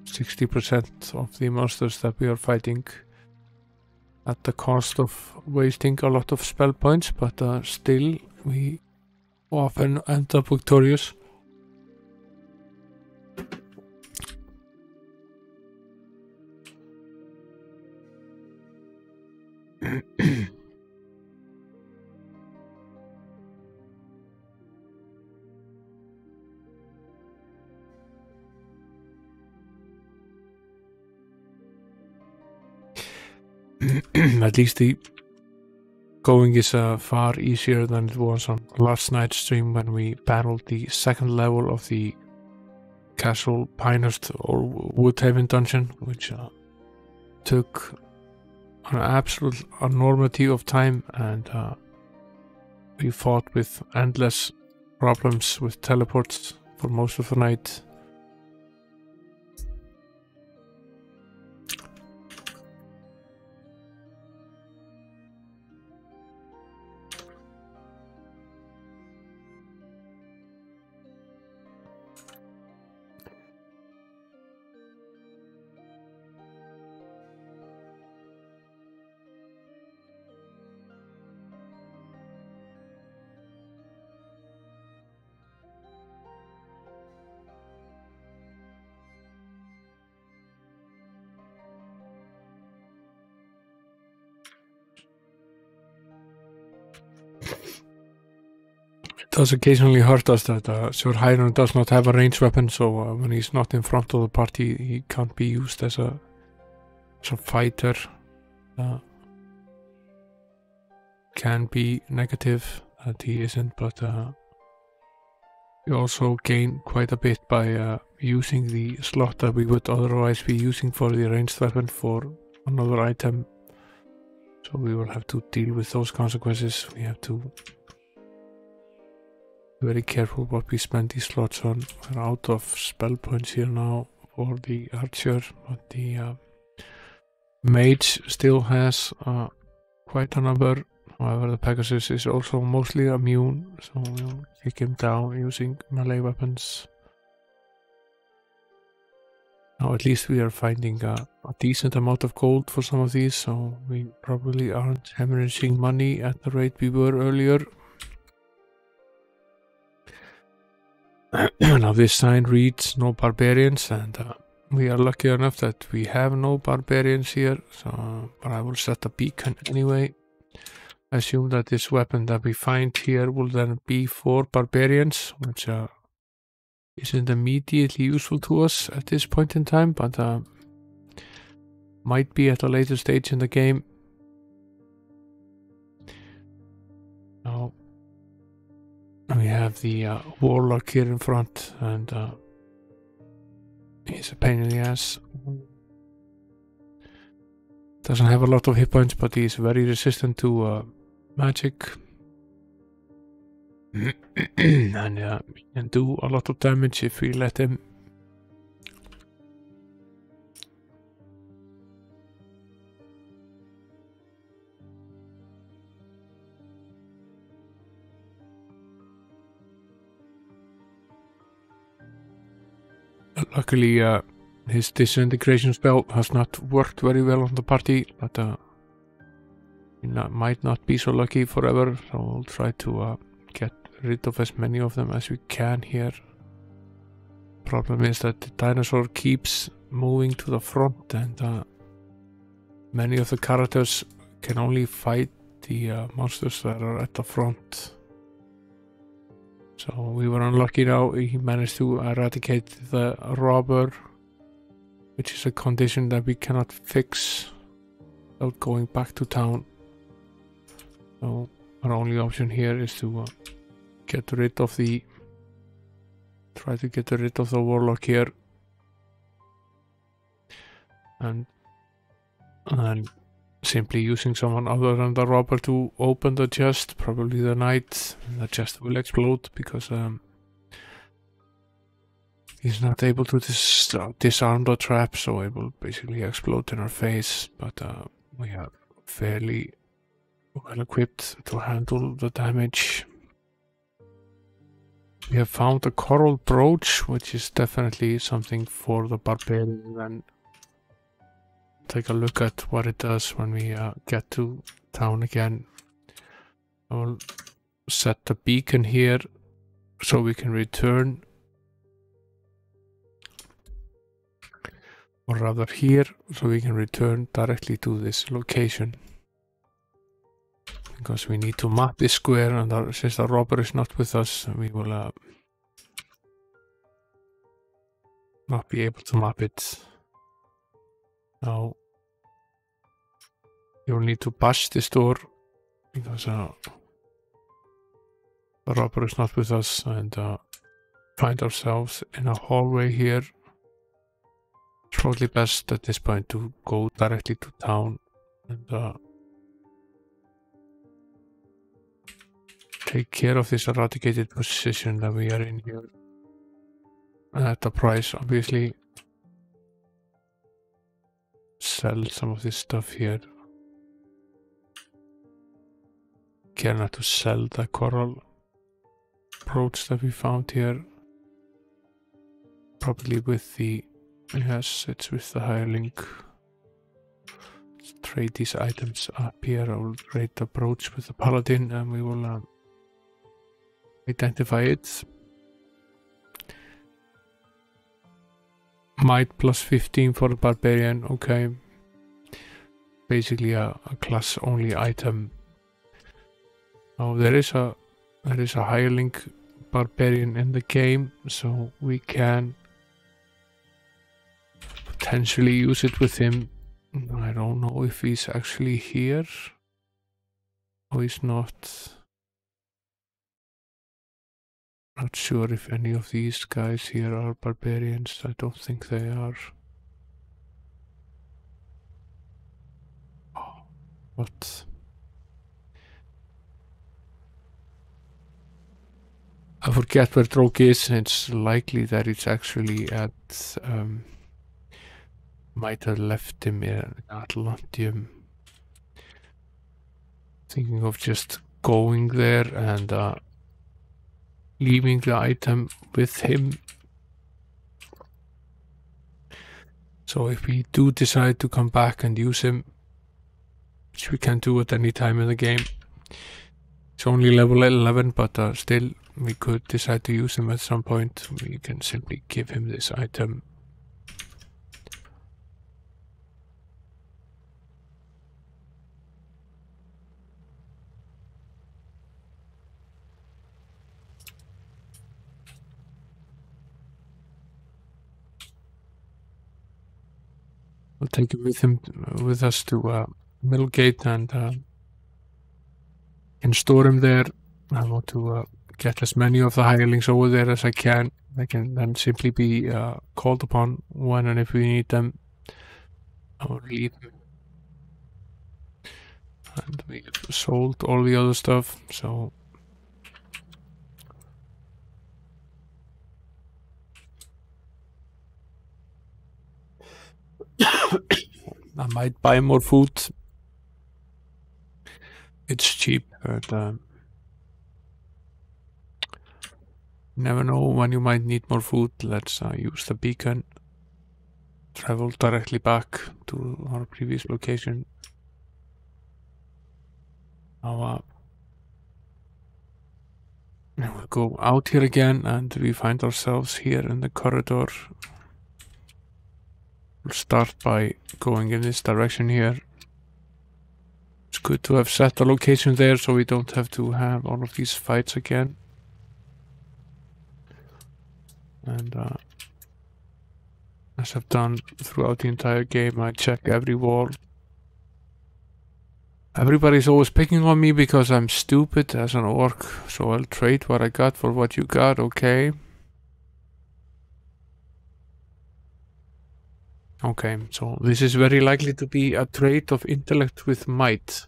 60% of the monsters that we are fighting at the cost of wasting a lot of spell points, but still we often end up victorious. At least the going is far easier than it was on last night's stream when we battled the second level of the Castle Pinehurst or Woodhaven dungeon, which took an absolute enormity of time, and we fought with endless problems with teleports for most of the night. Does occasionally hurt us that Sir Hiron does not have a ranged weapon, so when he's not in front of the party, he can't be used as a fighter. Can be negative that he isn't, but we also gain quite a bit by using the slot that we would otherwise be using for the ranged weapon for another item. So we will have to deal with those consequences. We have to very careful what we spend these slots on. We're out of spell points here now for the archer, but the mage still has quite a number. However, the Pegasus is also mostly immune, so we'll kick him down using melee weapons. Now at least we are finding a decent amount of gold for some of these, so we probably aren't hemorrhaging money at the rate we were earlier. Now this sign reads no barbarians, and we are lucky enough that we have no barbarians here, so but I will set a beacon anyway. I assume that this weapon that we find here will then be for barbarians, which isn't immediately useful to us at this point in time, but might be at a later stage in the game. Now we have the warlock here in front, and he's a pain in the ass. Doesn't have a lot of hit points, but he's very resistant to magic. And he can do a lot of damage if we let him. Luckily, his disintegration spell has not worked very well on the party, but he might not be so lucky forever, so we'll try to get rid of as many of them as we can here. Problem is that the dinosaur keeps moving to the front, and many of the characters can only fight the monsters that are at the front. So we were unlucky now. He managed to eradicate the robber, which is a condition that we cannot fix without going back to town. So our only option here is to get rid of the warlock here, and simply using someone other than the robber to open the chest, probably the knight. The chest will explode because he's not able to disarm the trap, so it will basically explode in our face. But we are fairly well equipped to handle the damage. We have found a coral brooch, which is definitely something for the barbarian. Then take a look at what it does when we get to town again. I will set the beacon here so we can return, or rather here, so we can return directly to this location. Because we need to map this square, and since the robber is not with us, we will not be able to map it. Now, you'll need to bash this door, because the robber is not with us, and find ourselves in a hallway here. It's probably best at this point to go directly to town and take care of this eradicated position that we are in here. At the price, obviously. Sell some of this stuff here. Care not to sell the coral brooch that we found here. Probably with the... Yes, it's with the hireling. Let's trade these items up here. I will trade the brooch with the paladin and we will identify it. Might plus 15 for the barbarian, okay. Basically a class only item. Now there is a hireling barbarian in the game, so we can potentially use it with him. I don't know if he's actually here. Oh, he's not. Not sure if any of these guys here are barbarians. I don't think they are. Oh, what? I forget where Droke is. It's likely that it's actually at... might have left him in Atlantium. Thinking of just going there and leaving the item with him. So if we do decide to come back and use him, which we can do at any time in the game, it's only level 11, but still we could decide to use him at some point. We can simply give him this item. We'll take it with us to Middlegate and store him there. I want to get as many of the hirelings over there as I can. They can then simply be called upon when and if we need them. I will leave them. And we have sold all the other stuff, so I might buy more food. It's cheap, but never know when you might need more food. Let's use the beacon. Travel directly back to our previous location. Now we'll go out here again and we find ourselves here in the corridor. We'll start by going in this direction here. It's good to have set the location there so we don't have to have all of these fights again. And as I've done throughout the entire game, I check every wall. Everybody's always picking on me because I'm stupid as an orc, so I'll trade what I got for what you got, okay? Okay, so this is very likely to be a trait of intellect with might.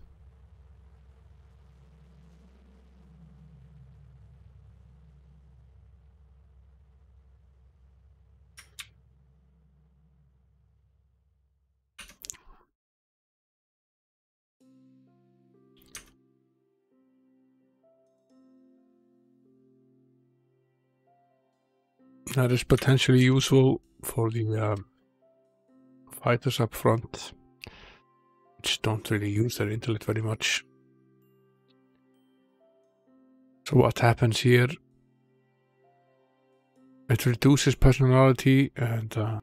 that is potentially useful for the fighters up front, which don't really use their intellect very much. So what happens here? It reduces personality and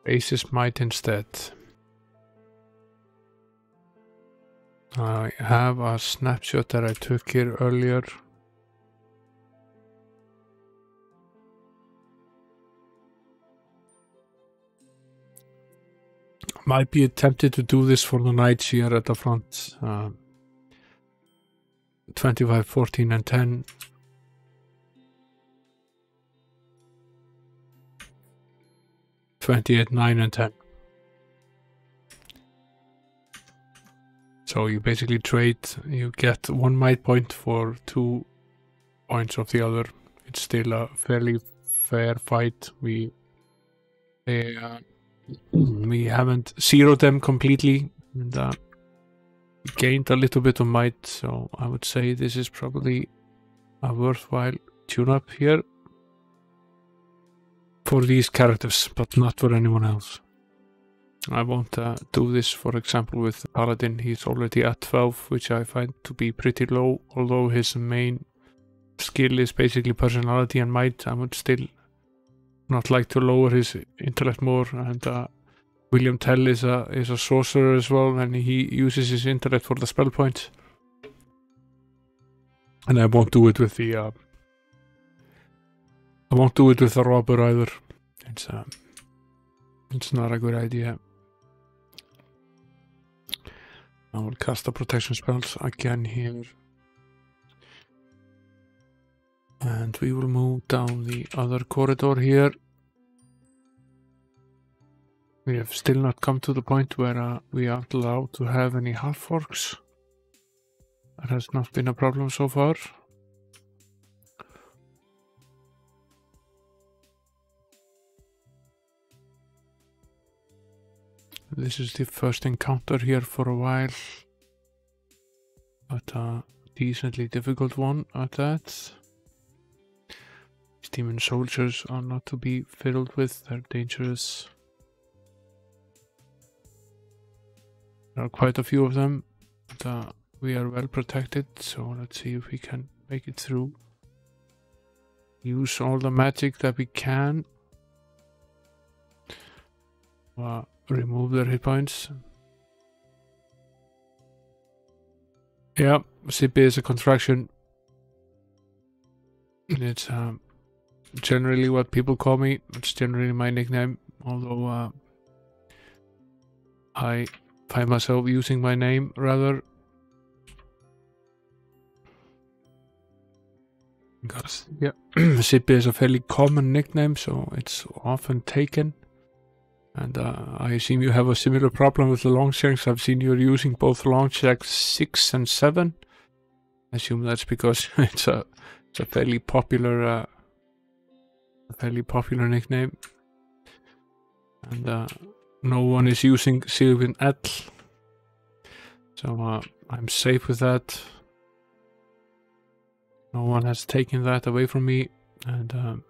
bases might instead. I have a snapshot that I took here earlier. Might be tempted to do this for the knights here at the front. 25, 14 and 10. (28, 9 and 10). So you basically trade, you get 1 might point for 2 points of the other. It's still a fairly fair fight. We haven't zeroed them completely, and gained a little bit of might, so I would say this is probably a worthwhile tune-up here for these characters, but not for anyone else. I won't do this, for example, with the Paladin. He's already at 12, which I find to be pretty low, although his main skill is basically personality and might. I would still not like to lower his intellect more, and William Tell is a sorcerer as well, and he uses his intellect for the spell points. And I won't do it with the robber either. It's not a good idea. I will cast the protection spells again here. And we will move down the other corridor here. We have still not come to the point where we aren't allowed to have any half-orcs. That has not been a problem so far. This is the first encounter here for a while, but a decently difficult one at that. These demon soldiers are not to be fiddled with, they're dangerous. There are quite a few of them, but we are well protected, so let's see if we can make it through. Use all the magic that we can. Remove their hit points. Yeah, CP is a contraction. It's generally what people call me. It's generally my nickname, although I find myself using my name rather. Because, yeah, CP is a fairly common nickname, so it's often taken. And I assume you have a similar problem with the Longshanks. I've seen you're using both Longshanks 6 and 7. I assume that's because it's a fairly popular nickname. And no one is using Sylvan L. So I'm safe with that. No one has taken that away from me. And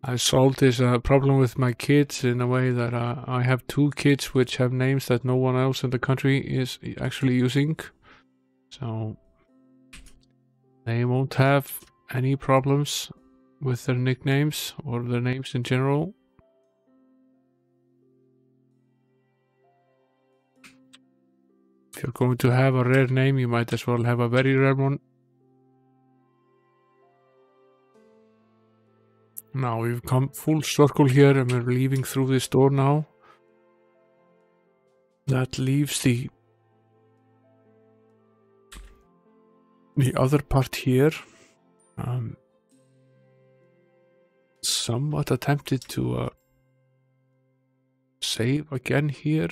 I solved this problem with my kids in a way that I have 2 kids which have names that no one else in the country is actually using. So they won't have any problems with their nicknames or their names in general. If you're going to have a rare name, you might as well have a very rare one. Now we've come full circle here and we're leaving through this door now. That leaves the other part here. Somewhat attempted to save again here,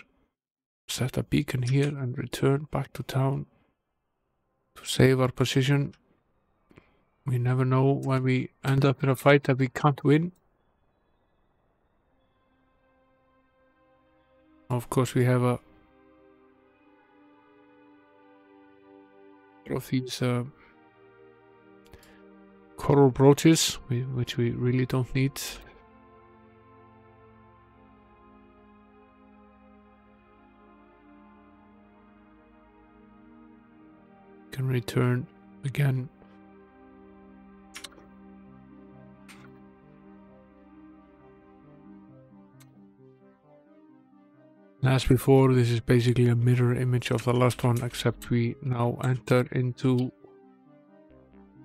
set a beacon here and return back to town to save our position. We never know when we end up in a fight that we can't win. Of course we have a of these coral brooches, which we really don't need. Can return again. As before, this is basically a mirror image of the last one, except we now enter into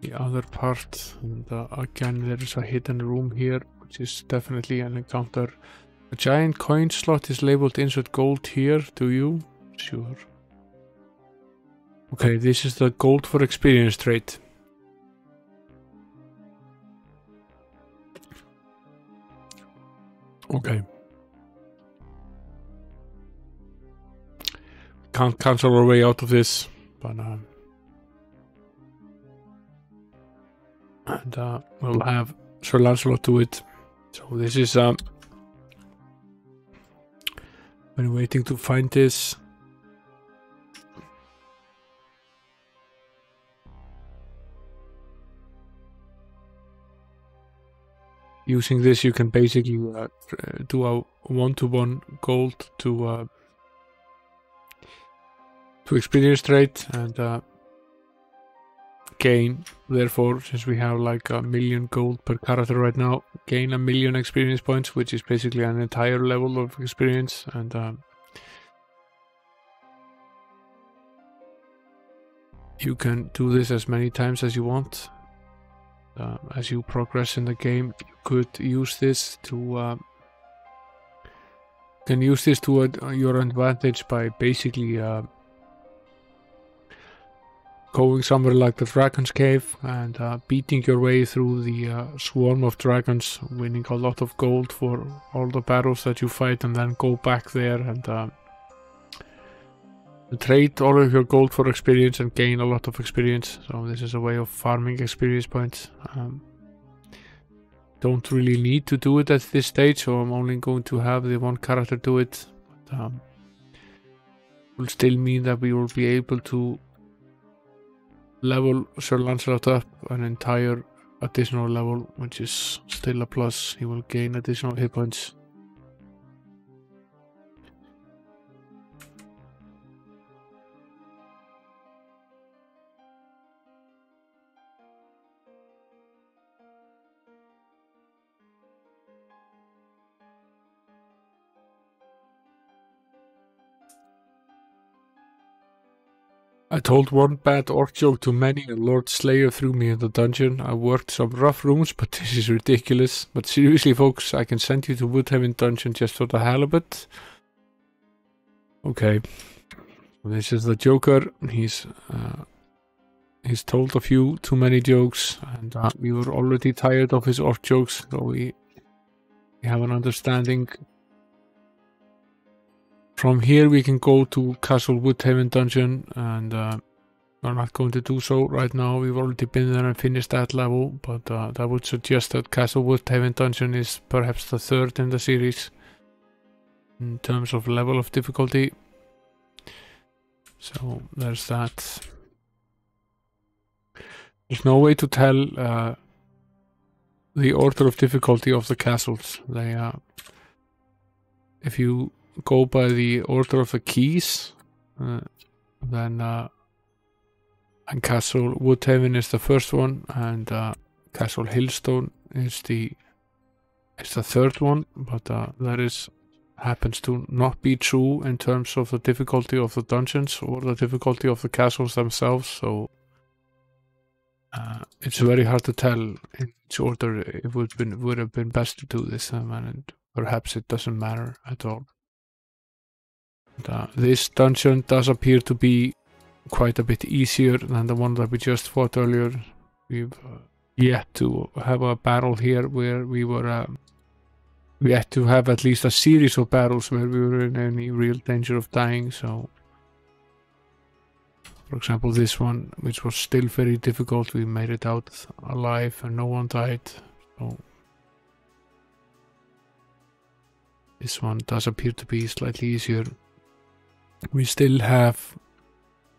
the other part, and again there is a hidden room here, which is definitely an encounter. A giant coin slot is labeled insert gold here. Do you? Sure. Okay, this is the gold for experience trait. Okay. Can't cancel our way out of this, but and we'll have Sir Lancelot do it. So this is been waiting to find this. Using this, you can basically do a one-to-one gold to experience trait, and gain, therefore, since we have like 1,000,000 gold per character right now, gain 1,000,000 experience points, which is basically an entire level of experience. And you can do this as many times as you want. As you progress in the game, you could use this to your advantage by basically going somewhere like the Dragon's Cave and beating your way through the swarm of dragons, winning a lot of gold for all the battles that you fight, and then go back there and trade all of your gold for experience and gain a lot of experience. So this is a way of farming experience points. Don't really need to do it at this stage, so I'm only going to have the one character do it. But will still mean that we will be able to level Sir Lancelot up an entire additional level, which is still a plus. He will gain additional hit points. I told one bad orc joke to many and Lord Slayer threw me in the dungeon. I worked some rough rooms, but this is ridiculous. But seriously folks, I can send you to Woodhaven dungeon just for the halibut. Okay. This is the Joker. He's told a few too many jokes, and we were already tired of his orc jokes, so we have an understanding. From here we can go to Castle Woodhaven dungeon, and we're not going to do so right now. We've already been there and finished that level, but that would suggest that Castle Woodhaven dungeon is perhaps the third in the series in terms of level of difficulty. So there's that. There's no way to tell the order of difficulty of the castles. They if you go by the order of the keys, then and Castle Woodhaven is the first one, and Castle Hillstone is the third one, but that happens to not be true in terms of the difficulty of the dungeons or the difficulty of the castles themselves. So it's very hard to tell in which order it would have been best to do this, and perhaps it doesn't matter at all. This dungeon does appear to be quite a bit easier than the one that we just fought earlier. We've yet to have a battle here where we had to have at least a series of battles where we were in any real danger of dying. So, for example, this one, which was still very difficult, we made it out alive and no one died. So this one does appear to be slightly easier. We still have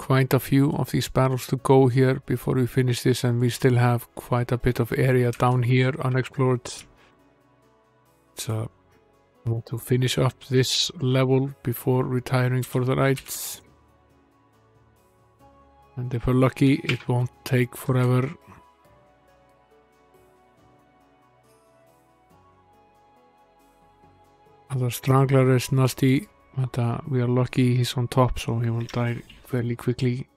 quite a few of these battles to go here before we finish this, and we still have quite a bit of area down here unexplored. So I want to finish up this level before retiring for the night. And if we're lucky, it won't take forever. The Strangler is nasty, but we are lucky he's on top, so he will die fairly quickly.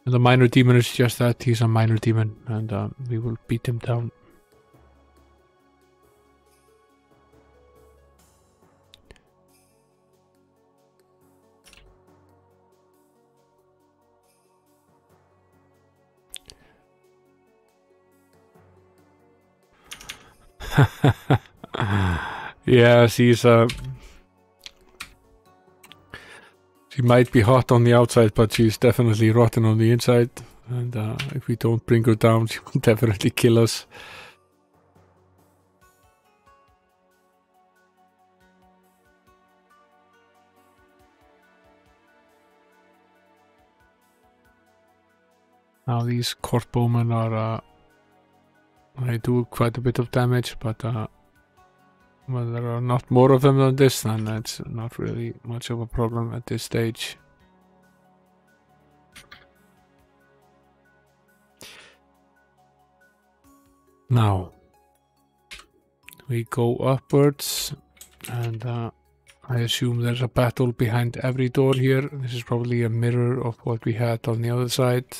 And the minor demon is just that, he's a minor demon, and we will beat him down. Yeah, she might be hot on the outside, but she's definitely rotten on the inside. And if we don't bring her down, she will definitely kill us. Now these court bowmen are, they do quite a bit of damage, but when there are not more of them than this, then it's not really much of a problem at this stage. Now we go upwards, and I assume there's a battle behind every door here. This is probably a mirror of what we had on the other side.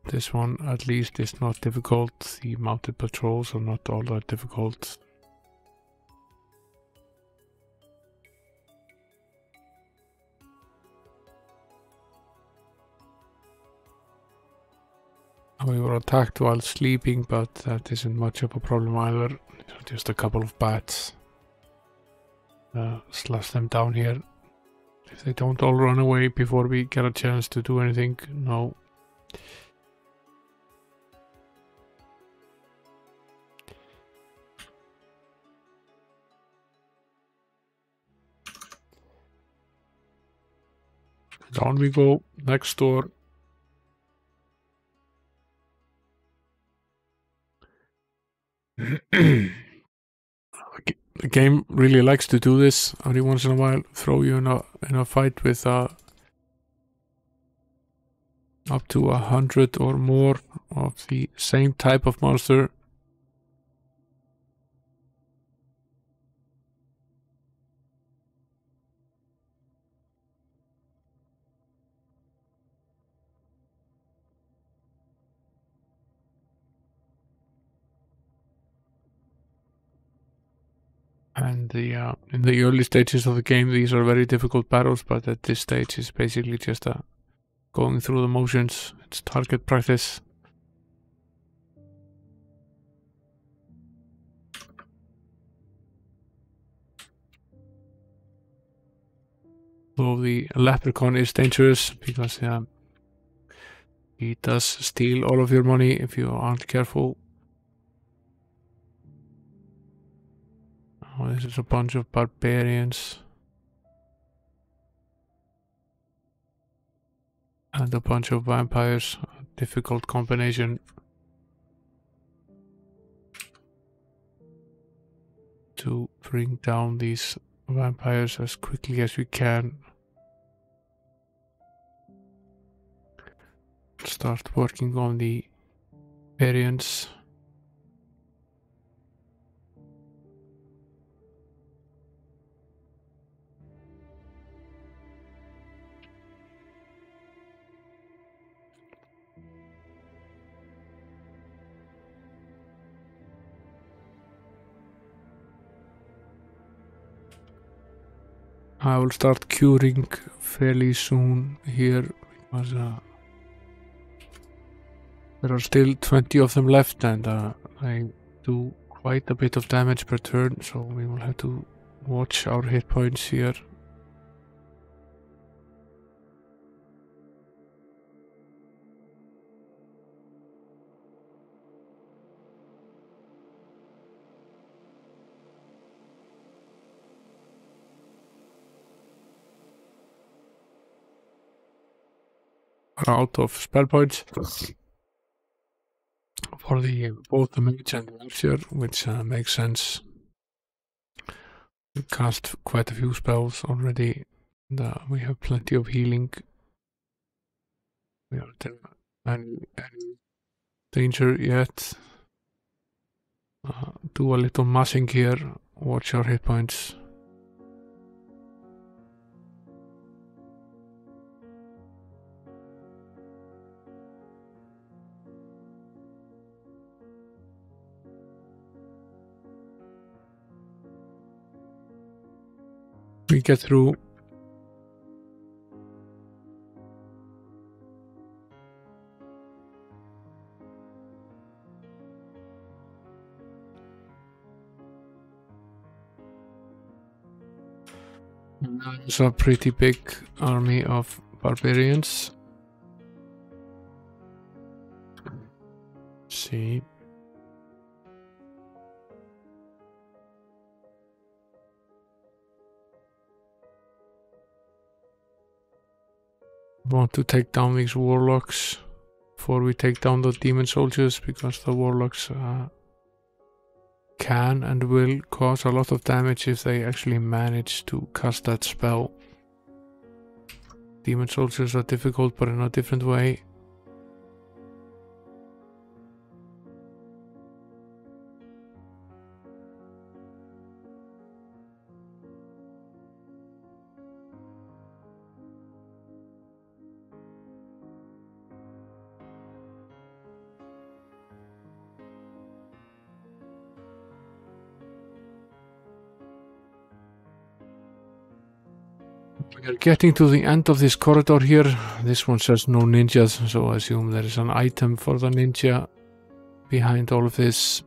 This one, at least, is not difficult. The mounted patrols are not all that difficult. We were attacked while sleeping, but that isn't much of a problem either. Just a couple of bats. Slash them down here. If they don't all run away before we get a chance to do anything, no. Down we go, next door. The game really likes to do this every once in a while, throw you in a fight with up to 100 or more of the same type of monster. And in the early stages of the game, these are very difficult battles, but at this stage, it's basically just going through the motions. It's target practice. So the leprechaun is dangerous because he does steal all of your money if you aren't careful. Oh, this is a bunch of barbarians. And a bunch of vampires. A difficult combination. To bring down these vampires as quickly as we can. Start working on the variants. I will start curing fairly soon here because there are still 20 of them left, and I do quite a bit of damage per turn, so we will have to watch our hit points here. are out of spell points for both the mage and the archer, which makes sense. We cast quite a few spells already, and we have plenty of healing. We aren't in any danger yet. Do a little massing here, watch our hit points. We get through. There's a pretty big army of barbarians. Let's see. Want to take down these warlocks before we take down the demon soldiers, because the warlocks can and will cause a lot of damage if they actually manage to cast that spell. Demon soldiers are difficult, but in a different way. We are getting to the end of this corridor here. This one says no ninjas, so I assume there is an item for the ninja behind all of this.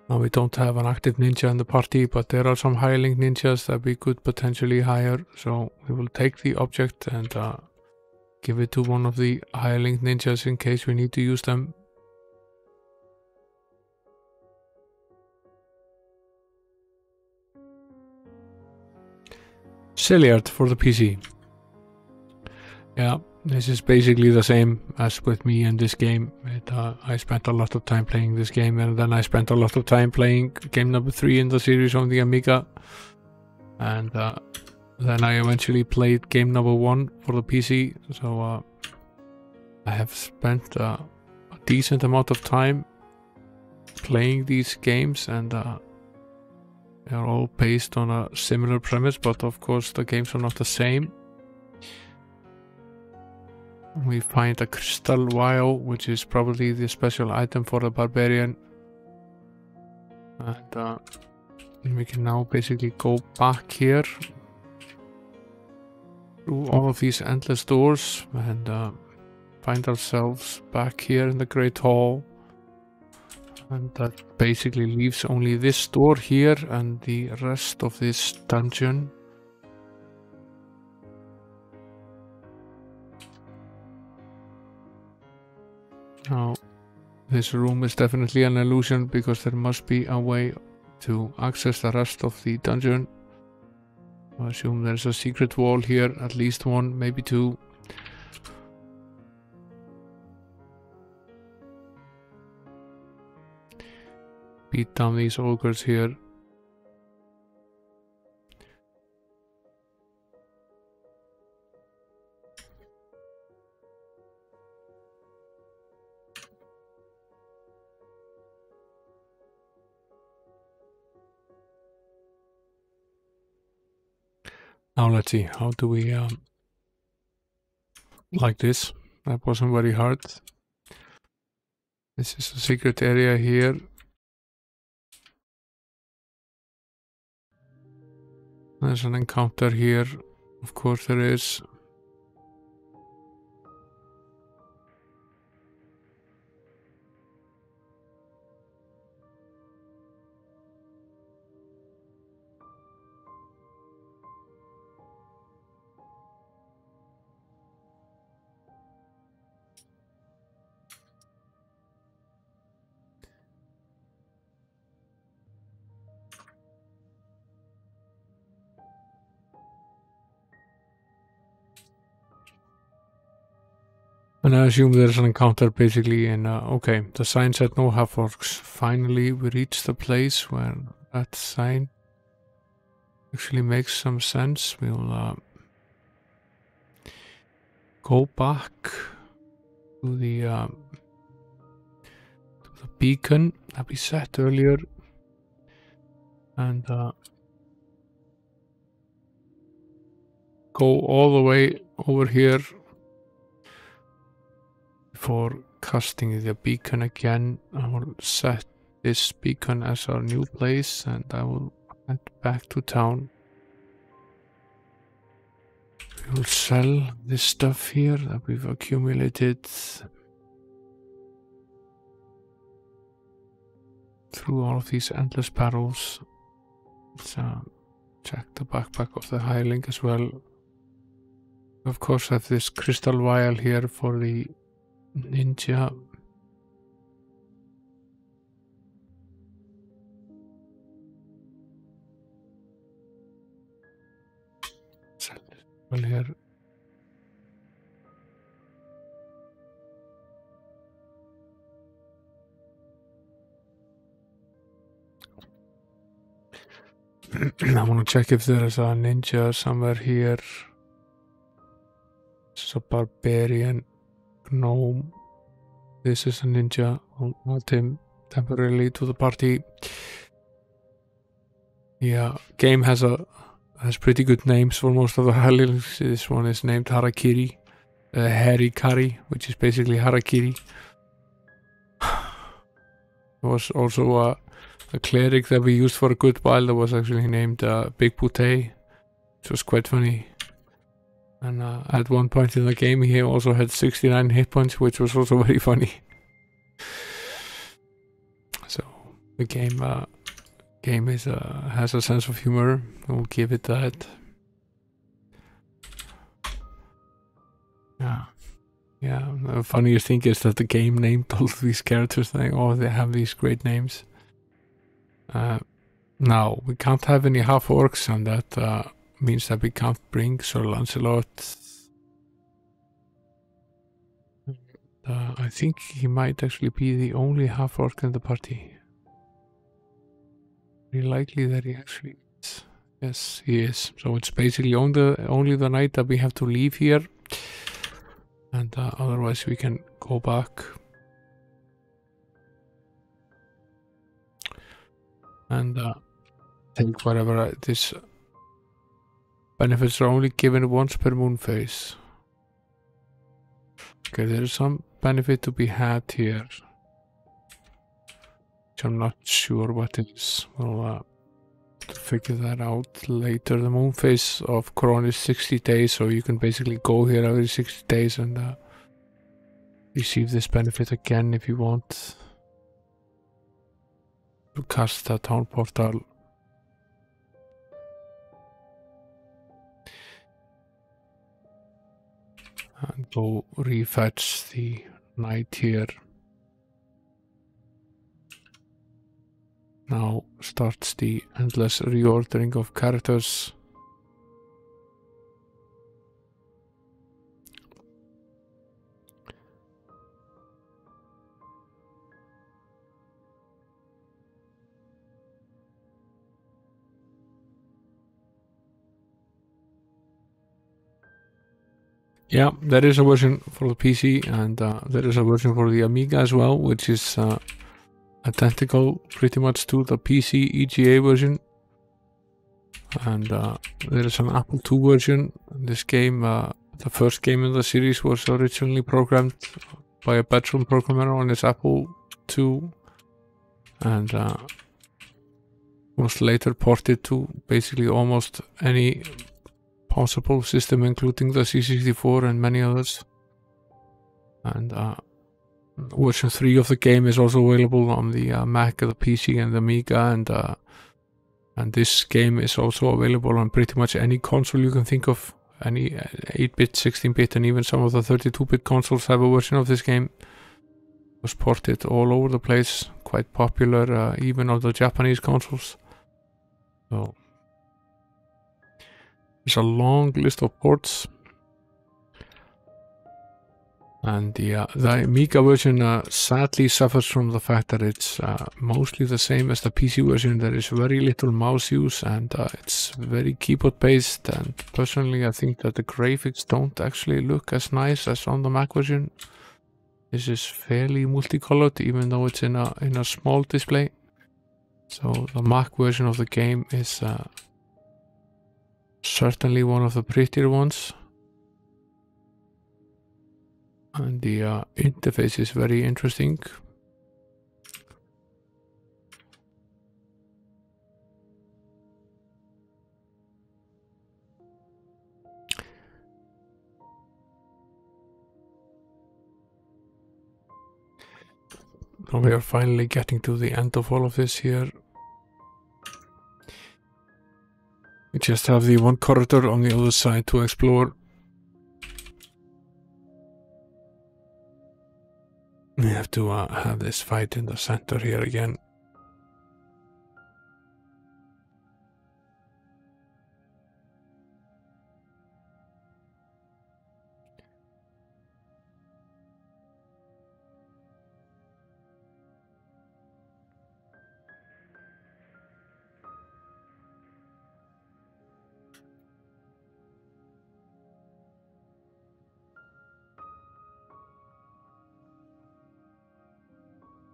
Now we don't have an active ninja in the party, but there are some hireling ninjas that we could potentially hire, so we will take the object and give it to one of the hireling ninjas in case we need to use them. Cilliard for the PC. Yeah, this is basically the same as with me in this game. I spent a lot of time playing this game, and then I spent a lot of time playing game number 3 in the series on the Amiga. And then I eventually played game number 1 for the PC, so I have spent a decent amount of time playing these games, and they are all based on a similar premise, but of course the games are not the same. We find a crystal vial, which is probably the special item for the barbarian. And we can now basically go back here through all of these endless doors and find ourselves back here in the Great Hall. And that basically leaves only this door here and the rest of this dungeon. Now, this room is definitely an illusion, because there must be a way to access the rest of the dungeon. I assume there's a secret wall here, at least one, maybe two. Beat down these ogres here. Now let's see, how do we like this? That wasn't very hard. This is a secret area here. There's an encounter here, of course there is. And I assume there's an encounter basically in, okay, the sign said no half-orcs. Finally, we reached the place where that sign actually makes some sense. We'll go back to the beacon that we set earlier and go all the way over here before casting the beacon again. I will set this beacon as our new place and I will head back to town. We will sell this stuff here that we've accumulated through all of these endless barrels. Let's check the backpack of the hireling as well. Of course, I have this crystal vial here for the ninja. Sell this well here. I want to check if there is a ninja somewhere here. This is a barbarian gnome. This is a ninja. I'll add him temporarily to the party. Yeah, game has pretty good names for most of the hirelings. This one is named Harakiri, Harikari, which is basically Harakiri. There was also a cleric that we used for a good while that was actually named Big Boutte, which was quite funny. And at one point in the game he also had 69 hit points, which was also very funny. So the game is has a sense of humor. We'll give it that. Yeah. The funniest thing is that the game named all of these characters like, oh, they have these great names. Now we can't have any half orcs, and that means that we can't bring Sir Lancelot. I think he might actually be the only half orc in the party. Very likely that he actually is. Yes, he is. So it's basically only the night that we have to leave here, and otherwise we can go back. And take whatever this benefits are only given once per moon phase. Okay, there is some benefit to be had here, which I'm not sure what it is. We'll figure that out later. The moon phase of Coron is 60 days, so you can basically go here every 60 days and receive this benefit again if you want to cast a town portal. And go refetch the knight here. Now starts the endless reordering of characters. Yeah, there is a version for the PC, and there is a version for the Amiga as well, which is identical pretty much to the PC EGA version. And there is an Apple II version. This game, the first game in the series, was originally programmed by a bedroom programmer on his Apple II, and was later ported to basically almost any possible system, including the C64 and many others. And version 3 of the game is also available on the Mac, the PC, and the Amiga, and this game is also available on pretty much any console you can think of. Any 8-bit, 16-bit, and even some of the 32-bit consoles have a version of this game. It was ported all over the place, quite popular, even on the Japanese consoles. So there's a long list of ports. And the Amiga version sadly suffers from the fact that it's mostly the same as the PC version. There is very little mouse use, and it's very keyboard based. And personally, I think that the graphics don't actually look as nice as on the Mac version. This is fairly multicolored, even though it's in a small display. So the Mac version of the game is certainly one of the prettier ones. And the interface is very interesting. So we are finally getting to the end of all of this here. We just have the one corridor on the other side to explore. We have to have this fight in the center here again.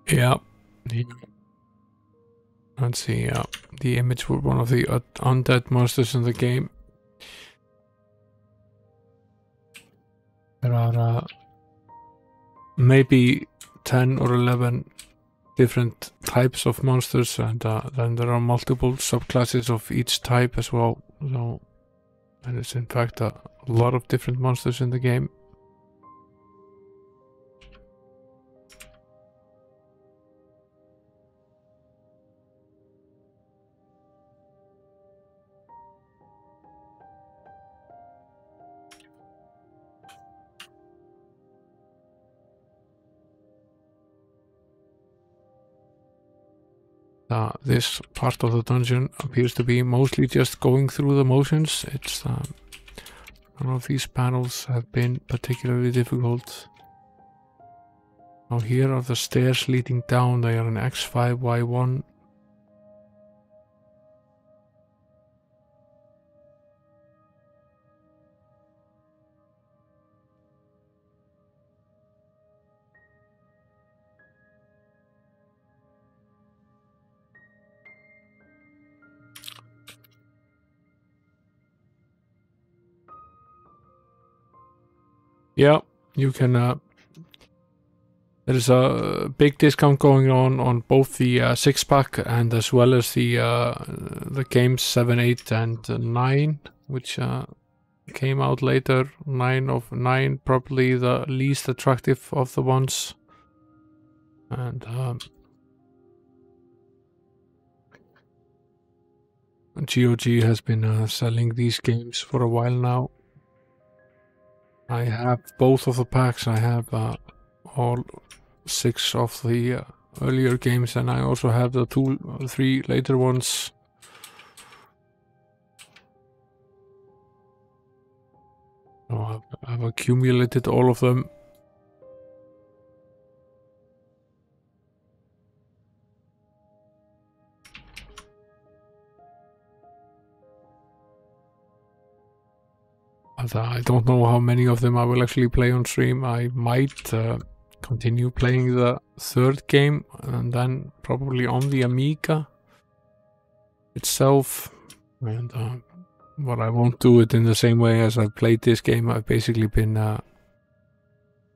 Yeah. Let's see, the image for one of the undead monsters in the game. There are maybe 10 or 11 different types of monsters, and then there are multiple subclasses of each type as well. So there is in fact a lot of different monsters in the game. This part of the dungeon appears to be mostly just going through the motions. It's none of these panels have been particularly difficult. Now here are the stairs leading down. They are in X5, Y1. Yeah, you can. There is a big discount going on both the 6-pack and as well as the games 7, 8, and 9, which came out later. 9 probably the least attractive of the ones, and GOG has been selling these games for a while now. I have both of the packs. I have all 6 of the earlier games, and I also have the 2 or 3 later ones. So I've accumulated all of them. But I don't know how many of them I will actually play on stream. I might continue playing the 3rd game, and then probably on the Amiga itself. And but I won't do it in the same way as I've played this game. I've basically been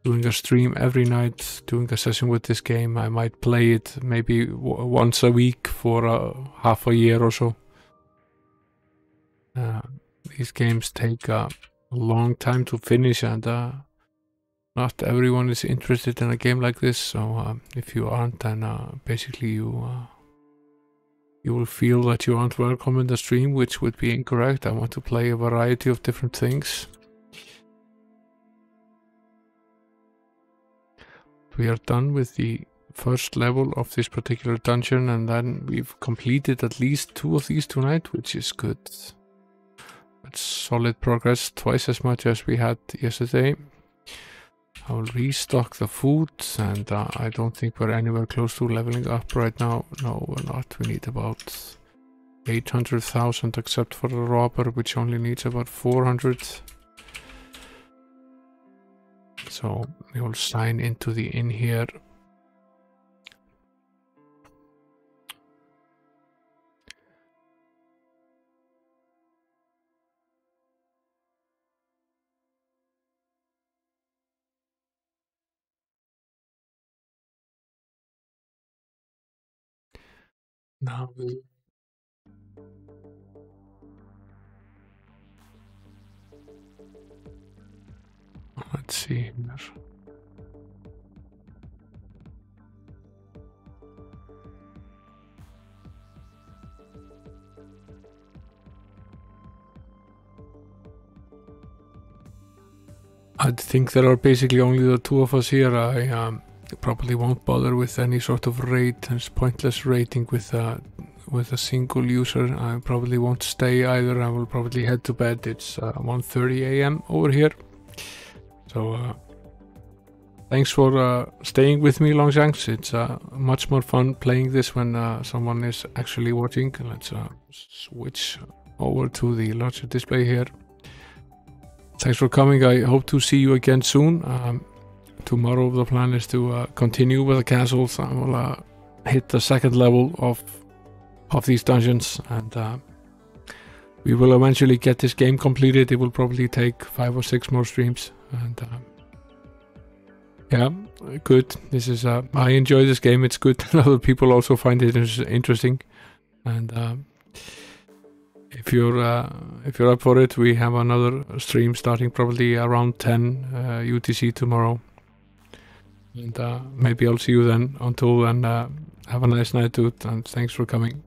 doing a stream every night, doing a session with this game. I might play it maybe once a week for half a year or so. These games take a long time to finish, and not everyone is interested in a game like this. So if you aren't, then basically you will feel that you aren't welcome in the stream, which would be incorrect. I want to play a variety of different things. We are done with the first level of this particular dungeon, and then we've completed at least 2 of these tonight, which is good. It's solid progress, twice as much as we had yesterday. I will restock the food, and I don't think we're anywhere close to leveling up right now. No, we're not. We need about 800,000 except for the robber, which only needs about 400. So we will sign into the inn here. Now let's see here. I think there are basically only the two of us here. I probably won't bother with any sort of raid. It's pointless raiding with a single user. I probably won't stay either. I will probably head to bed. It's 1:30 a.m. over here. So thanks for staying with me, Longshanks. It's much more fun playing this when someone is actually watching. Let's switch over to the larger display here. Thanks for coming. I hope to see you again soon. Tomorrow the plan is to continue with the castles. I will hit the second level of these dungeons, and we will eventually get this game completed. It will probably take 5 or 6 more streams, and yeah, good. This is I enjoy this game. It's good. Other people also find it interesting, and if you're up for it, we have another stream starting probably around 10 UTC tomorrow, and maybe I'll see you then. Until then, have a nice night, dude, and thanks for coming.